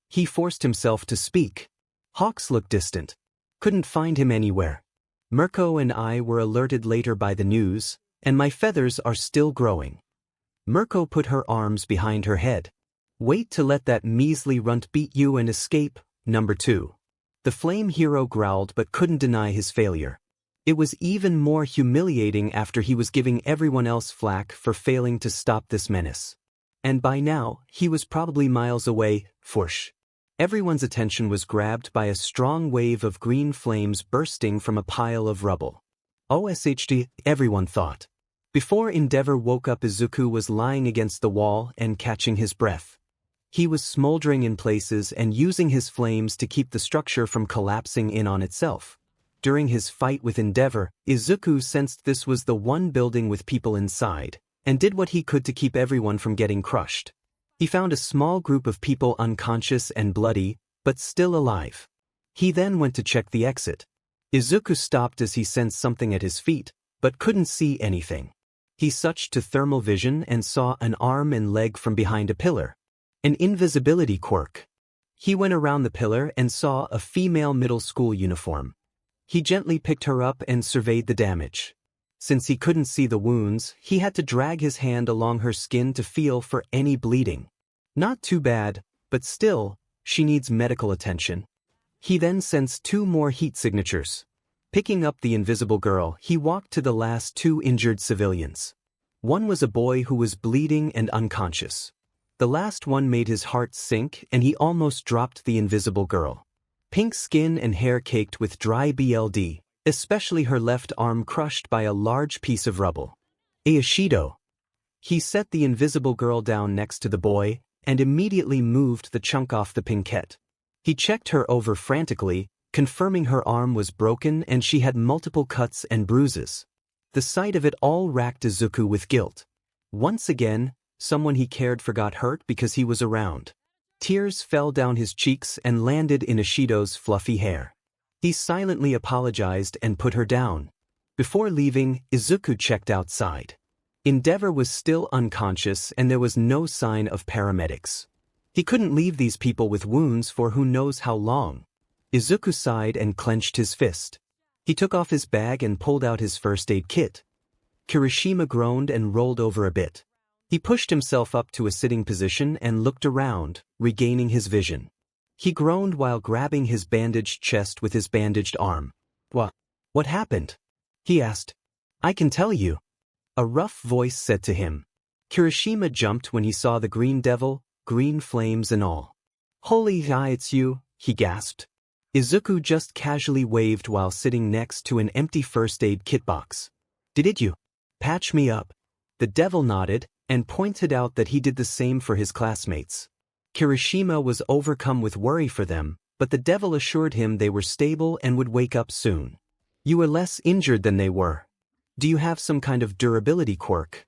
[SPEAKER 1] He forced himself to speak. Hawks looked distant. "Couldn't find him anywhere. Mirko and I were alerted later by the news, and my feathers are still growing." Mirko put her arms behind her head. "Wait to let that measly runt beat you and escape, #2. The flame hero growled but couldn't deny his failure. It was even more humiliating after he was giving everyone else flack for failing to stop this menace. And by now, he was probably miles away, whoosh. Everyone's attention was grabbed by a strong wave of green flames bursting from a pile of rubble. OSHD, everyone thought. Before Endeavor woke up, Izuku was lying against the wall and catching his breath. He was smoldering in places and using his flames to keep the structure from collapsing in on itself. During his fight with Endeavor, Izuku sensed this was the one building with people inside, and did what he could to keep everyone from getting crushed. He found a small group of people unconscious and bloody, but still alive. He then went to check the exit. Izuku stopped as he sensed something at his feet, but couldn't see anything. He switched to thermal vision and saw an arm and leg from behind a pillar. An invisibility quirk. He went around the pillar and saw a female middle school uniform. He gently picked her up and surveyed the damage. Since he couldn't see the wounds, he had to drag his hand along her skin to feel for any bleeding. Not too bad, but still, she needs medical attention. He then sensed 2 more heat signatures. Picking up the invisible girl, he walked to the last 2 injured civilians. One was a boy who was bleeding and unconscious. The last one made his heart sink and he almost dropped the invisible girl. Pink skin and hair caked with dry blood, especially her left arm crushed by a large piece of rubble. Aishido. He set the invisible girl down next to the boy and immediately moved the chunk off the pinkette. He checked her over frantically, confirming her arm was broken and she had multiple cuts and bruises. The sight of it all racked Izuku with guilt. Once again, someone he cared for got hurt because he was around. Tears fell down his cheeks and landed in Aishido's fluffy hair. He silently apologized and put her down. Before leaving, Izuku checked outside. Endeavor was still unconscious and there was no sign of paramedics. He couldn't leave these people with wounds for who knows how long. Izuku sighed and clenched his fist. He took off his bag and pulled out his first aid kit. Kirishima groaned and rolled over a bit. He pushed himself up to a sitting position and looked around, regaining his vision. He groaned while grabbing his bandaged chest with his bandaged arm. What happened? He asked. I can tell you. A rough voice said to him. Kirishima jumped when he saw the green devil, green flames and all. Holy guy, it's you, he gasped. Izuku just casually waved while sitting next to an empty first aid kit box. Did you patch me up? The devil nodded and pointed out that he did the same for his classmates. Kirishima was overcome with worry for them, but the devil assured him they were stable and would wake up soon. You were less injured than they were. Do you have some kind of durability quirk?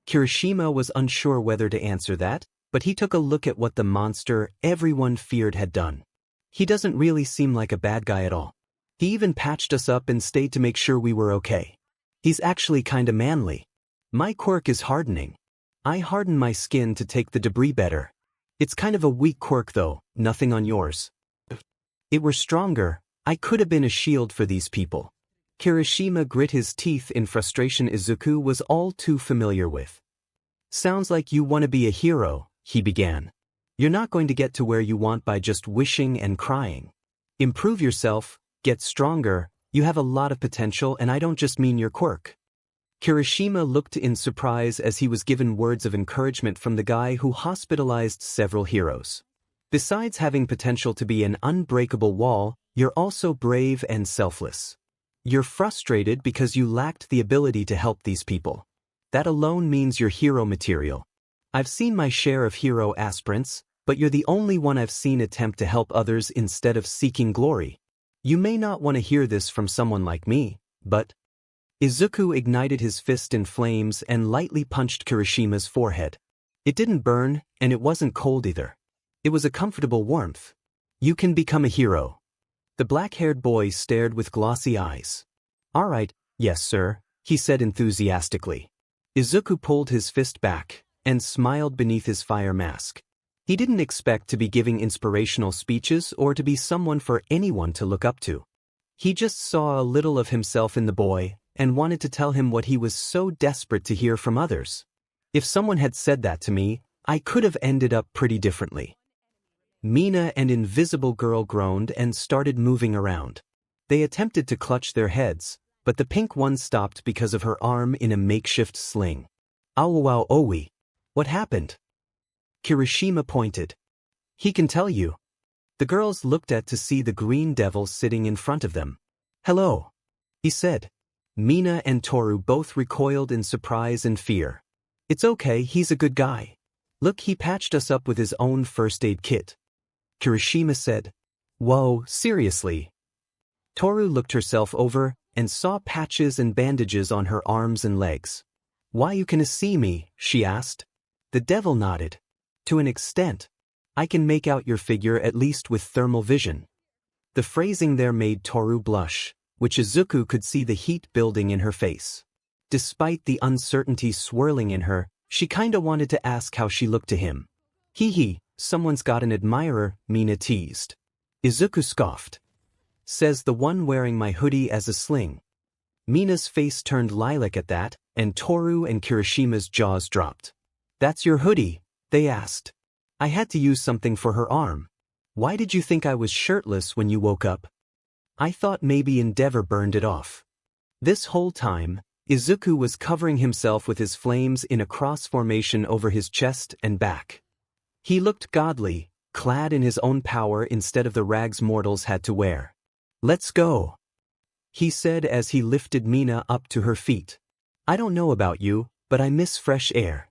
[SPEAKER 1] Kirishima was unsure whether to answer that, but he took a look at what the monster everyone feared had done. He doesn't really seem like a bad guy at all. He even patched us up and stayed to make sure we were okay. He's actually kinda manly. My quirk is hardening. I harden my skin to take the debris better. It's kind of a weak quirk though, nothing on yours. If it were stronger, I could have been a shield for these people. Kirishima grit his teeth in frustration Izuku was all too familiar with. Sounds like you want to be a hero, he began. You're not going to get to where you want by just wishing and crying. Improve yourself, get stronger, you have a lot of potential and I don't just mean your quirk. Kirishima looked in surprise as he was given words of encouragement from the guy who hospitalized several heroes. Besides having potential to be an unbreakable wall, you're also brave and selfless. You're frustrated because you lacked the ability to help these people. That alone means you're hero material. I've seen my share of hero aspirants, but you're the only one I've seen attempt to help others instead of seeking glory. You may not want to hear this from someone like me, but... Izuku ignited his fist in flames and lightly punched Kirishima's forehead. It didn't burn, and it wasn't cold either. It was a comfortable warmth. You can become a hero. The black-haired boy stared with glossy eyes. All right, yes sir, he said enthusiastically. Izuku pulled his fist back and smiled beneath his fire mask. He didn't expect to be giving inspirational speeches or to be someone for anyone to look up to. He just saw a little of himself in the boy and wanted to tell him what he was so desperate to hear from others. If someone had said that to me, I could have ended up pretty differently. Mina and Invisible Girl groaned and started moving around. They attempted to clutch their heads, but the pink one stopped because of her arm in a makeshift sling. Wow, Owi. What happened? Kirishima pointed. He can tell you. The girls looked at to see the green devil sitting in front of them. Hello, he said. Mina and Toru both recoiled in surprise and fear. It's okay, he's a good guy. Look, he patched us up with his own first aid kit. Kirishima said. Whoa, seriously? Toru looked herself over and saw patches and bandages on her arms and legs. Why you can see me? She asked. The devil nodded. To an extent. I can make out your figure at least with thermal vision. The phrasing there made Toru blush, which Izuku could see the heat building in her face. Despite the uncertainty swirling in her, she kinda wanted to ask how she looked to him. Hee, someone's got an admirer, Mina teased. Izuku scoffed. Says the one wearing my hoodie as a sling. Mina's face turned lilac at that, and Toru and Kirishima's jaws dropped. That's your hoodie? They asked. I had to use something for her arm. Why did you think I was shirtless when you woke up? I thought maybe Endeavor burned it off. This whole time, Izuku was covering himself with his flames in a cross formation over his chest and back. He looked godly, clad in his own power instead of the rags mortals had to wear. Let's go, he said as he lifted Mina up to her feet. I don't know about you, but I miss fresh air.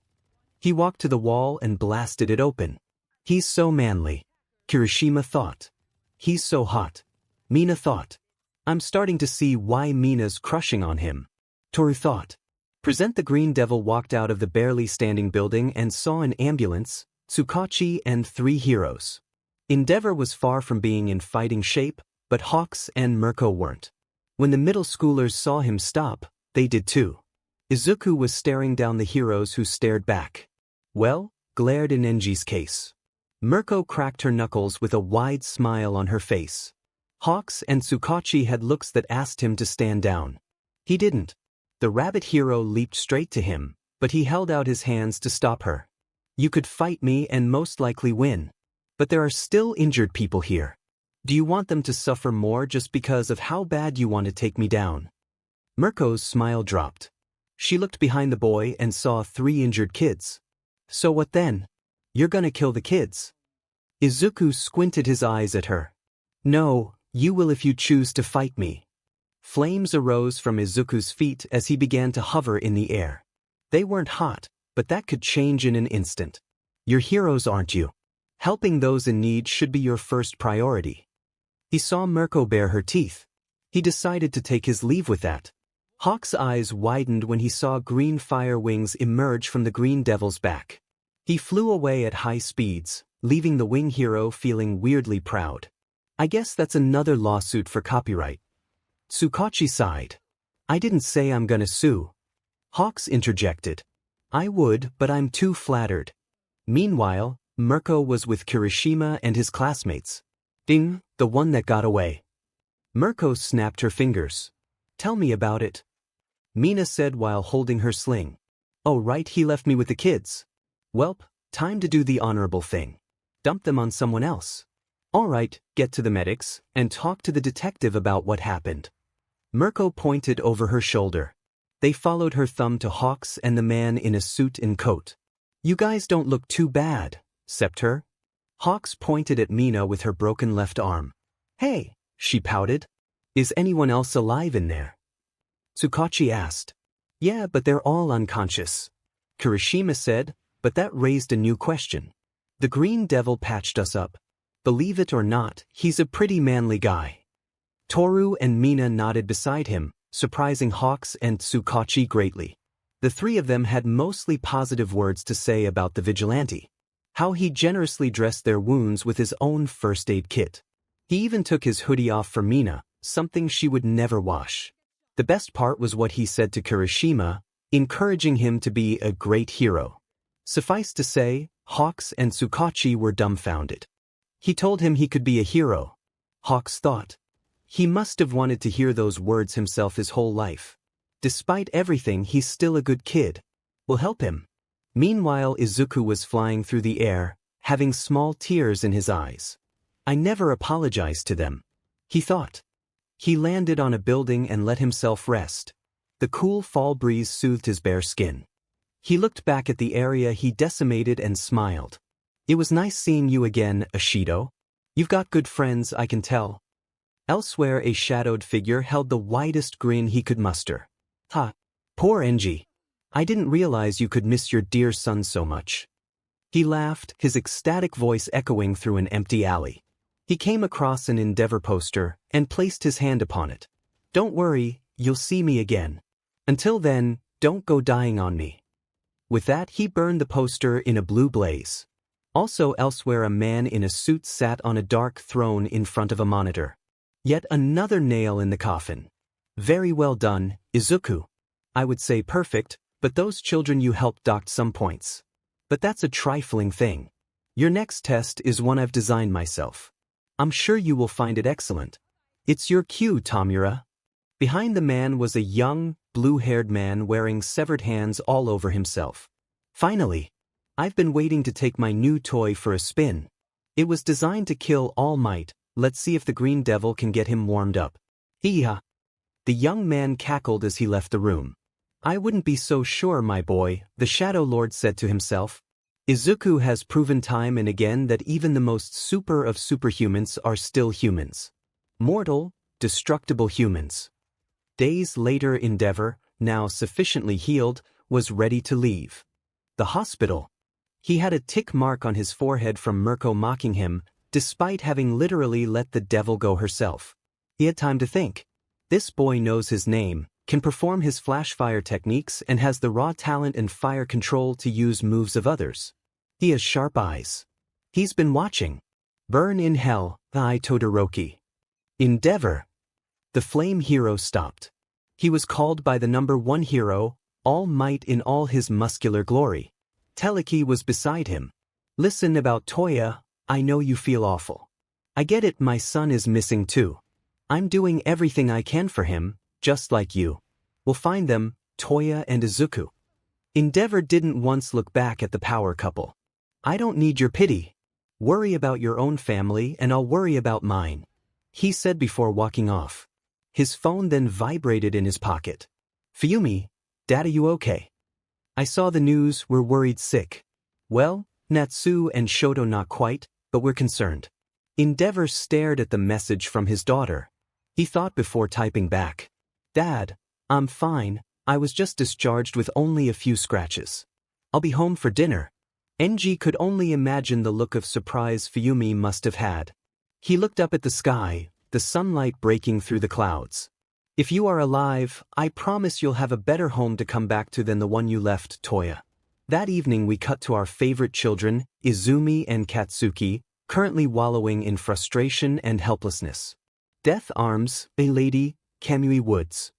[SPEAKER 1] He walked to the wall and blasted it open. He's so manly. Kirishima thought. He's so hot. Mina thought. I'm starting to see why Mina's crushing on him. Toru thought. The Green Devil walked out of the barely standing building and saw an ambulance, Tsukachi and 3 heroes. Endeavor was far from being in fighting shape, but Hawks and Mirko weren't. When the middle schoolers saw him stop, they did too. Izuku was staring down the heroes who stared back. Well, glared in Enji's case. Mirko cracked her knuckles with a wide smile on her face. Hawks and Tsukachi had looks that asked him to stand down. He didn't. The rabbit hero leaped straight to him, but he held out his hands to stop her. You could fight me and most likely win. But there are still injured people here. Do you want them to suffer more just because of how bad you want to take me down? Mirko's smile dropped. She looked behind the boy and saw 3 injured kids. So what then? You're gonna kill the kids? Izuku squinted his eyes at her. No, you will if you choose to fight me. Flames arose from Izuku's feet as he began to hover in the air. They weren't hot, but that could change in an instant. You're heroes, aren't you? Helping those in need should be your first priority. He saw Mirko bare her teeth. He decided to take his leave with that. Hawk's eyes widened when he saw green fire wings emerge from the Green Devil's back. He flew away at high speeds, leaving the wing hero feeling weirdly proud. I guess that's another lawsuit for copyright. Tsukachi sighed. I didn't say I'm gonna sue. Hawks interjected. I would, but I'm too flattered. Meanwhile, Mirko was with Kirishima and his classmates. Ding, the one that got away. Mirko snapped her fingers. Tell me about it. Mina said while holding her sling. Oh right, he left me with the kids. Welp, time to do the honorable thing. Dump them on someone else. Alright, get to the medics, and talk to the detective about what happened. Mirko pointed over her shoulder. They followed her thumb to Hawks and the man in a suit and coat. You guys don't look too bad, except her. Hawks pointed at Mina with her broken left arm. Hey, she pouted. Is anyone else alive in there? Tsukachi asked. Yeah, but they're all unconscious. Kirishima said, but that raised a new question. The Green Devil patched us up. Believe it or not, he's a pretty manly guy. Toru and Mina nodded beside him, surprising Hawks and Tsukachi greatly. The 3 of them had mostly positive words to say about the vigilante. How he generously dressed their wounds with his own first aid kit. He even took his hoodie off for Mina, something she would never wash. The best part was what he said to Kirishima, encouraging him to be a great hero. Suffice to say, Hawks and Tsukachi were dumbfounded. He told him he could be a hero. Hawks thought. He must have wanted to hear those words himself his whole life. Despite everything, he's still a good kid. We'll help him. Meanwhile, Izuku was flying through the air, having small tears in his eyes. I never apologized to them. He thought. He landed on a building and let himself rest. The cool fall breeze soothed his bare skin. He looked back at the area he decimated and smiled. It was nice seeing you again, Ashido. You've got good friends, I can tell. Elsewhere, a shadowed figure held the widest grin he could muster. Ha! Poor Enji. I didn't realize you could miss your dear son so much. He laughed, his ecstatic voice echoing through an empty alley. He came across an Endeavor poster and placed his hand upon it. Don't worry, you'll see me again. Until then, don't go dying on me. With that, he burned the poster in a blue blaze. Also elsewhere, a man in a suit sat on a dark throne in front of a monitor. Yet another nail in the coffin. Very well done, Izuku. I would say perfect, but those children you helped docked some points. But that's a trifling thing. Your next test is one I've designed myself. I'm sure you will find it excellent. It's your cue, Tamura. Behind the man was a young, blue-haired man wearing severed hands all over himself. Finally, I've been waiting to take my new toy for a spin. It was designed to kill All Might. Let's see if the Green Devil can get him warmed up. Hee-ha! The young man cackled as he left the room. I wouldn't be so sure, my boy, the Shadow Lord said to himself. Izuku has proven time and again that even the most super of superhumans are still humans. Mortal, destructible humans. Days later, Endeavor, now sufficiently healed, was ready to leave the hospital. He had a tick mark on his forehead from Mirko mocking him, despite having literally let the devil go herself. He had time to think. This boy knows his name, can perform his flash fire techniques, and has the raw talent and fire control to use moves of others. He has sharp eyes. He's been watching. Burn in hell, I Todoroki. Endeavor. The flame hero stopped. He was called by the number 1 hero, All Might in all his muscular glory. Teleki was beside him. Listen about Toya, I know you feel awful. I get it, my son is missing too. I'm doing everything I can for him, just like you. We'll find them, Toya and Izuku. Endeavor didn't once look back at the power couple. I don't need your pity. Worry about your own family and I'll worry about mine, he said before walking off. His phone then vibrated in his pocket. Fuyumi, Dad, are you okay? I saw the news, we're worried sick. Well, Natsu and Shoto not quite, but we're concerned. Endeavor stared at the message from his daughter. He thought before typing back. Dad, I'm fine, I was just discharged with only a few scratches. I'll be home for dinner. Enji could only imagine the look of surprise Fuyumi must have had. He looked up at the sky, the sunlight breaking through the clouds. If you are alive, I promise you'll have a better home to come back to than the one you left, Toya. That evening we cut to our favorite children, Izumi and Katsuki, currently wallowing in frustration and helplessness. Death Arms, a lady, Kamui Woods.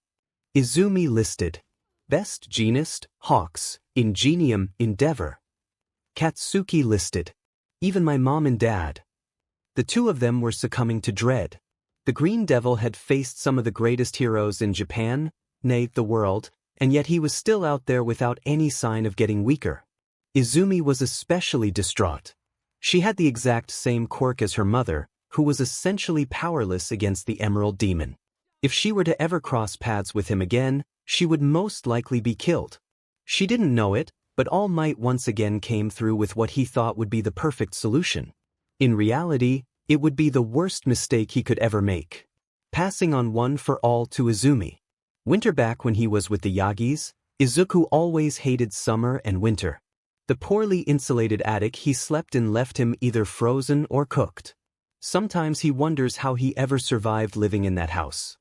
[SPEAKER 1] Izumi listed. Best Genist, Hawks, Ingenium, Endeavor. Katsuki listed. Even my mom and dad. The two of them were succumbing to dread. The Green Devil had faced some of the greatest heroes in Japan, nay, the world, and yet he was still out there without any sign of getting weaker. Izumi was especially distraught. She had the exact same quirk as her mother, who was essentially powerless against the Emerald Demon. If she were to ever cross paths with him again, she would most likely be killed. She didn't know it, but All Might once again came through with what he thought would be the perfect solution. In reality, it would be the worst mistake he could ever make. Passing on one for all to Izumi. Winter back when he was with the Yagis, Izuku always hated summer and winter. The poorly insulated attic he slept in left him either frozen or cooked. Sometimes he wonders how he ever survived living in that house.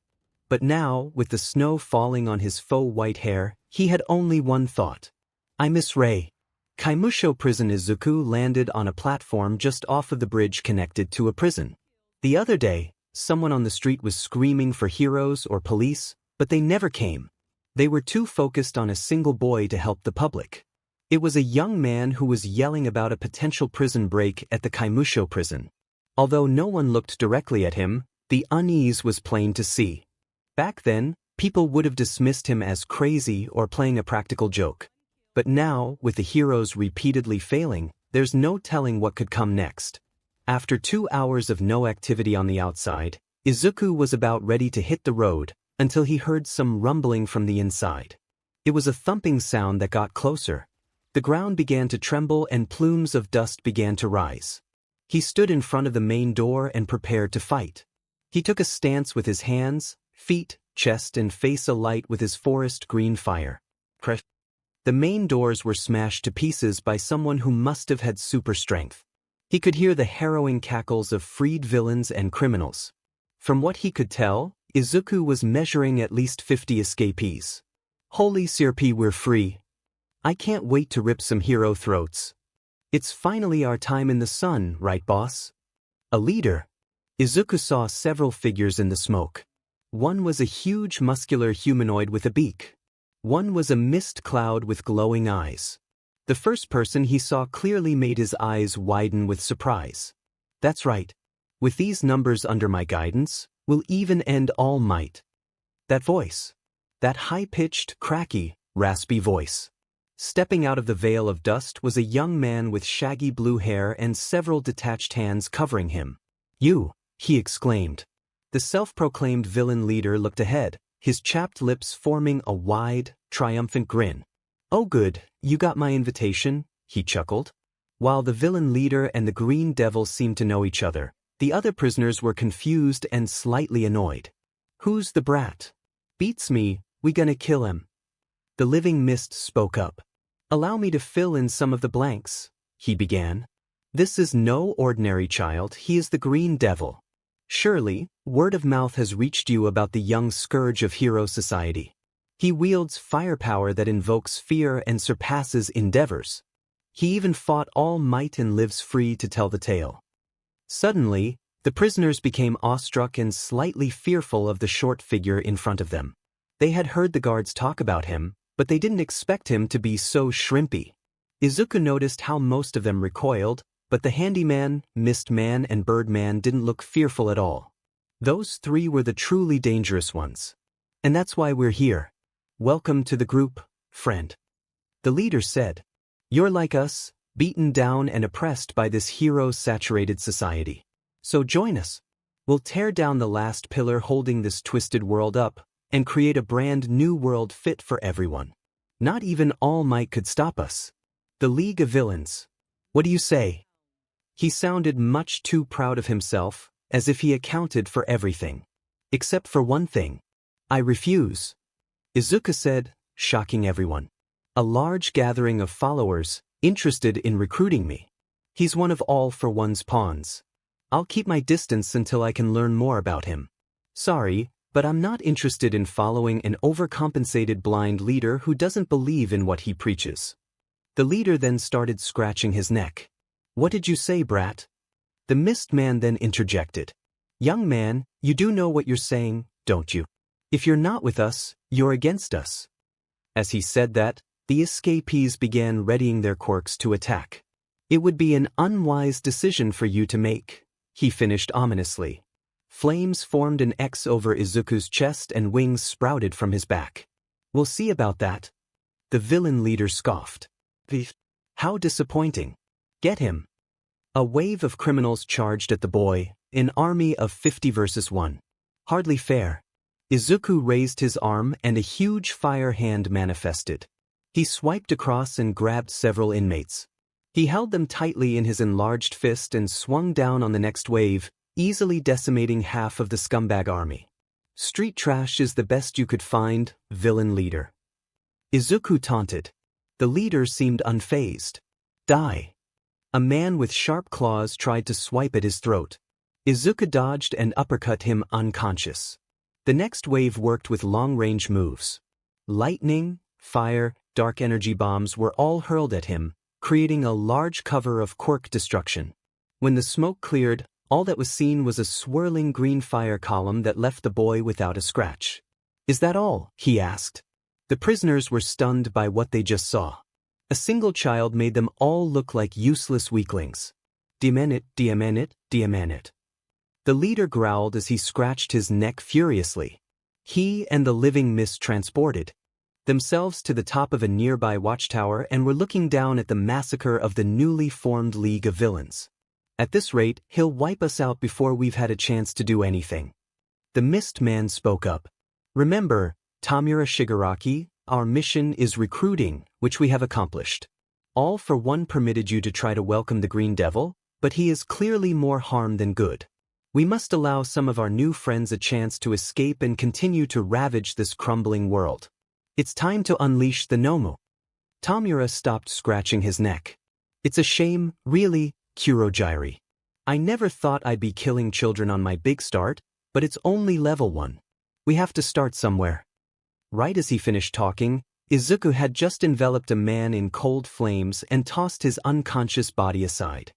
[SPEAKER 1] But now, with the snow falling on his faux white hair, he had only one thought. I miss Rei. Kaimusho Prison. Izuku landed on a platform just off of the bridge connected to a prison. The other day, someone on the street was screaming for heroes or police, but they never came. They were too focused on a single boy to help the public. It was a young man who was yelling about a potential prison break at the Kaimusho prison. Although no one looked directly at him, the unease was plain to see. Back then, people would have dismissed him as crazy or playing a practical joke. But now, with the heroes repeatedly failing, there's no telling what could come next. After 2 hours of no activity on the outside, Izuku was about ready to hit the road until he heard some rumbling from the inside. It was a thumping sound that got closer. The ground began to tremble and plumes of dust began to rise. He stood in front of the main door and prepared to fight. He took a stance with his hands, feet, chest and face alight with his forest green fire. The main doors were smashed to pieces by someone who must have had super strength. He could hear the harrowing cackles of freed villains and criminals. From what he could tell, Izuku was measuring at least 50 escapees. Holy Sirpi, we're free. I can't wait to rip some hero throats. It's finally our time in the sun, right boss? A leader. Izuku saw several figures in the smoke. One was a huge muscular humanoid with a beak. One was a mist cloud with glowing eyes. The first person he saw clearly made his eyes widen with surprise. That's right. With these numbers under my guidance, we'll even end All Might. That voice. That high-pitched, cracky, raspy voice. Stepping out of the veil of dust was a young man with shaggy blue hair and several detached hands covering him. You, he exclaimed. The self-proclaimed villain leader looked ahead, his chapped lips forming a wide, triumphant grin. Oh good, you got my invitation, he chuckled. While the villain leader and the Green Devil seemed to know each other, the other prisoners were confused and slightly annoyed. Who's the brat? Beats me, we gonna kill him. The living mist spoke up. Allow me to fill in some of the blanks, he began. This is no ordinary child, he is the Green Devil. Surely, word of mouth has reached you about the young scourge of hero society. He wields firepower that invokes fear and surpasses endeavors. He even fought All Might and lives free to tell the tale. Suddenly, the prisoners became awestruck and slightly fearful of the short figure in front of them. They had heard the guards talk about him, but they didn't expect him to be so shrimpy. Izuku noticed how most of them recoiled, but the Handyman, Mistman and Birdman didn't look fearful at all. Those three were the truly dangerous ones. And that's why we're here. Welcome to the group, friend. The leader said. You're like us, beaten down and oppressed by this hero-saturated society. So join us. We'll tear down the last pillar holding this twisted world up, and create a brand new world fit for everyone. Not even All Might could stop us. The League of Villains. What do you say? He sounded much too proud of himself, as if he accounted for everything. Except for one thing. I refuse. Izuku said, shocking everyone. A large gathering of followers, interested in recruiting me. He's one of All for One's pawns. I'll keep my distance until I can learn more about him. Sorry, but I'm not interested in following an overcompensated blind leader who doesn't believe in what he preaches. The leader then started scratching his neck. What did you say, brat? The Mist Man then interjected. Young man, you do know what you're saying, don't you? If you're not with us, you're against us. As he said that, the escapees began readying their quirks to attack. It would be an unwise decision for you to make, he finished ominously. Flames formed an X over Izuku's chest and wings sprouted from his back. We'll see about that. The villain leader scoffed. How disappointing. Get him. A wave of criminals charged at the boy, an army of 50 versus 1. Hardly fair. Izuku raised his arm and a huge fire hand manifested. He swiped across and grabbed several inmates. He held them tightly in his enlarged fist and swung down on the next wave, easily decimating half of the scumbag army. Street trash is the best you could find, villain leader. Izuku taunted. The leader seemed unfazed. Die. A man with sharp claws tried to swipe at his throat. Izuku dodged and uppercut him unconscious. The next wave worked with long-range moves. Lightning, fire, dark energy bombs were all hurled at him, creating a large cover of quirk destruction. When the smoke cleared, all that was seen was a swirling green fire column that left the boy without a scratch. Is that all? He asked. The prisoners were stunned by what they just saw. A single child made them all look like useless weaklings. Diamenit, diamenit, diamenit. The leader growled as he scratched his neck furiously. He and the living mist transported themselves to the top of a nearby watchtower and were looking down at the massacre of the newly formed League of Villains. At this rate, he'll wipe us out before we've had a chance to do anything. The mist man spoke up. Remember, Tamura Shigaraki, our mission is recruiting, which we have accomplished. All for One permitted you to try to welcome the Green Devil, but he is clearly more harm than good. We must allow some of our new friends a chance to escape and continue to ravage this crumbling world. It's time to unleash the Nomu. Tamura stopped scratching his neck. It's a shame, really, Kurogiri. I never thought I'd be killing children on my big start, but it's only level 1. We have to start somewhere. Right as he finished talking, Izuku had just enveloped a man in cold flames and tossed his unconscious body aside.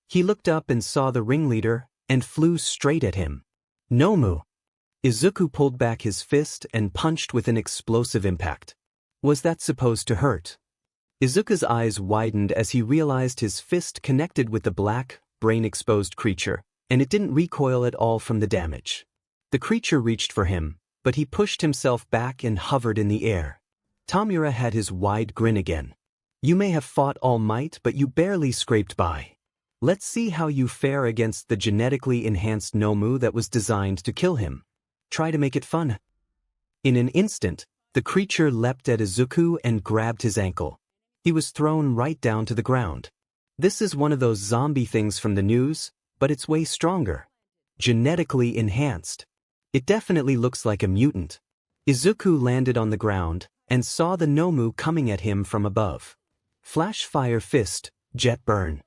[SPEAKER 1] He looked up and saw the ringleader, and flew straight at him. Nomu! Izuku pulled back his fist and punched with an explosive impact. Was that supposed to hurt? Izuku's eyes widened as he realized his fist connected with the black, brain-exposed creature, and it didn't recoil at all from the damage. The creature reached for him, but he pushed himself back and hovered in the air. Tamura had his wide grin again. You may have fought All Might, but you barely scraped by. Let's see how you fare against the genetically enhanced Nomu that was designed to kill him. Try to make it fun. In an instant, the creature leapt at Izuku and grabbed his ankle. He was thrown right down to the ground. This is one of those zombie things from the news, but it's way stronger. Genetically enhanced. It definitely looks like a mutant. Izuku landed on the ground and saw the Nomu coming at him from above. Flash fire fist, jet burn.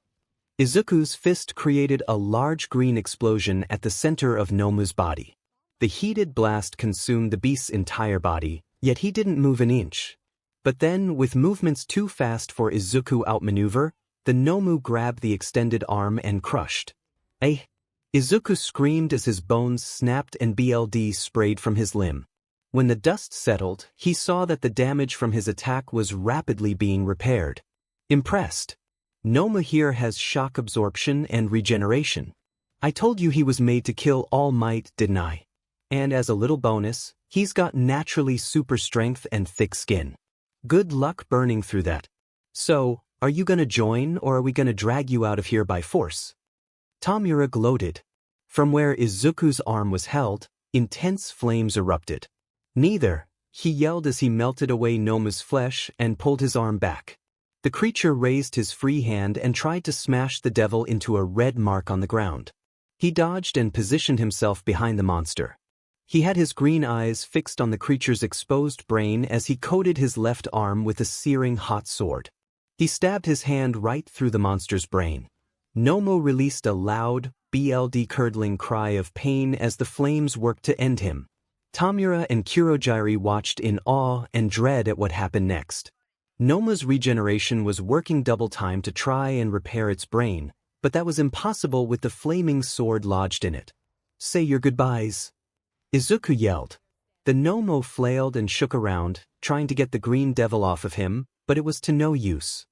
[SPEAKER 1] Izuku's fist created a large green explosion at the center of Nomu's body. The heated blast consumed the beast's entire body, yet he didn't move an inch. But then, with movements too fast for Izuku outmaneuver, the Nomu grabbed the extended arm and crushed. Eh? Izuku screamed as his bones snapped and blood sprayed from his limb. When the dust settled, he saw that the damage from his attack was rapidly being repaired. Impressed. Nomu here has shock absorption and regeneration. I told you he was made to kill All Might, didn't I? And as a little bonus, he's got naturally super strength and thick skin. Good luck burning through that. So, are you gonna join or are we gonna drag you out of here by force? Tamura gloated. From where Izuku's arm was held, intense flames erupted. Neither, he yelled as he melted away Nomu's flesh and pulled his arm back. The creature raised his free hand and tried to smash the devil into a red mark on the ground. He dodged and positioned himself behind the monster. He had his green eyes fixed on the creature's exposed brain as he coated his left arm with a searing hot sword. He stabbed his hand right through the monster's brain. Nomu released a loud, blood-curdling cry of pain as the flames worked to end him. Tamura and Kurogiri watched in awe and dread at what happened next. Nomu's regeneration was working double time to try and repair its brain, but that was impossible with the flaming sword lodged in it. Say your goodbyes. Izuku yelled. The Nomu flailed and shook around, trying to get the green devil off of him, but it was to no use.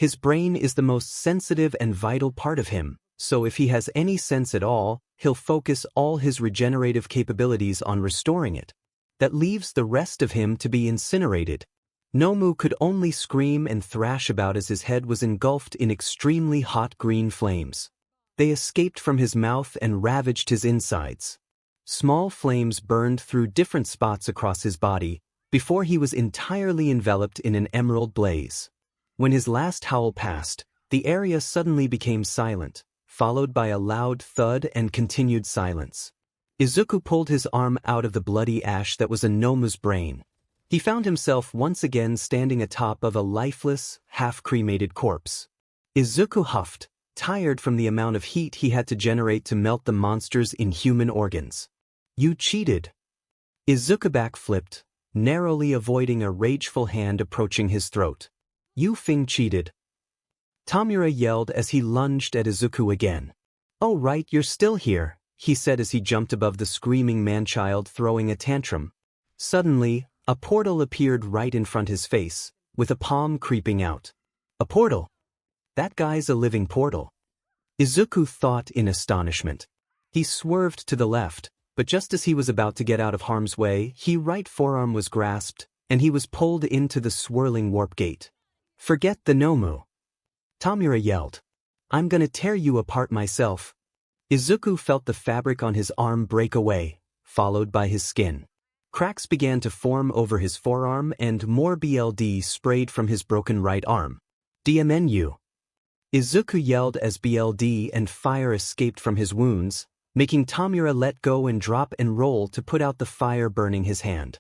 [SPEAKER 1] His brain is the most sensitive and vital part of him, so if he has any sense at all, he'll focus all his regenerative capabilities on restoring it. That leaves the rest of him to be incinerated. Nomu could only scream and thrash about as his head was engulfed in extremely hot green flames. They escaped from his mouth and ravaged his insides. Small flames burned through different spots across his body, before he was entirely enveloped in an emerald blaze. When his last howl passed, the area suddenly became silent, followed by a loud thud and continued silence. Izuku pulled his arm out of the bloody ash that was a Nomu's brain. He found himself once again standing atop of a lifeless, half-cremated corpse. Izuku huffed, tired from the amount of heat he had to generate to melt the monster's inhuman organs. You cheated. Izuku backflipped, narrowly avoiding a rageful hand approaching his throat. You cheated. Tamura yelled as he lunged at Izuku again. Oh right, you're still here, he said as he jumped above the screaming man-child throwing a tantrum. Suddenly, a portal appeared right in front of his face, with a palm creeping out. A portal? That guy's a living portal. Izuku thought in astonishment. He swerved to the left, but just as he was about to get out of harm's way, his right forearm was grasped, and he was pulled into the swirling warp gate. Forget the Nomu. Tamura yelled. I'm gonna tear you apart myself. Izuku felt the fabric on his arm break away, followed by his skin. Cracks began to form over his forearm and more blood sprayed from his broken right arm. DMNU. Izuku yelled as blood and fire escaped from his wounds, making Tamura let go and drop and roll to put out the fire burning his hand.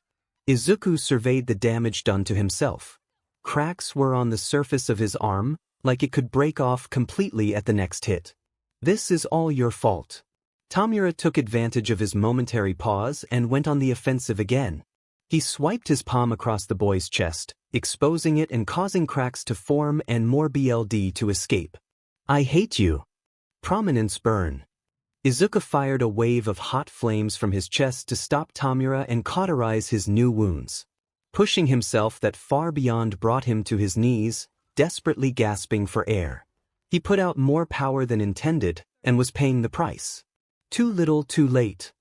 [SPEAKER 1] Izuku surveyed the damage done to himself. Cracks were on the surface of his arm, like it could break off completely at the next hit. This is all your fault. Tamura took advantage of his momentary pause and went on the offensive again. He swiped his palm across the boy's chest, exposing it and causing cracks to form and more blood to escape. I hate you. Prominence burn. Izuku fired a wave of hot flames from his chest to stop Tamura and cauterize his new wounds. Pushing himself that far beyond brought him to his knees, desperately gasping for air. He put out more power than intended and was paying the price. Too little, too late.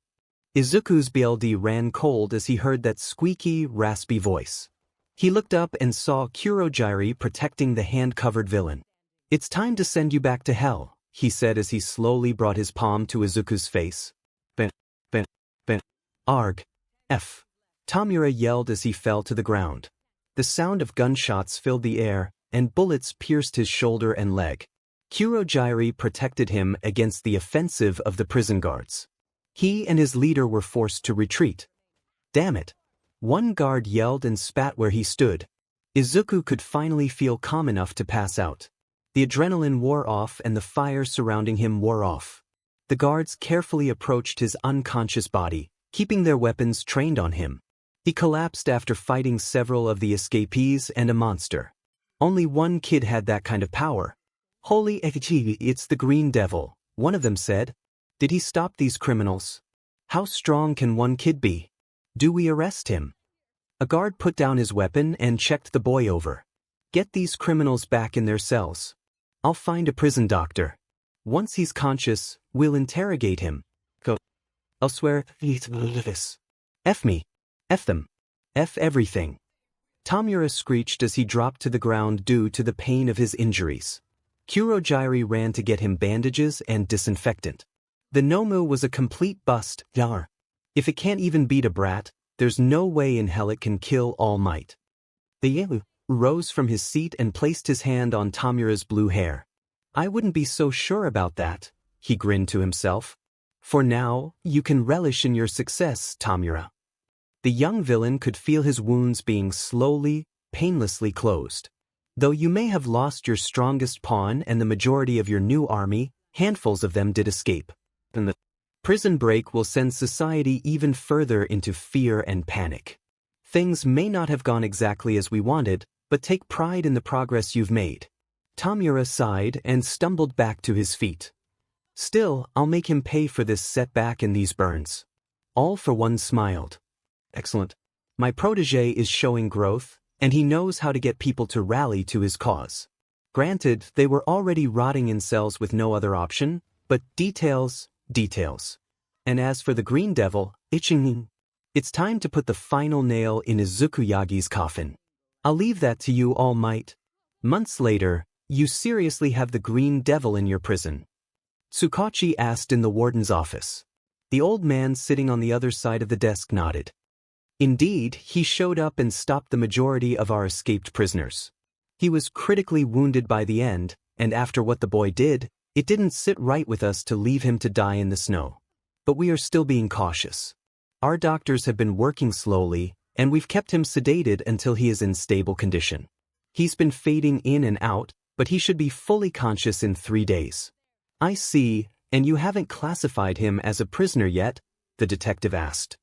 [SPEAKER 1] Izuku's blood ran cold as he heard that squeaky, raspy voice. He looked up and saw 𝐒𝐮𝐦𝐸 protecting the hand-covered villain. It's time to send you back to hell, he said as he slowly brought his palm to Izuku's face. Arg. F. Tamura yelled as he fell to the ground. The sound of gunshots filled the air, and bullets pierced his shoulder and leg. 𝐒𝐮𝐸𝐸 protected him against the offensive of the prison guards. He and his leader were forced to retreat. Damn it. One guard yelled and spat where he stood. Izuku could finally feel calm enough to pass out. The adrenaline wore off and the fire surrounding him wore off. The guards carefully approached his unconscious body, keeping their weapons trained on him. He collapsed after fighting several of the escapees and a monster. Only one kid had that kind of power. Holy 𝐻𝐻, it's the Green Devil, one of them said. Did he stop these criminals? How strong can one kid be? Do we arrest him? A guard put down his weapon and checked the boy over. Get these criminals back in their cells. I'll find a prison doctor. Once he's conscious, we'll interrogate him. Go. I'll swear. F me. F them. F everything. Tamura screeched as he dropped to the ground due to the pain of his injuries. 𝐒𝐮𝐸𝐸 ran to get him bandages and disinfectant. The Nomu was a complete bust. If it can't even beat a brat, there's no way in hell it can kill All Might. The Yalu rose from his seat and placed his hand on Tamura's blue hair. I wouldn't be so sure about that, he grinned to himself. For now, you can relish in your success, Tamura. The young villain could feel his wounds being slowly, painlessly closed. Though you may have lost your strongest pawn and the majority of your new army, handfuls of them did escape. And the prison break will send society even further into fear and panic. Things may not have gone exactly as we wanted, but take pride in the progress you've made. Tamura sighed and stumbled back to his feet. Still, I'll make him pay for this setback and these burns. All for One smiled. Excellent. My protege is showing growth, and he knows how to get people to rally to his cause. Granted, they were already rotting in cells with no other option, but details. And as for the Green Devil, it's time to put the final nail in Izuku Yagi's coffin. I'll leave that to you, All Might. Months later, you seriously have the Green Devil in your prison? Tsukachi asked in the warden's office. The old man sitting on the other side of the desk nodded. Indeed, he showed up and stopped the majority of our escaped prisoners. He was critically wounded by the end, and after what the boy did, it didn't sit right with us to leave him to die in the snow. But we are still being cautious. Our doctors have been working slowly, and we've kept him sedated until he is in stable condition. He's been fading in and out, but he should be fully conscious in 3 days. I see, and you haven't classified him as a prisoner yet? The detective asked.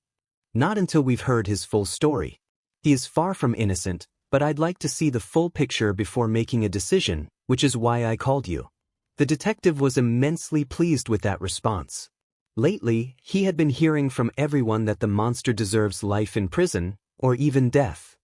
[SPEAKER 1] Not until we've heard his full story. He is far from innocent, but I'd like to see the full picture before making a decision, which is why I called you. The detective was immensely pleased with that response. Lately, he had been hearing from everyone that the monster deserves life in prison, or even death.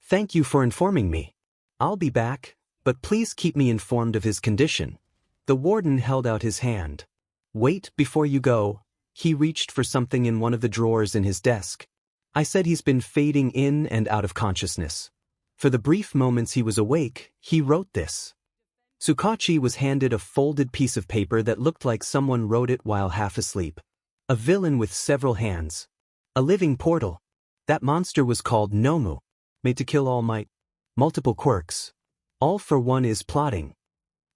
[SPEAKER 1] Thank you for informing me. I'll be back, but please keep me informed of his condition. The warden held out his hand. Wait, before you go. He reached for something in one of the drawers in his desk. I said he's been fading in and out of consciousness. For the brief moments he was awake, he wrote this. Tsukachi was handed a folded piece of paper that looked like someone wrote it while half asleep. A villain with several hands. A living portal. That monster was called Nomu. Made to kill All Might. Multiple quirks. All for One is plotting.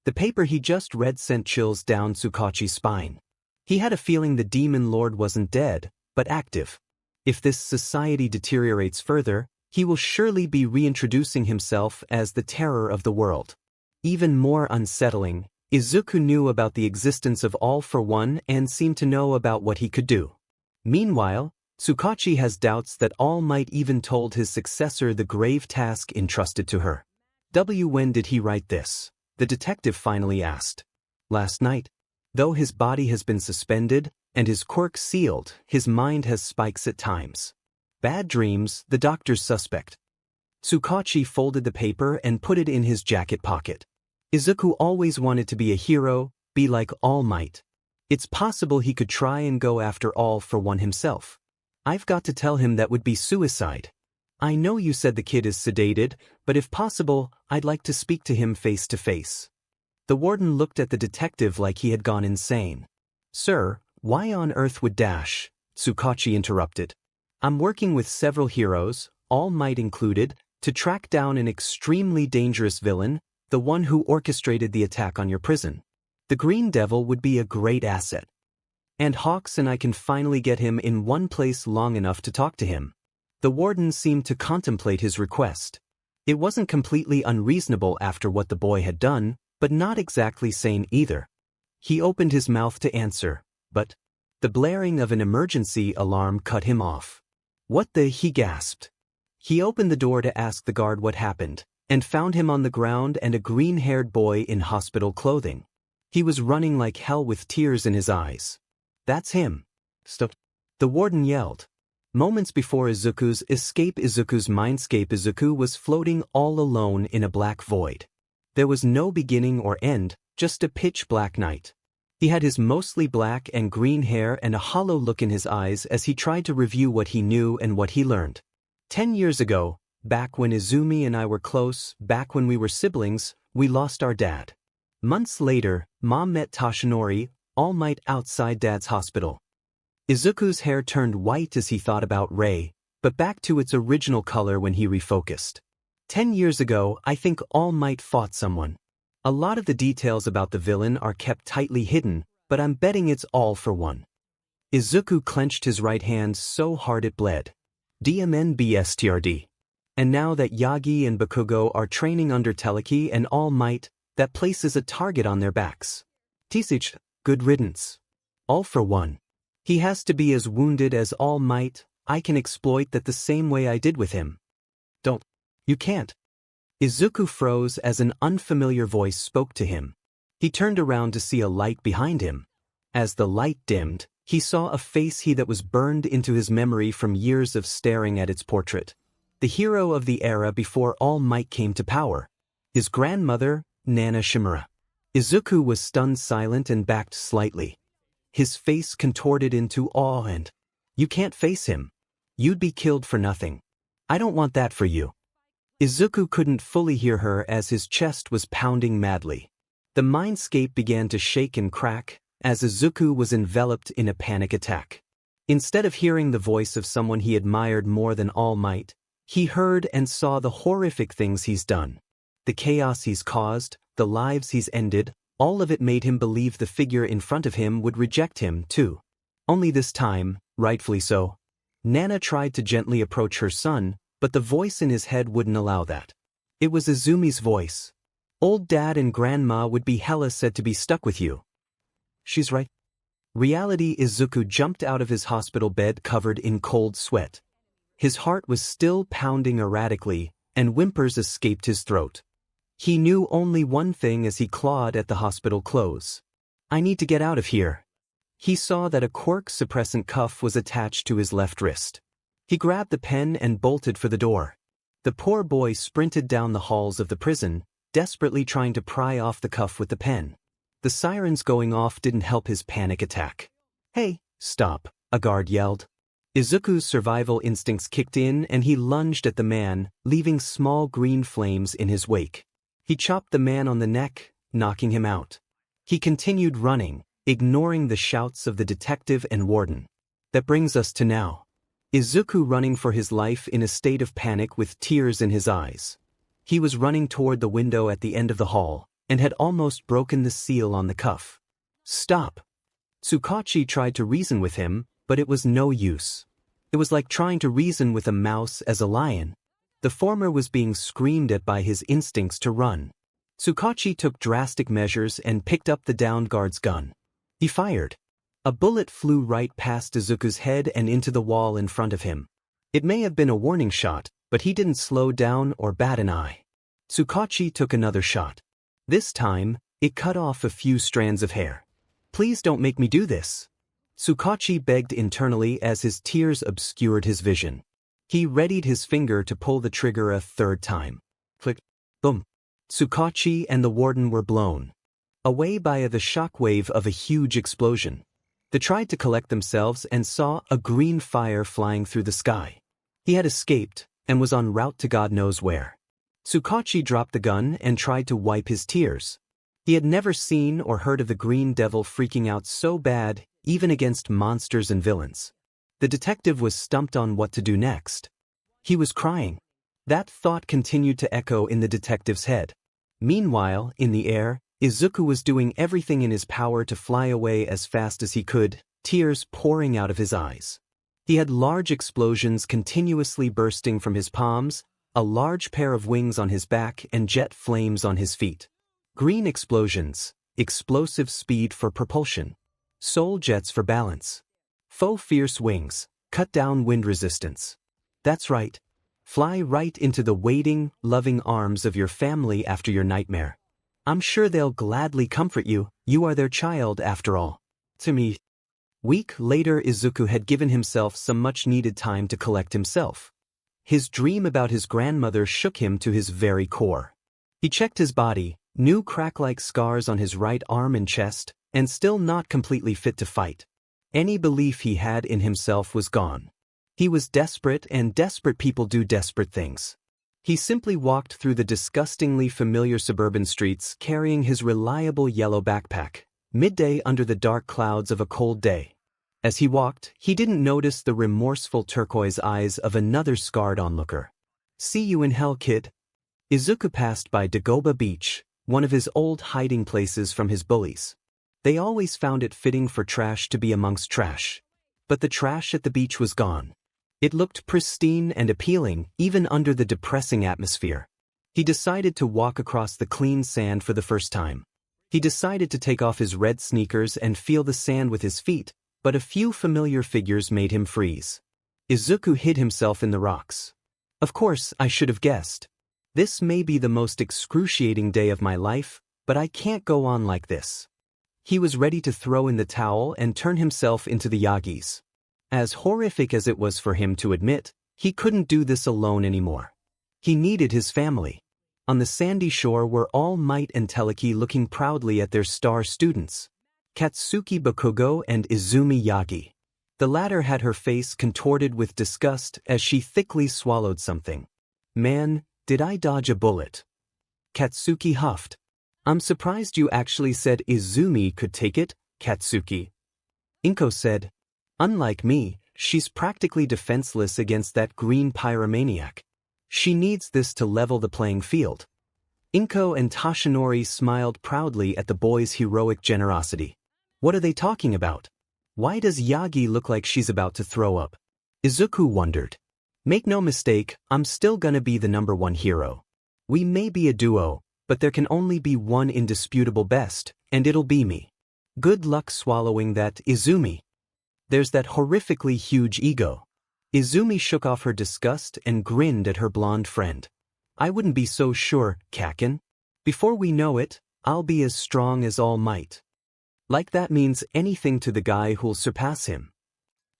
[SPEAKER 1] The paper he just read sent chills down Tsukachi's spine. He had a feeling the demon lord wasn't dead, but active. If this society deteriorates further, he will surely be reintroducing himself as the terror of the world. Even more unsettling, Izuku knew about the existence of All for One and seemed to know about what he could do. Meanwhile, Tsukachi has doubts that All Might even told his successor the grave task entrusted to her. When did he write this? The detective finally asked. Last night. Though his body has been suspended, and his quirk sealed, his mind has spikes at times. Bad dreams, the doctor's suspect. Tsukachi folded the paper and put it in his jacket pocket. Izuku always wanted to be a hero, be like All Might. It's possible he could try and go after All for One himself. I've got to tell him that would be suicide. I know you said the kid is sedated, but if possible, I'd like to speak to him face to face. The warden looked at the detective like he had gone insane. Sir, why on earth would Dash? Tsukachi interrupted. I'm working with several heroes, All Might included, to track down an extremely dangerous villain, the one who orchestrated the attack on your prison. The Green Devil would be a great asset. And Hawks and I can finally get him in one place long enough to talk to him. The warden seemed to contemplate his request. It wasn't completely unreasonable after what the boy had done, but not exactly sane either. He opened his mouth to answer, but the blaring of an emergency alarm cut him off. What the? He gasped. He opened the door to ask the guard what happened, and found him on the ground and a green-haired boy in hospital clothing. He was running like hell with tears in his eyes. That's him. Stop. The warden yelled. Moments before Izuku's escape, Izuku's mindscape, Izuku was floating all alone in a black void. There was no beginning or end, just a pitch-black night. He had his mostly black and green hair and a hollow look in his eyes as he tried to review what he knew and what he learned. 10 years ago, back when Izumi and I were close, back when we were siblings, we lost our dad. Months later, Mom met Toshinori, All Might outside Dad's hospital. Izuku's hair turned white as he thought about Rei, but back to its original color when he refocused. 10 years ago, I think All Might fought someone. A lot of the details about the villain are kept tightly hidden, but I'm betting it's All for One. Izuku clenched his right hand so hard it bled. DMNBSTRD. And now that Yagi and Bakugo are training under Teleki and All Might, that places a target on their backs. Tisich, good riddance. All for One. He has to be as wounded as All Might. I can exploit that the same way I did with him. Don't. You can't. Izuku froze as an unfamiliar voice spoke to him. He turned around to see a light behind him. As the light dimmed, he saw a face that was burned into his memory from years of staring at its portrait. The hero of the era before All Might came to power. His grandmother, Nana Shimura. Izuku was stunned, silent, and backed slightly. His face contorted into awe and, "You can't face him. You'd be killed for nothing. I don't want that for you." Izuku couldn't fully hear her as his chest was pounding madly. The mindscape began to shake and crack, as Izuku was enveloped in a panic attack. Instead of hearing the voice of someone he admired more than All Might, he heard and saw the horrific things he's done. The chaos he's caused, the lives he's ended, all of it made him believe the figure in front of him would reject him, too. Only this time, rightfully so. Nana tried to gently approach her son, but the voice in his head wouldn't allow that. It was Izumi's voice. Old Dad and Grandma would be hella sad to be stuck with you. She's right. Reality. Izuku jumped out of his hospital bed covered in cold sweat. His heart was still pounding erratically, and whimpers escaped his throat. He knew only one thing as he clawed at the hospital clothes. I need to get out of here. He saw that a quirk suppressant cuff was attached to his left wrist. He grabbed the pen and bolted for the door. The poor boy sprinted down the halls of the prison, desperately trying to pry off the cuff with the pen. The sirens going off didn't help his panic attack. Hey, stop, a guard yelled. Izuku's survival instincts kicked in and he lunged at the man, leaving small green flames in his wake. He chopped the man on the neck, knocking him out. He continued running, ignoring the shouts of the detective and warden. That brings us to now. Izuku running for his life in a state of panic with tears in his eyes. He was running toward the window at the end of the hall, and had almost broken the seal on the cuff. Stop! Tsukachi tried to reason with him, but it was no use. It was like trying to reason with a mouse as a lion. The former was being screamed at by his instincts to run. Tsukachi took drastic measures and picked up the downed guard's gun. He fired. A bullet flew right past Izuku's head and into the wall in front of him. It may have been a warning shot, but he didn't slow down or bat an eye. Tsukachi took another shot. This time, it cut off a few strands of hair. Please don't make me do this. Tsukachi begged internally as his tears obscured his vision. He readied his finger to pull the trigger a third time. Click. Boom. Tsukachi and the warden were blown away by the shockwave of a huge explosion. They tried to collect themselves and saw a green fire flying through the sky. He had escaped and was en route to God knows where. Tsukachi dropped the gun and tried to wipe his tears. He had never seen or heard of the Green Devil freaking out so bad, even against monsters and villains. The detective was stumped on what to do next. He was crying. That thought continued to echo in the detective's head. Meanwhile, in the air, Izuku was doing everything in his power to fly away as fast as he could, tears pouring out of his eyes. He had large explosions continuously bursting from his palms, a large pair of wings on his back and jet flames on his feet. Green explosions, explosive speed for propulsion. Soul jets for balance. Faux fierce wings, cut down wind resistance. That's right. Fly right into the waiting, loving arms of your family after your nightmare. I'm sure they'll gladly comfort you, you are their child after all. To me. Week later Izuku had given himself some much-needed time to collect himself. His dream about his grandmother shook him to his very core. He checked his body, new crack-like scars on his right arm and chest, and still not completely fit to fight. Any belief he had in himself was gone. He was desperate, and desperate people do desperate things. He simply walked through the disgustingly familiar suburban streets carrying his reliable yellow backpack, midday under the dark clouds of a cold day. As he walked, he didn't notice the remorseful turquoise eyes of another scarred onlooker. See you in hell, kid. Izuku passed by Dagoba Beach, one of his old hiding places from his bullies. They always found it fitting for trash to be amongst trash. But the trash at the beach was gone. It looked pristine and appealing, even under the depressing atmosphere. He decided to walk across the clean sand for the first time. He decided to take off his red sneakers and feel the sand with his feet, but a few familiar figures made him freeze. Izuku hid himself in the rocks. Of course, I should have guessed. This may be the most excruciating day of my life, but I can't go on like this. He was ready to throw in the towel and turn himself into the Yagis. As horrific as it was for him to admit, he couldn't do this alone anymore. He needed his family. On the sandy shore were All Might and Teleki looking proudly at their star students, Katsuki Bakugo and Izumi Yagi. The latter had her face contorted with disgust as she thickly swallowed something. Man, did I dodge a bullet? Katsuki huffed. I'm surprised you actually said Izumi could take it, Katsuki. Inko said, unlike me, she's practically defenseless against that green pyromaniac. She needs this to level the playing field. Inko and Toshinori smiled proudly at the boy's heroic generosity. What are they talking about? Why does Yagi look like she's about to throw up? Izuku wondered. Make no mistake, I'm still gonna be the #1 hero. We may be a duo, but there can only be one indisputable best, and it'll be me. Good luck swallowing that, Izumi. There's that horrifically huge ego. Izumi shook off her disgust and grinned at her blonde friend. I wouldn't be so sure, Kaken. Before we know it, I'll be as strong as All Might. Like that means anything to the guy who'll surpass him.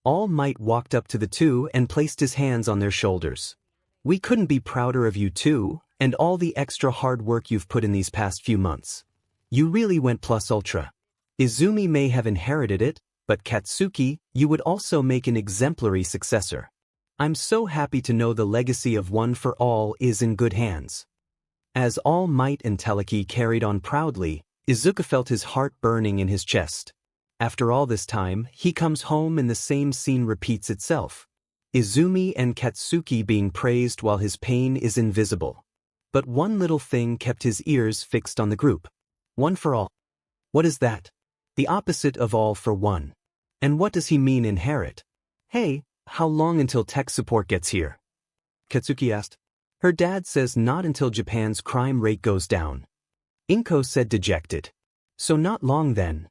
[SPEAKER 1] All Might walked up to the two and placed his hands on their shoulders. We couldn't be prouder of you too, and all the extra hard work you've put in these past few months. You really went plus ultra. Izumi may have inherited it, but Katsuki, you would also make an exemplary successor. I'm so happy to know the legacy of One for All is in good hands. As All Might and Teleki carried on proudly, Izuku felt his heart burning in his chest. After all this time, he comes home and the same scene repeats itself. Izumi and Katsuki being praised while his pain is invisible. But one little thing kept his ears fixed on the group. One for all. What is that? The opposite of all for one. And what does he mean inherit? Hey, how long until tech support gets here? Katsuki asked. Her dad says not until Japan's crime rate goes down. Inko said dejected. So not long then.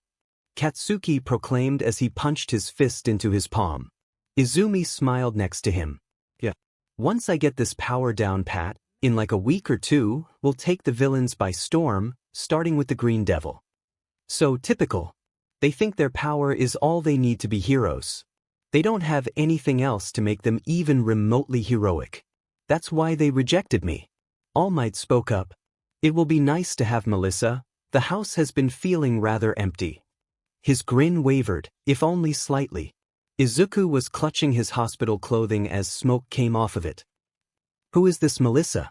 [SPEAKER 1] Katsuki proclaimed as he punched his fist into his palm. Izumi smiled next to him. Yeah. Once I get this power down pat, in like a week or two, we'll take the villains by storm, starting with the Green Devil. So typical. They think their power is all they need to be heroes. They don't have anything else to make them even remotely heroic. That's why they rejected me. All Might spoke up. It will be nice to have Melissa. The house has been feeling rather empty. His grin wavered, if only slightly. Izuku was clutching his hospital clothing as smoke came off of it. Who is this Melissa?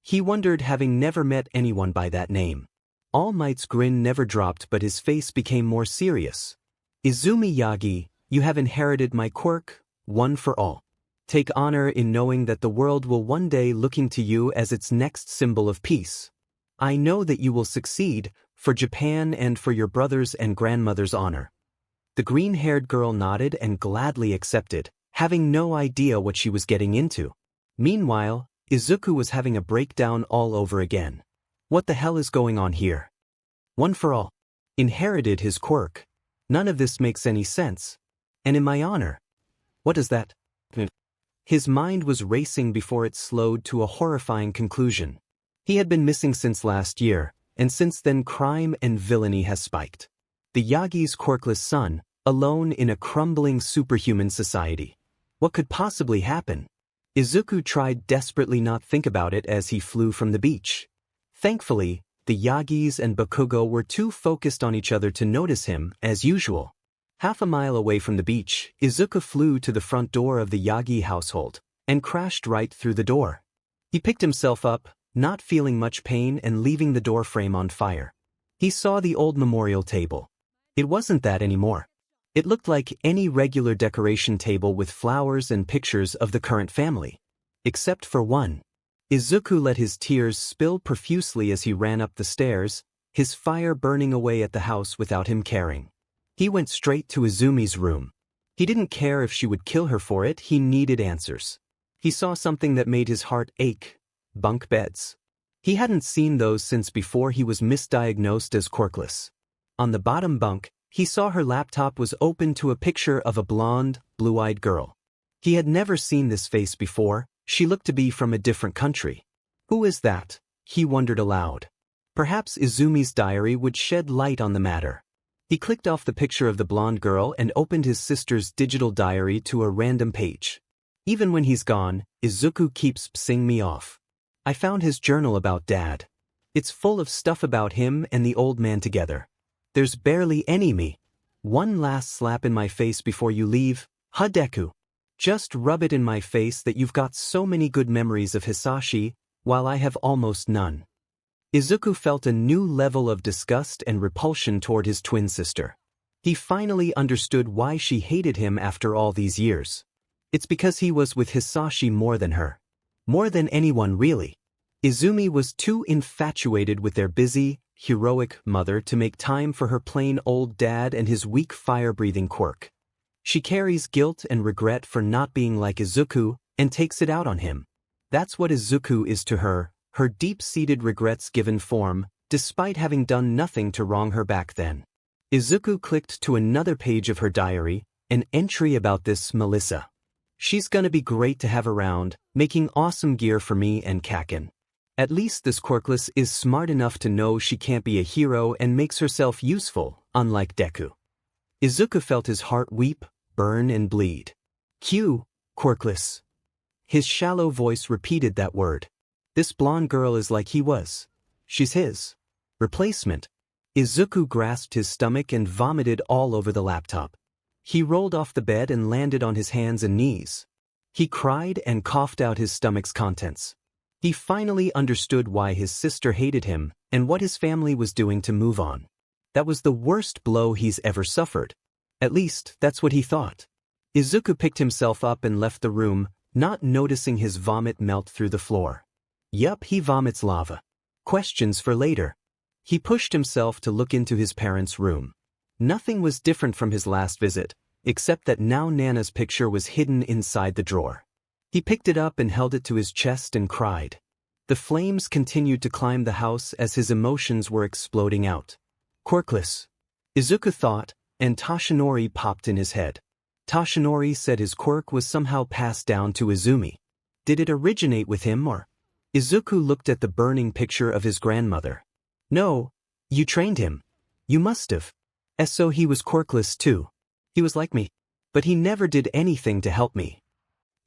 [SPEAKER 1] He wondered, having never met anyone by that name. All Might's grin never dropped, but his face became more serious. Izumi Yagi, you have inherited my quirk, one for all. Take honor in knowing that the world will one day looking to you as its next symbol of peace. I know that you will succeed, for Japan and for your brother's and grandmother's honor. The green-haired girl nodded and gladly accepted, having no idea what she was getting into. Meanwhile, Izuku was having a breakdown all over again. What the hell is going on here? One for all. Inherited his quirk. None of this makes any sense. And in my honor. What is that? His mind was racing before it slowed to a horrifying conclusion. He had been missing since last year, and since then crime and villainy has spiked. The Yagi's quirkless son, alone in a crumbling superhuman society. What could possibly happen? Izuku tried desperately not think about it as he flew from the beach. Thankfully, the Yagis and Bakugo were too focused on each other to notice him, as usual. Half a mile away from the beach, Izuku flew to the front door of the Yagi household, and crashed right through the door. He picked himself up, not feeling much pain and leaving the door frame on fire. He saw the old memorial table. It wasn't that anymore. It looked like any regular decoration table with flowers and pictures of the current family. Except for one. Izuku let his tears spill profusely as he ran up the stairs, his fire burning away at the house without him caring. He went straight to Izumi's room. He didn't care if she would kill her for it, he needed answers. He saw something that made his heart ache. Bunk beds. He hadn't seen those since before he was misdiagnosed as quirkless. On the bottom bunk, he saw her laptop was open to a picture of a blonde, blue-eyed girl. He had never seen this face before. She looked to be from a different country. Who is that? He wondered aloud. Perhaps Izumi's diary would shed light on the matter. He clicked off the picture of the blonde girl and opened his sister's digital diary to a random page. Even when he's gone, Izuku keeps pissing me off. I found his journal about Dad. It's full of stuff about him and the old man together. There's barely any me. One last slap in my face before you leave, Deku. Just rub it in my face that you've got so many good memories of Hisashi, while I have almost none. Izuku felt a new level of disgust and repulsion toward his twin sister. He finally understood why she hated him after all these years. It's because he was with Hisashi more than her. More than anyone really. Izumi was too infatuated with their busy, heroic mother to make time for her plain old dad and his weak fire-breathing quirk. She carries guilt and regret for not being like Izuku and takes it out on him. That's what Izuku is to her, her deep-seated regrets given form, despite having done nothing to wrong her back then. Izuku clicked to another page of her diary, an entry about this Melissa. She's gonna be great to have around, making awesome gear for me and Kaken. At least this quirkless is smart enough to know she can't be a hero and makes herself useful, unlike Deku. Izuku felt his heart weep, burn and bleed. Quirkless. His shallow voice repeated that word. This blonde girl is like he was. She's his replacement. Izuku grasped his stomach and vomited all over the laptop. He rolled off the bed and landed on his hands and knees. He cried and coughed out his stomach's contents. He finally understood why his sister hated him and what his family was doing to move on. That was the worst blow he's ever suffered. At least, that's what he thought. Izuku picked himself up and left the room, not noticing his vomit melt through the floor. Yup, he vomits lava. Questions for later. He pushed himself to look into his parents' room. Nothing was different from his last visit, except that now Nana's picture was hidden inside the drawer. He picked it up and held it to his chest and cried. The flames continued to climb the house as his emotions were exploding out. Quirkless, Izuku thought, and Toshinori popped in his head. Toshinori said his quirk was somehow passed down to Izumi. Did it originate with him or? Izuku looked at the burning picture of his grandmother. No, you trained him. You must have. So he was quirkless too. He was like me. But he never did anything to help me.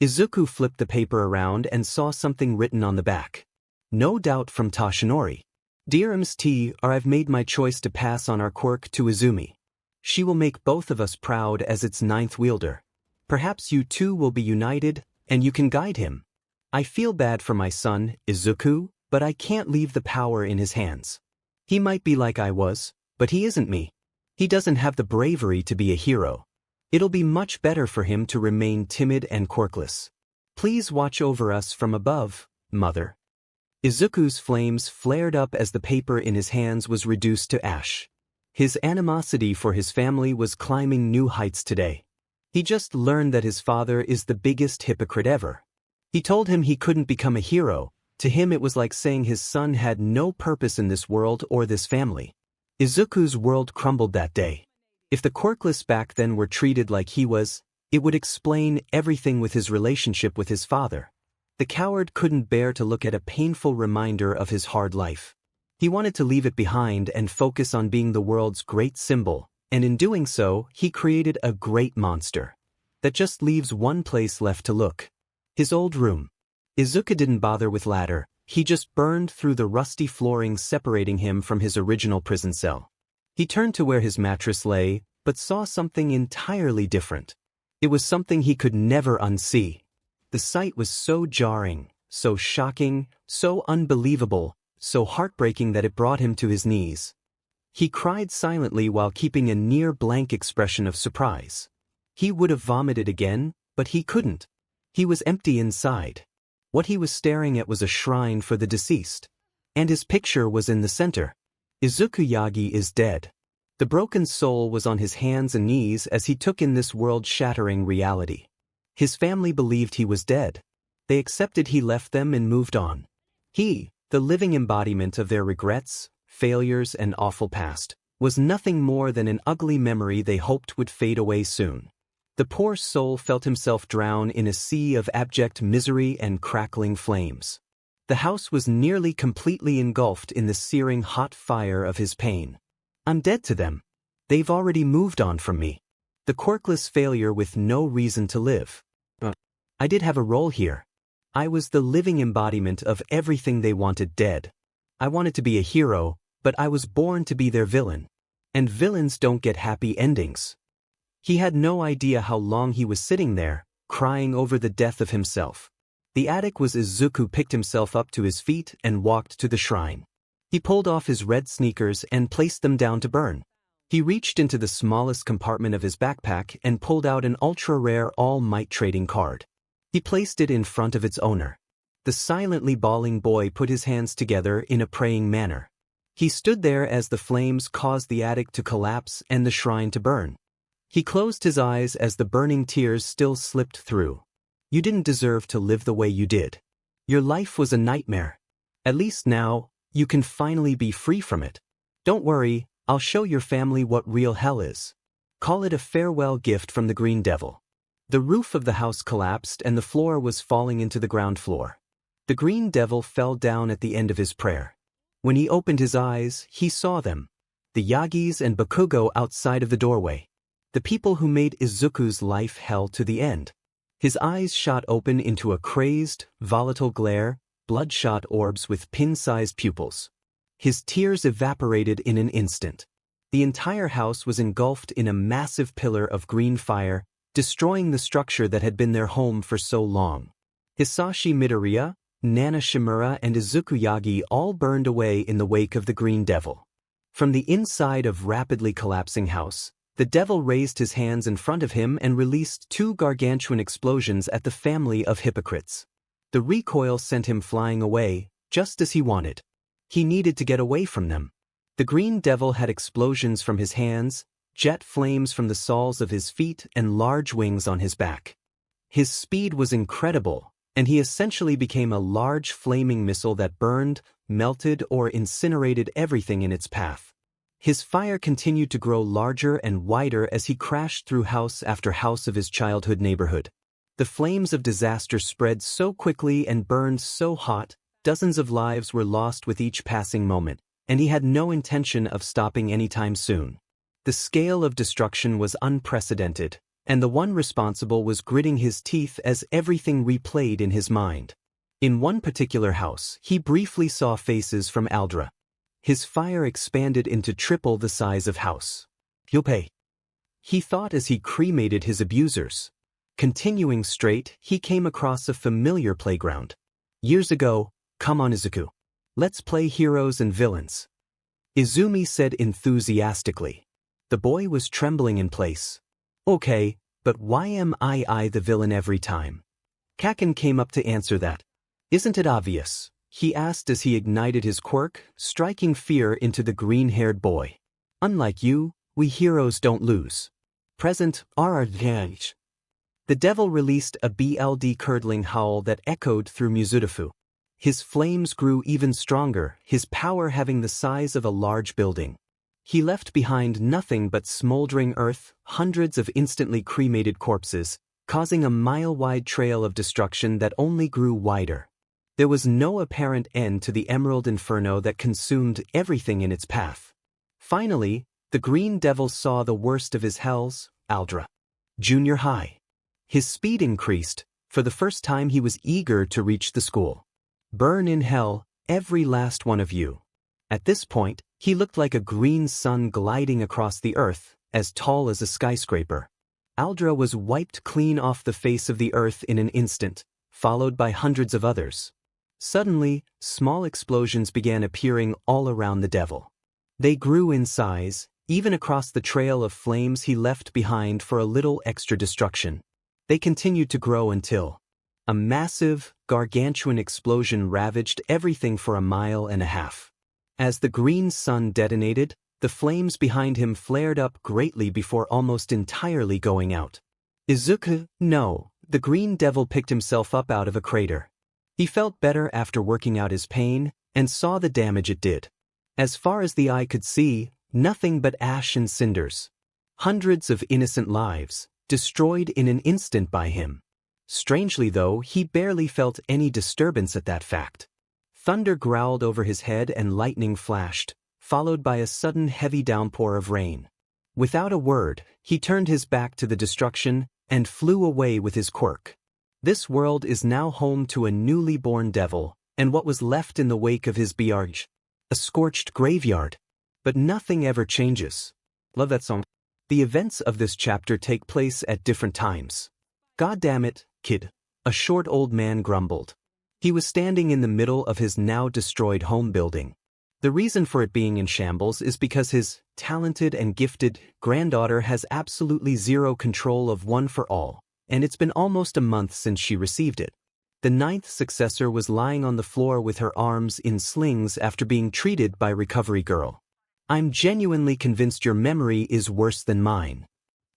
[SPEAKER 1] Izuku flipped the paper around and saw something written on the back. No doubt from Toshinori. Dear Ms.T. I've made my choice to pass on our quirk to Izumi. She will make both of us proud as its ninth wielder. Perhaps you two will be united, and you can guide him. I feel bad for my son, Izuku, but I can't leave the power in his hands. He might be like I was, but he isn't me. He doesn't have the bravery to be a hero. It'll be much better for him to remain timid and quirkless. Please watch over us from above, Mother. Izuku's flames flared up as the paper in his hands was reduced to ash. His animosity for his family was climbing new heights today. He just learned that his father is the biggest hypocrite ever. He told him he couldn't become a hero. To him it was like saying his son had no purpose in this world or this family. Izuku's world crumbled that day. If the quirkless back then were treated like he was, it would explain everything with his relationship with his father. The coward couldn't bear to look at a painful reminder of his hard life. He wanted to leave it behind and focus on being the world's great symbol, and in doing so, he created a great monster. That just leaves one place left to look. His old room. Izuku didn't bother with ladder, he just burned through the rusty flooring separating him from his original prison cell. He turned to where his mattress lay, but saw something entirely different. It was something he could never unsee. The sight was so jarring, so shocking, so unbelievable, so heartbreaking that it brought him to his knees. He cried silently while keeping a near-blank expression of surprise. He would have vomited again, but he couldn't. He was empty inside. What he was staring at was a shrine for the deceased. And his picture was in the center. Izuku Yagi is dead. The broken soul was on his hands and knees as he took in this world-shattering reality. His family believed he was dead. They accepted he left them and moved on. He, the living embodiment of their regrets, failures, and awful past, was nothing more than an ugly memory they hoped would fade away soon. The poor soul felt himself drown in a sea of abject misery and crackling flames. The house was nearly completely engulfed in the searing hot fire of his pain. I'm dead to them. They've already moved on from me. The quirkless failure with no reason to live. I did have a role here. I was the living embodiment of everything they wanted dead. I wanted to be a hero, but I was born to be their villain. And villains don't get happy endings. He had no idea how long he was sitting there, crying over the death of himself. The attic was as Izuku picked himself up to his feet and walked to the shrine. He pulled off his red sneakers and placed them down to burn. He reached into the smallest compartment of his backpack and pulled out an ultra-rare all-might trading card. He placed it in front of its owner. The silently bawling boy put his hands together in a praying manner. He stood there as the flames caused the attic to collapse and the shrine to burn. He closed his eyes as the burning tears still slipped through. You didn't deserve to live the way you did. Your life was a nightmare. At least now, you can finally be free from it. Don't worry, I'll show your family what real hell is. Call it a farewell gift from the Green Devil. The roof of the house collapsed and the floor was falling into the ground floor. The Green Devil fell down at the end of his prayer. When he opened his eyes, he saw them. The Yagis and Bakugo outside of the doorway. The people who made Izuku's life hell to the end. His eyes shot open into a crazed, volatile glare, bloodshot orbs with pin-sized pupils. His tears evaporated in an instant. The entire house was engulfed in a massive pillar of green fire, destroying the structure that had been their home for so long. Hisashi Midoriya, Nana Shimura, and Izuku Yagi all burned away in the wake of the Green Devil. From the inside of rapidly collapsing house, the devil raised his hands in front of him and released 2 gargantuan explosions at the family of hypocrites. The recoil sent him flying away, just as he wanted. He needed to get away from them. The green devil had explosions from his hands, jet flames from the soles of his feet, and large wings on his back. His speed was incredible, and he essentially became a large flaming missile that burned, melted, or incinerated everything in its path. His fire continued to grow larger and wider as he crashed through house after house of his childhood neighborhood. The flames of disaster spread so quickly and burned so hot, dozens of lives were lost with each passing moment, and he had no intention of stopping anytime soon. The scale of destruction was unprecedented, and the one responsible was gritting his teeth as everything replayed in his mind. In one particular house, he briefly saw faces from Aldra. His fire expanded into triple the size of house. You'll pay, he thought as he cremated his abusers. Continuing straight, he came across a familiar playground. Years ago, come on Izuku. Let's play heroes and villains. Izumi said enthusiastically. The boy was trembling in place. Okay, but why am I the villain every time? Kaken came up to answer that. Isn't it obvious? He asked as he ignited his quirk, striking fear into the green-haired boy. Unlike you, we heroes don't lose. Present are advantage. The devil released a blood-curdling howl that echoed through Mizudafu. His flames grew even stronger, his power having the size of a large building. He left behind nothing but smoldering earth, hundreds of instantly cremated corpses, causing a mile-wide trail of destruction that only grew wider. There was no apparent end to the emerald inferno that consumed everything in its path. Finally, the green devil saw the worst of his hells, Aldra. Junior high. His speed increased. For the first time he was eager to reach the school. Burn in hell, every last one of you. At this point, he looked like a green sun gliding across the earth, as tall as a skyscraper. Aldra was wiped clean off the face of the earth in an instant, followed by hundreds of others. Suddenly, small explosions began appearing all around the devil. They grew in size, even across the trail of flames he left behind for a little extra destruction. They continued to grow until a massive, gargantuan explosion ravaged everything for a mile and a half. As the green sun detonated, the flames behind him flared up greatly before almost entirely going out. Izuku, no, the green devil picked himself up out of a crater. He felt better after working out his pain, and saw the damage it did. As far as the eye could see, nothing but ash and cinders. Hundreds of innocent lives, destroyed in an instant by him. Strangely though, he barely felt any disturbance at that fact. Thunder growled over his head and lightning flashed, followed by a sudden heavy downpour of rain. Without a word, he turned his back to the destruction and flew away with his quirk. This world is now home to a newly born devil, and what was left in the wake of his biarj. A scorched graveyard. But nothing ever changes. Love that song. The events of this chapter take place at different times. God damn it, kid. A short old man grumbled. He was standing in the middle of his now destroyed home building. The reason for it being in shambles is because his talented and gifted granddaughter has absolutely zero control of One for All, and it's been almost a month since she received it. The 9th successor was lying on the floor with her arms in slings after being treated by Recovery Girl. I'm genuinely convinced your memory is worse than mine.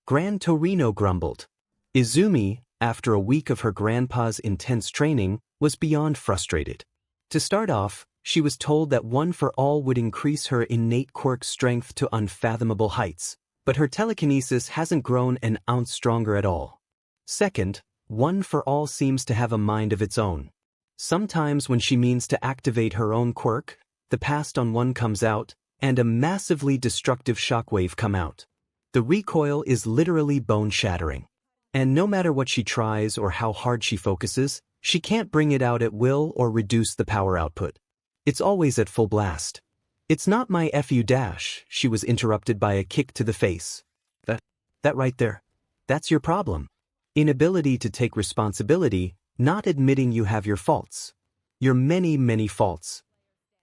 [SPEAKER 1] Gran Torino grumbled. Izumi, after a week of her grandpa's intense training, was beyond frustrated. To start off, she was told that One for All would increase her innate quirk strength to unfathomable heights, but her telekinesis hasn't grown an ounce stronger at all. Second, One for All seems to have a mind of its own. Sometimes when she means to activate her own quirk, the past on One comes out, and a massively destructive shockwave come out. The recoil is literally bone-shattering. And no matter what she tries or how hard she focuses, she can't bring it out at will or reduce the power output. It's always at full blast. It's not my FU dash, she was interrupted by a kick to the face. That right there. That's your problem. Inability to take responsibility, not admitting you have your faults. Your many, many faults.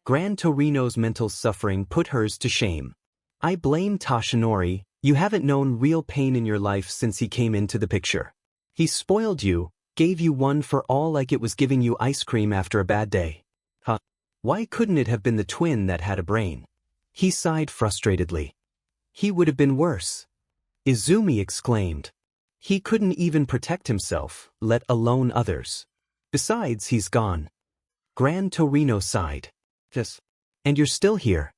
[SPEAKER 1] Gran Torino's mental suffering put hers to shame. I blame Toshinori. You haven't known real pain in your life since he came into the picture. He spoiled you, gave you one for all like it was giving you ice cream after a bad day. Huh? Why couldn't it have been the twin that had a brain? He sighed frustratedly. He would have been worse. Izumi exclaimed. He couldn't even protect himself, let alone others. Besides, he's gone. Gran Torino sighed. Yes. And you're still here.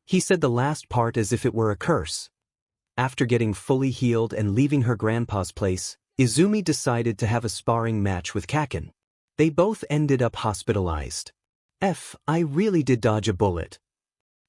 [SPEAKER 1] He said the last part as if it were a curse. After getting fully healed and leaving her grandpa's place, Izumi decided to have a sparring match with Kaken. They both ended up hospitalized. I really did dodge a bullet.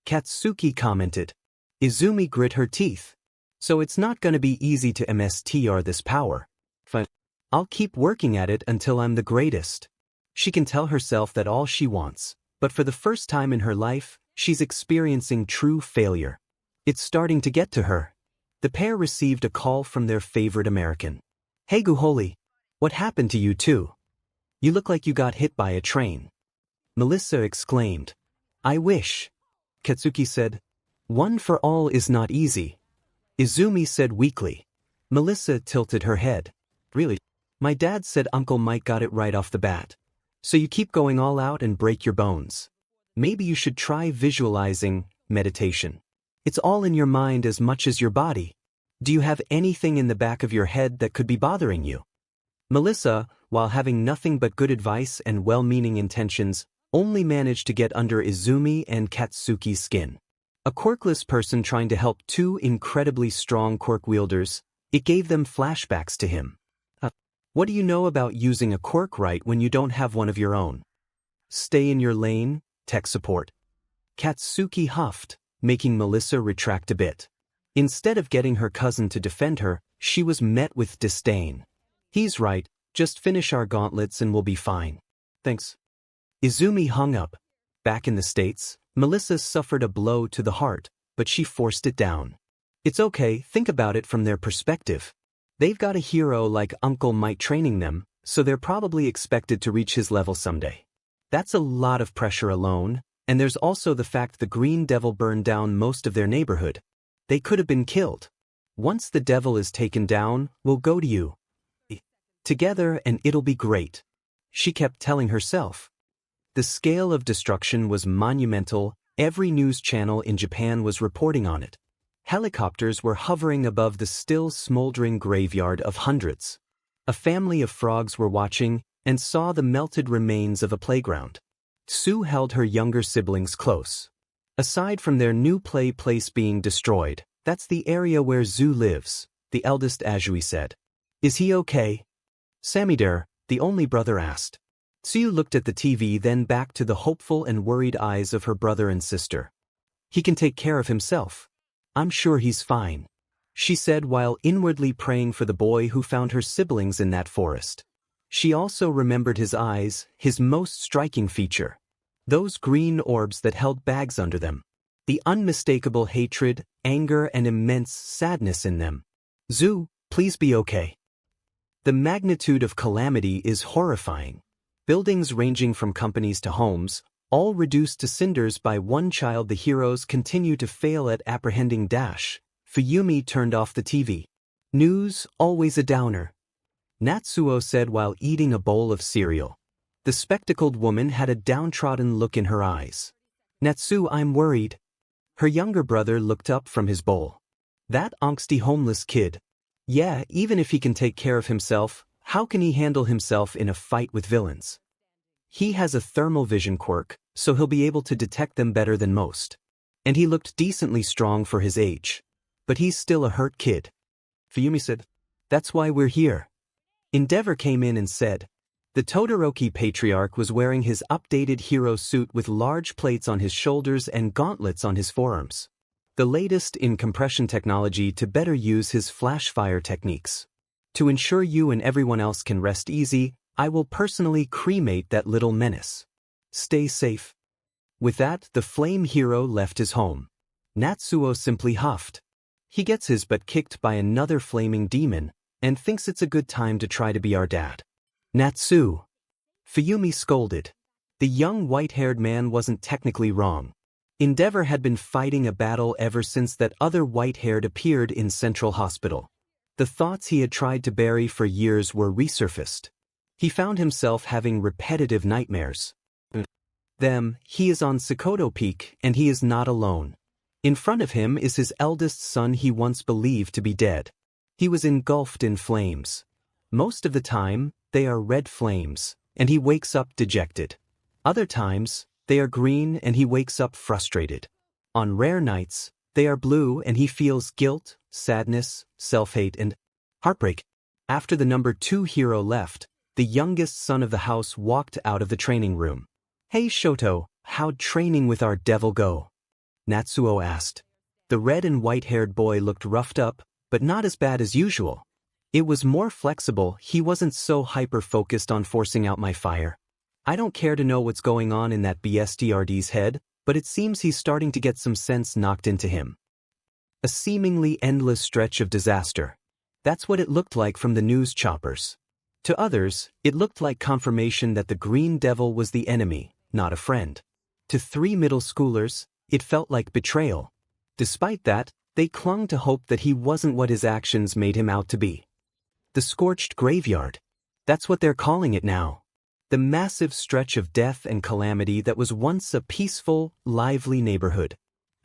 [SPEAKER 1] Katsuki commented. Izumi grit her teeth. So it's not gonna be easy to MSTR this power. But I'll keep working at it until I'm the greatest. She can tell herself that all she wants, but for the first time in her life, she's experiencing true failure. It's starting to get to her. The pair received a call from their favorite American. Hey Guholi, what happened to you too? You look like you got hit by a train. Melissa exclaimed. I wish. Katsuki said. One for all is not easy. Izumi said weakly. Melissa tilted her head. Really? My dad said Uncle Mike got it right off the bat. So you keep going all out and break your bones. Maybe you should try visualizing meditation. It's all in your mind as much as your body. Do you have anything in the back of your head that could be bothering you? Melissa, while having nothing but good advice and well-meaning intentions, only managed to get under Izumi and Katsuki's skin. A quirkless person trying to help two incredibly strong quirk wielders, it gave them flashbacks to him. What do you know about using a quirk right when you don't have one of your own? Stay in your lane, tech support. Katsuki huffed, making Melissa retract a bit. Instead of getting her cousin to defend her, she was met with disdain. He's right, just finish our gauntlets and we'll be fine. Thanks. Izumi hung up. Back in the States, Melissa suffered a blow to the heart, but she forced it down. It's okay, think about it from their perspective. They've got a hero like Uncle Mike training them, so they're probably expected to reach his level someday. That's a lot of pressure alone, and there's also the fact the Green Devil burned down most of their neighborhood. They could have been killed. Once the devil is taken down, we'll go to you. Together and it'll be great. She kept telling herself. The scale of destruction was monumental, every news channel in Japan was reporting on it. Helicopters were hovering above the still smoldering graveyard of hundreds. A family of frogs were watching and saw the melted remains of a playground. Sue held her younger siblings close. Aside from their new play place being destroyed, that's the area where Zu lives, the eldest Azui said. Is he okay? Samidare, the only brother, asked. Sue looked at the TV, then back to the hopeful and worried eyes of her brother and sister. He can take care of himself. I'm sure he's fine, she said while inwardly praying for the boy who found her siblings in that forest. She also remembered his eyes, his most striking feature. Those green orbs that held bags under them. The unmistakable hatred, anger, and immense sadness in them. Zu, please be okay. The magnitude of calamity is horrifying. Buildings ranging from companies to homes, all reduced to cinders by one child. The heroes continue to fail at apprehending Dash. Fuyumi turned off the TV. News, always a downer. Natsuo said while eating a bowl of cereal. The spectacled woman had a downtrodden look in her eyes. Natsu, I'm worried. Her younger brother looked up from his bowl. That angsty homeless kid. Yeah, even if he can take care of himself, how can he handle himself in a fight with villains? He has a thermal vision quirk, so he'll be able to detect them better than most. And he looked decently strong for his age. But he's still a hurt kid. Fuyumi said, that's why we're here. Endeavor came in and said, the Todoroki patriarch was wearing his updated hero suit with large plates on his shoulders and gauntlets on his forearms. The latest in compression technology to better use his flash fire techniques. To ensure you and everyone else can rest easy, I will personally cremate that little menace. Stay safe. With that, the flame hero left his home. Natsuo simply huffed. He gets his butt kicked by another flaming demon, and thinks it's a good time to try to be our dad. Natsu. Fuyumi scolded. The young white-haired man wasn't technically wrong. Endeavor had been fighting a battle ever since that other white-haired appeared in Central Hospital. The thoughts he had tried to bury for years were resurfaced. He found himself having repetitive nightmares. He is on Sokoto Peak and he is not alone. In front of him is his eldest son he once believed to be dead. He was engulfed in flames. Most of the time, they are red flames, and he wakes up dejected. Other times, they are green and he wakes up frustrated. On rare nights, they are blue and he feels guilt, sadness, self-hate and heartbreak. After the number 2 hero left, the youngest son of the house walked out of the training room. "Hey Shoto, how'd training with our devil go?" Natsuo asked. The red and white-haired boy looked roughed up, but not as bad as usual. It was more flexible, he wasn't so hyper-focused on forcing out my fire. I don't care to know what's going on in that BSTRD's head, but it seems he's starting to get some sense knocked into him. A seemingly endless stretch of disaster. That's what it looked like from the news choppers. To others, it looked like confirmation that the Green Devil was the enemy, not a friend. To 3 middle schoolers, it felt like betrayal. Despite that, they clung to hope that he wasn't what his actions made him out to be. The scorched graveyard. That's what they're calling it now. The massive stretch of death and calamity that was once a peaceful, lively neighborhood.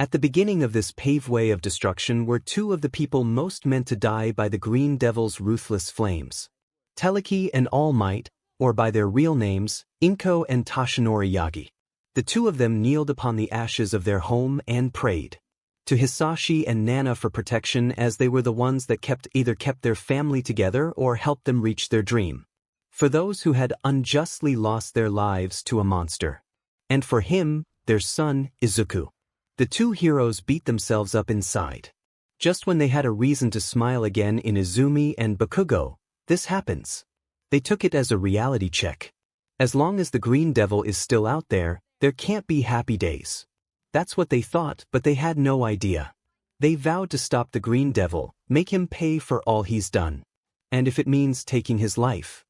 [SPEAKER 1] At the beginning of this paveway of destruction were 2 of the people most meant to die by the Green Devil's ruthless flames. Teleki and All Might, or by their real names, Inko and Toshinori Yagi. The 2 of them kneeled upon the ashes of their home and prayed to Hisashi and Nana for protection, as they were the ones that either kept their family together or helped them reach their dream. For those who had unjustly lost their lives to a monster. And for him, their son, Izuku. The 2 heroes beat themselves up inside. Just when they had a reason to smile again in Izumi and Bakugo, this happens. They took it as a reality check. As long as the Green Devil is still out there, there can't be happy days. That's what they thought, but they had no idea. They vowed to stop the Green Devil, make him pay for all he's done. And if it means taking his life.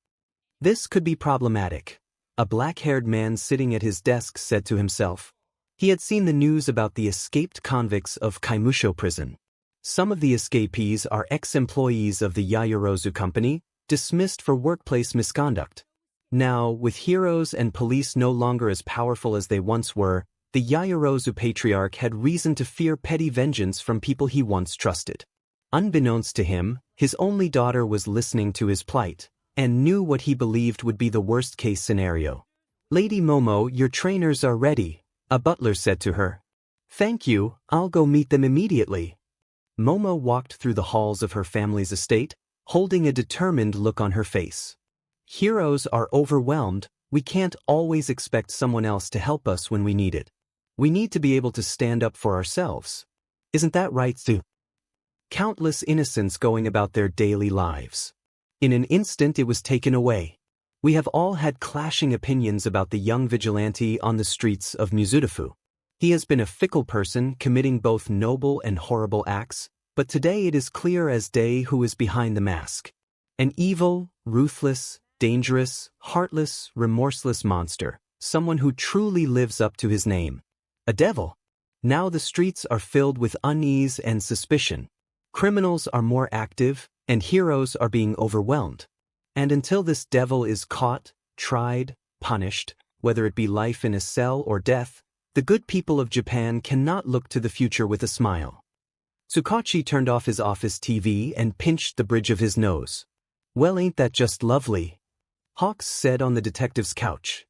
[SPEAKER 1] This could be problematic. A black-haired man sitting at his desk said to himself. He had seen the news about the escaped convicts of Kaimusho prison. Some of the escapees are ex-employees of the Yaoyorozu company, dismissed for workplace misconduct. Now, with heroes and police no longer as powerful as they once were, the Yaoyorozu patriarch had reason to fear petty vengeance from people he once trusted. Unbeknownst to him, his only daughter was listening to his plight, and knew what he believed would be the worst-case scenario. "Lady Momo, your trainers are ready," a butler said to her. "Thank you, I'll go meet them immediately." Momo walked through the halls of her family's estate, holding a determined look on her face. Heroes are overwhelmed, we can't always expect someone else to help us when we need it. We need to be able to stand up for ourselves. Isn't that right, Stu? Countless innocents going about their daily lives. In an instant it was taken away. We have all had clashing opinions about the young vigilante on the streets of Mizudafu. He has been a fickle person committing both noble and horrible acts, but today it is clear as day who is behind the mask. An evil, ruthless, dangerous, heartless, remorseless monster, someone who truly lives up to his name. A devil. Now the streets are filled with unease and suspicion. Criminals are more active, and heroes are being overwhelmed. And until this devil is caught, tried, punished, whether it be life in a cell or death, the good people of Japan cannot look to the future with a smile. Tsukachi turned off his office TV and pinched the bridge of his nose. "Well, ain't that just lovely?" Hawks said on the detective's couch.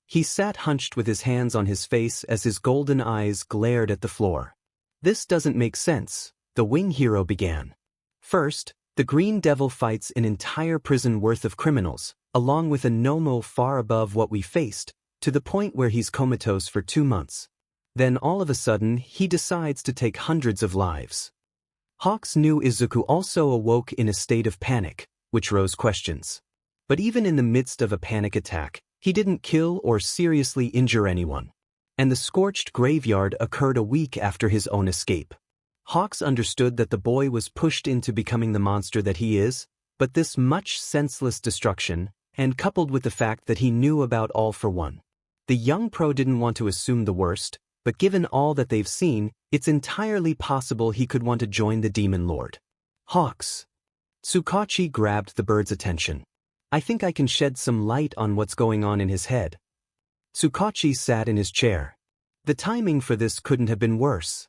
[SPEAKER 1] He sat hunched with his hands on his face as his golden eyes glared at the floor. "This doesn't make sense," the wing hero began. "First, the Green Devil fights an entire prison worth of criminals, along with a Nomo far above what we faced, to the point where he's comatose for 2 months. Then all of a sudden, he decides to take hundreds of lives." Hawks knew Izuku also awoke in a state of panic, which rose questions. But even in the midst of a panic attack, he didn't kill or seriously injure anyone. And the scorched graveyard occurred a week after his own escape. Hawks understood that the boy was pushed into becoming the monster that he is, but this much senseless destruction, and coupled with the fact that he knew about All for One. The young pro didn't want to assume the worst, but given all that they've seen, it's entirely possible he could want to join the Demon Lord. Hawks. Tsukachi grabbed the bird's attention. I think I can shed some light on what's going on in his head. Tsukachi sat in his chair. The timing for this couldn't have been worse.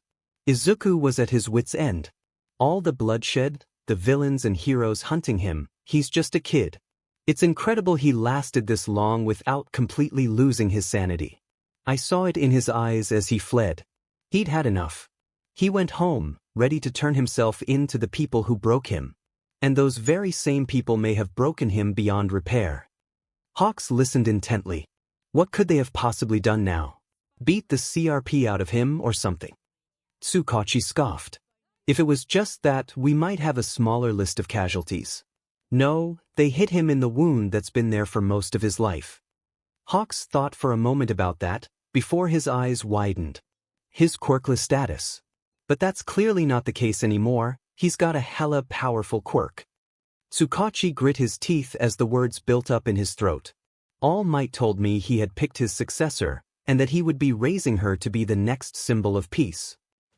[SPEAKER 1] Izuku was at his wit's end. All the bloodshed, the villains and heroes hunting him, he's just a kid. It's incredible he lasted this long without completely losing his sanity. I saw it in his eyes as he fled. He'd had enough. He went home, ready to turn himself in to the people who broke him. And those very same people may have broken him beyond repair. Hawks listened intently. What could they have possibly done now? Beat the CRP out of him or something? Tsukachi scoffed. If it was just that, we might have a smaller list of casualties. No, they hit him in the wound that's been there for most of his life. Hawks thought for a moment about that, before his eyes widened. His quirkless status. But that's clearly not the case anymore. He's got a hella powerful quirk. Tsukachi grit his teeth as the words built up in his throat. All Might told me he had picked his successor, and that he would be raising her to be the next symbol of peace.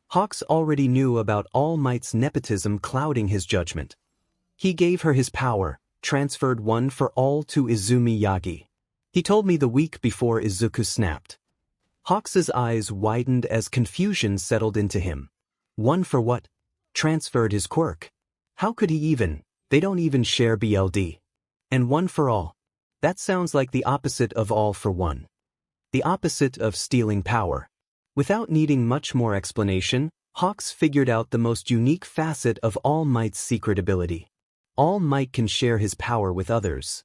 [SPEAKER 1] Hawks already knew about All Might's nepotism clouding his judgment. He gave her his power, transferred one for all to Izumi Yagi. He told me the week before Izuku snapped. Hawks's eyes widened as confusion settled into him. One for what? Transferred his quirk. How could he even? They don't even share BLD. And one for all. That sounds like the opposite of all for one. The opposite of stealing power. Without needing much more explanation, Hawks figured out the most unique facet of All Might's secret ability. All Might can share his power with others.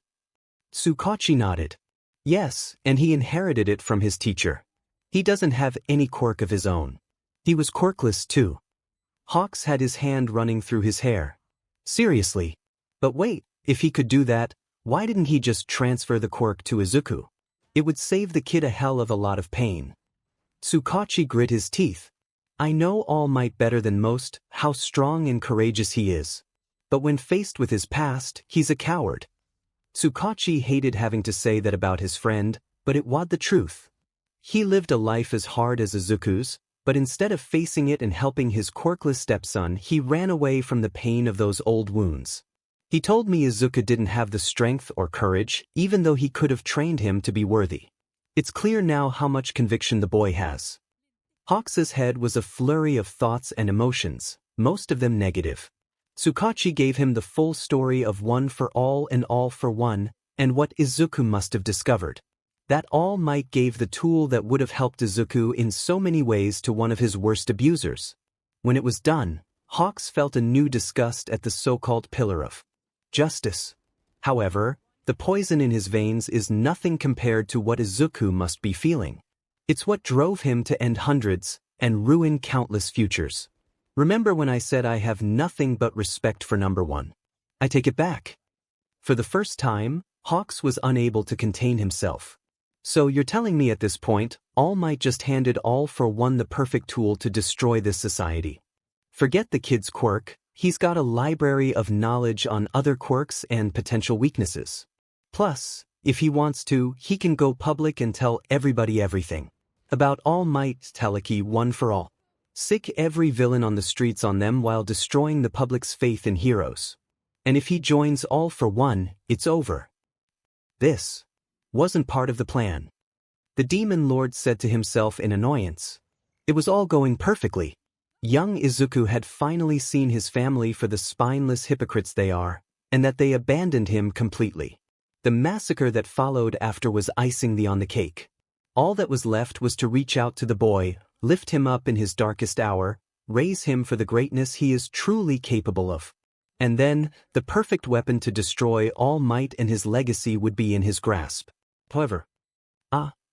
[SPEAKER 1] Tsukachi nodded. Yes, and he inherited it from his teacher. He doesn't have any quirk of his own. He was quirkless too. Hawks had his hand running through his hair. Seriously. But wait, if he could do that, why didn't he just transfer the quirk to Izuku? It would save the kid a hell of a lot of pain. Tsukachi grit his teeth. I know All Might better than most, how strong and courageous he is. But when faced with his past, he's a coward. Tsukachi hated having to say that about his friend, but it was the truth. He lived a life as hard as Izuku's, but instead of facing it and helping his quirkless stepson, he ran away from the pain of those old wounds. He told me Izuku didn't have the strength or courage, even though he could have trained him to be worthy. It's clear now how much conviction the boy has. Hawks's head was a flurry of thoughts and emotions, most of them negative. Tsukachi gave him the full story of one for all and all for one, and what Izuku must have discovered. That All Might gave the tool that would have helped Izuku in so many ways to one of his worst abusers. When it was done, Hawks felt a new disgust at the so-called pillar of justice. However, the poison in his veins is nothing compared to what Izuku must be feeling. It's what drove him to end hundreds and ruin countless futures. Remember when I said I have nothing but respect for number one? I take it back. For the first time, Hawks was unable to contain himself. So you're telling me at this point, All Might just handed all for one the perfect tool to destroy this society. Forget the kid's quirk, he's got a library of knowledge on other quirks and potential weaknesses. Plus, if he wants to, he can go public and tell everybody everything. About All Might's Teleki one for all. Sick every villain on the streets on them while destroying the public's faith in heroes. And if he joins all for one, it's over. This wasn't part of the plan. The Demon Lord said to himself in annoyance. It was all going perfectly. Young Izuku had finally seen his family for the spineless hypocrites they are, and that they abandoned him completely. The massacre that followed after was icing on the cake. All that was left was to reach out to the boy, lift him up in his darkest hour, raise him for the greatness he is truly capable of. And then, the perfect weapon to destroy All Might and his legacy would be in his grasp. However,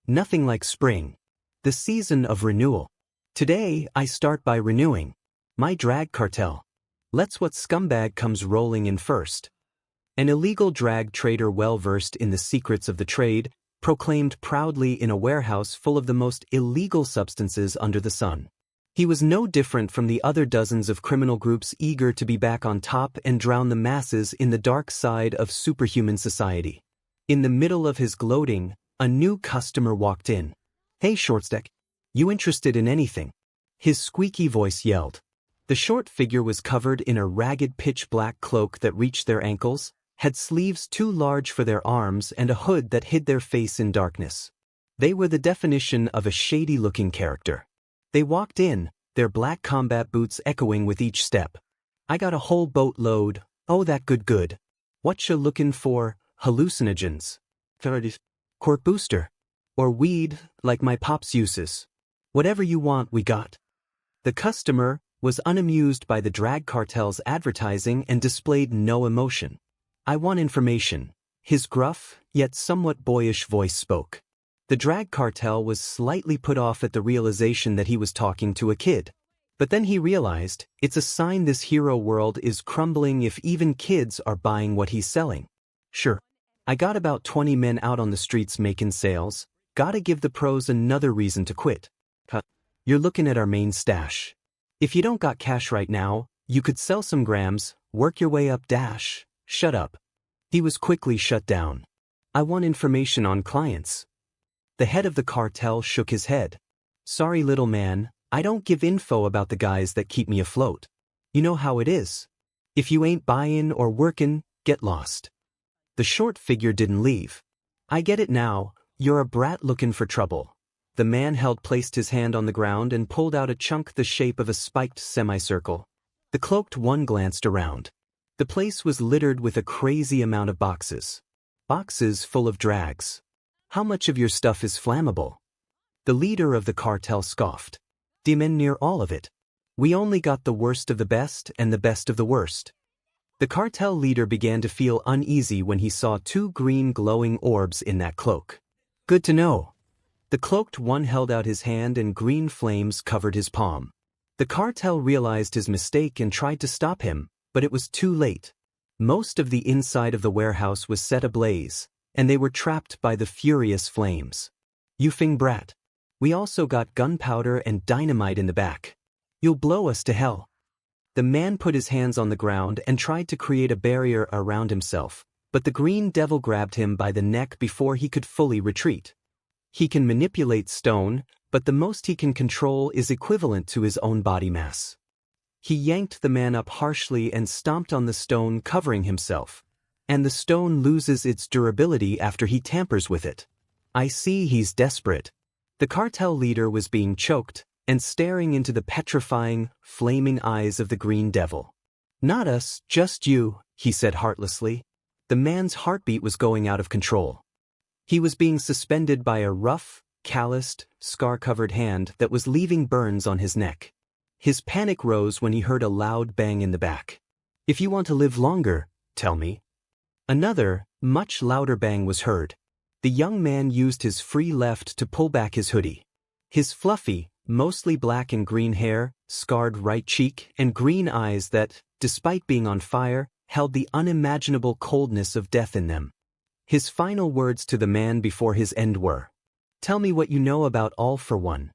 [SPEAKER 1] nothing like spring. The season of renewal. Today, I start by renewing my drag cartel. Let's what scumbag comes rolling in first. An illegal drag trader well-versed in the secrets of the trade, proclaimed proudly in a warehouse full of the most illegal substances under the sun. He was no different from the other dozens of criminal groups eager to be back on top and drown the masses in the dark side of superhuman society. In the middle of his gloating, A new customer walked in. "Hey Shortstack, you interested in anything?" His squeaky voice yelled. The short figure was covered in a ragged pitch-black cloak that reached their ankles, had sleeves too large for their arms and a hood that hid their face in darkness. They were the definition of a shady-looking character. They walked in, their black combat boots echoing with each step. "I got a whole boatload, oh that good. What you looking for, hallucinogens? Quirk booster? Or weed, like my pops uses? Whatever you want we got." The customer was unamused by the drag cartel's advertising and displayed no emotion. "I want information," his gruff, yet somewhat boyish voice spoke. The drag cartel was slightly put off at the realization that he was talking to a kid. But then he realized, it's a sign this hero world is crumbling if even kids are buying what he's selling. "Sure. I got about 20 men out on the streets making sales. Gotta give the pros another reason to quit. You're looking at our main stash. If you don't got cash right now, you could sell some grams, work your way up dash." "Shut up." He was quickly shut down. "I want information on clients." The head of the cartel shook his head. "Sorry little man, I don't give info about the guys that keep me afloat. You know how it is. If you ain't buyin' or workin', get lost." The short figure didn't leave. "I get it now, you're a brat looking for trouble." The man placed his hand on the ground and pulled out a chunk the shape of a spiked semicircle. The cloaked one glanced around. The place was littered with a crazy amount of boxes. Boxes full of drags. "How much of your stuff is flammable?" The leader of the cartel scoffed. "Demon near all of it. We only got the worst of the best and the best of the worst." The cartel leader began to feel uneasy when he saw two green glowing orbs in that cloak. "Good to know." The cloaked one held out his hand and green flames covered his palm. The cartel realized his mistake and tried to stop him, but it was too late. Most of the inside of the warehouse was set ablaze, and they were trapped by the furious flames. "You fing brat. We also got gunpowder and dynamite in the back. You'll blow us to hell." The man put his hands on the ground and tried to create a barrier around himself, but the green devil grabbed him by the neck before he could fully retreat. He can manipulate stone, but the most he can control is equivalent to his own body mass. He yanked the man up harshly and stomped on the stone, covering himself. And the stone loses its durability after he tampers with it. "I see he's desperate." The cartel leader was being choked and staring into the petrifying, flaming eyes of the green devil. "Not us, just you," he said heartlessly. The man's heartbeat was going out of control. He was being suspended by a rough, calloused, scar-covered hand that was leaving burns on his neck. His panic rose when he heard a loud bang in the back. "If you want to live longer, tell me." Another, much louder bang was heard. The young man used his free left to pull back his hoodie. His fluffy, mostly black and green hair, scarred right cheek, and green eyes that, despite being on fire, held the unimaginable coldness of death in them. His final words to the man before his end were, "Tell me what you know about All for One."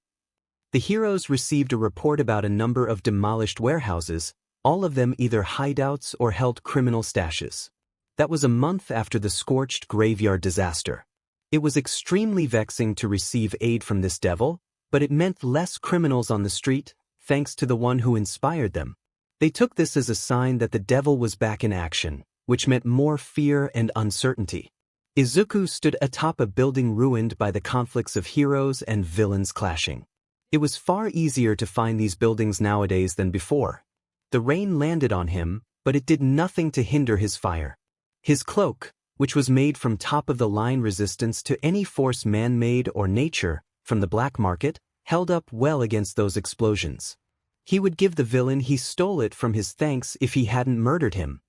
[SPEAKER 1] The heroes received a report about a number of demolished warehouses, all of them either hideouts or held criminal stashes. That was a month after the scorched graveyard disaster. It was extremely vexing to receive aid from this devil, but it meant less criminals on the street, thanks to the one who inspired them. They took this as a sign that the devil was back in action, which meant more fear and uncertainty. Izuku stood atop a building ruined by the conflicts of heroes and villains clashing. It was far easier to find these buildings nowadays than before. The rain landed on him, but it did nothing to hinder his fire. His cloak, which was made from top-of-the-line resistance to any force man-made or nature, from the black market, held up well against those explosions. He would give the villain he stole it from his thanks if he hadn't murdered him.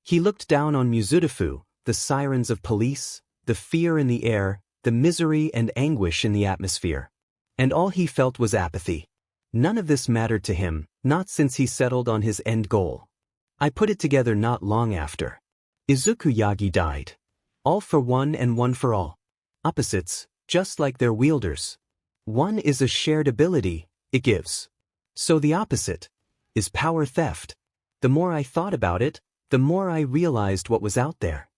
[SPEAKER 1] He looked down on Mizudafu, the sirens of police, the fear in the air, the misery and anguish in the atmosphere. And all he felt was apathy. None of this mattered to him, not since he settled on his end goal. I put it together not long after. Izuku Yagi died. All for one and one for all. Opposites, just like their wielders. One is a shared ability, it gives. So the opposite is power theft. The more I thought about it, the more I realized what was out there.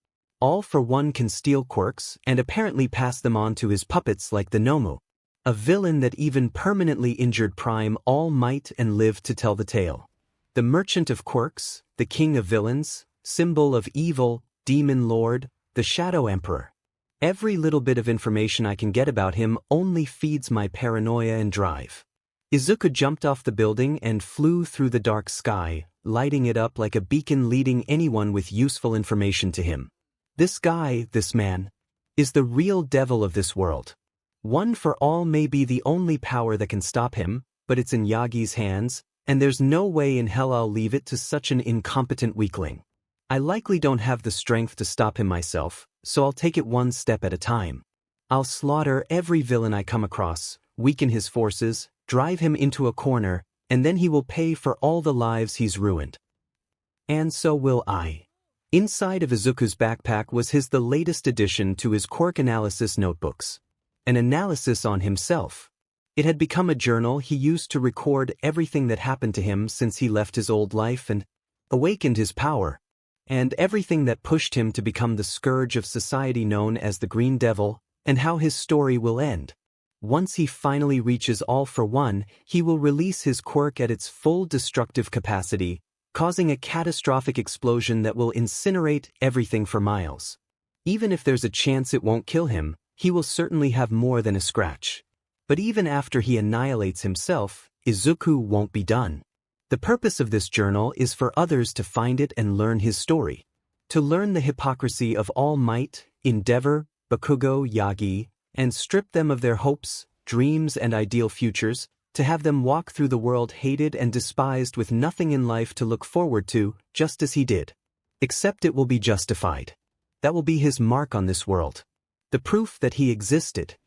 [SPEAKER 1] All for One can steal quirks and apparently pass them on to his puppets like the Nomu. A villain that even permanently injured Prime All Might and lived to tell the tale. The Merchant of Quirks, the King of Villains, symbol of evil, Demon Lord, the Shadow Emperor. Every little bit of information I can get about him only feeds my paranoia and drive. Izuku jumped off the building and flew through the dark sky, lighting it up like a beacon leading anyone with useful information to him. This guy, this man, is the real devil of this world. One for All may be the only power that can stop him, but it's in Yagi's hands, and there's no way in hell I'll leave it to such an incompetent weakling. I likely don't have the strength to stop him myself, so I'll take it one step at a time. I'll slaughter every villain I come across, weaken his forces, drive him into a corner, and then he will pay for all the lives he's ruined. And so will I. Inside of Izuku's backpack was the latest addition to his quirk analysis notebooks. An analysis on himself. It had become a journal he used to record everything that happened to him since he left his old life and awakened his power, and everything that pushed him to become the scourge of society known as the Green Devil, and how his story will end. Once he finally reaches All for One, he will release his quirk at its full destructive capacity, causing a catastrophic explosion that will incinerate everything for miles. Even if there's a chance it won't kill him, he will certainly have more than a scratch. But even after he annihilates himself, Izuku won't be done. The purpose of this journal is for others to find it and learn his story. To learn the hypocrisy of All Might, Endeavor, Bakugo, Yagi, and strip them of their hopes, dreams, and ideal futures, to have them walk through the world hated and despised with nothing in life to look forward to, just as he did. Except it will be justified. That will be his mark on this world. The proof that he existed,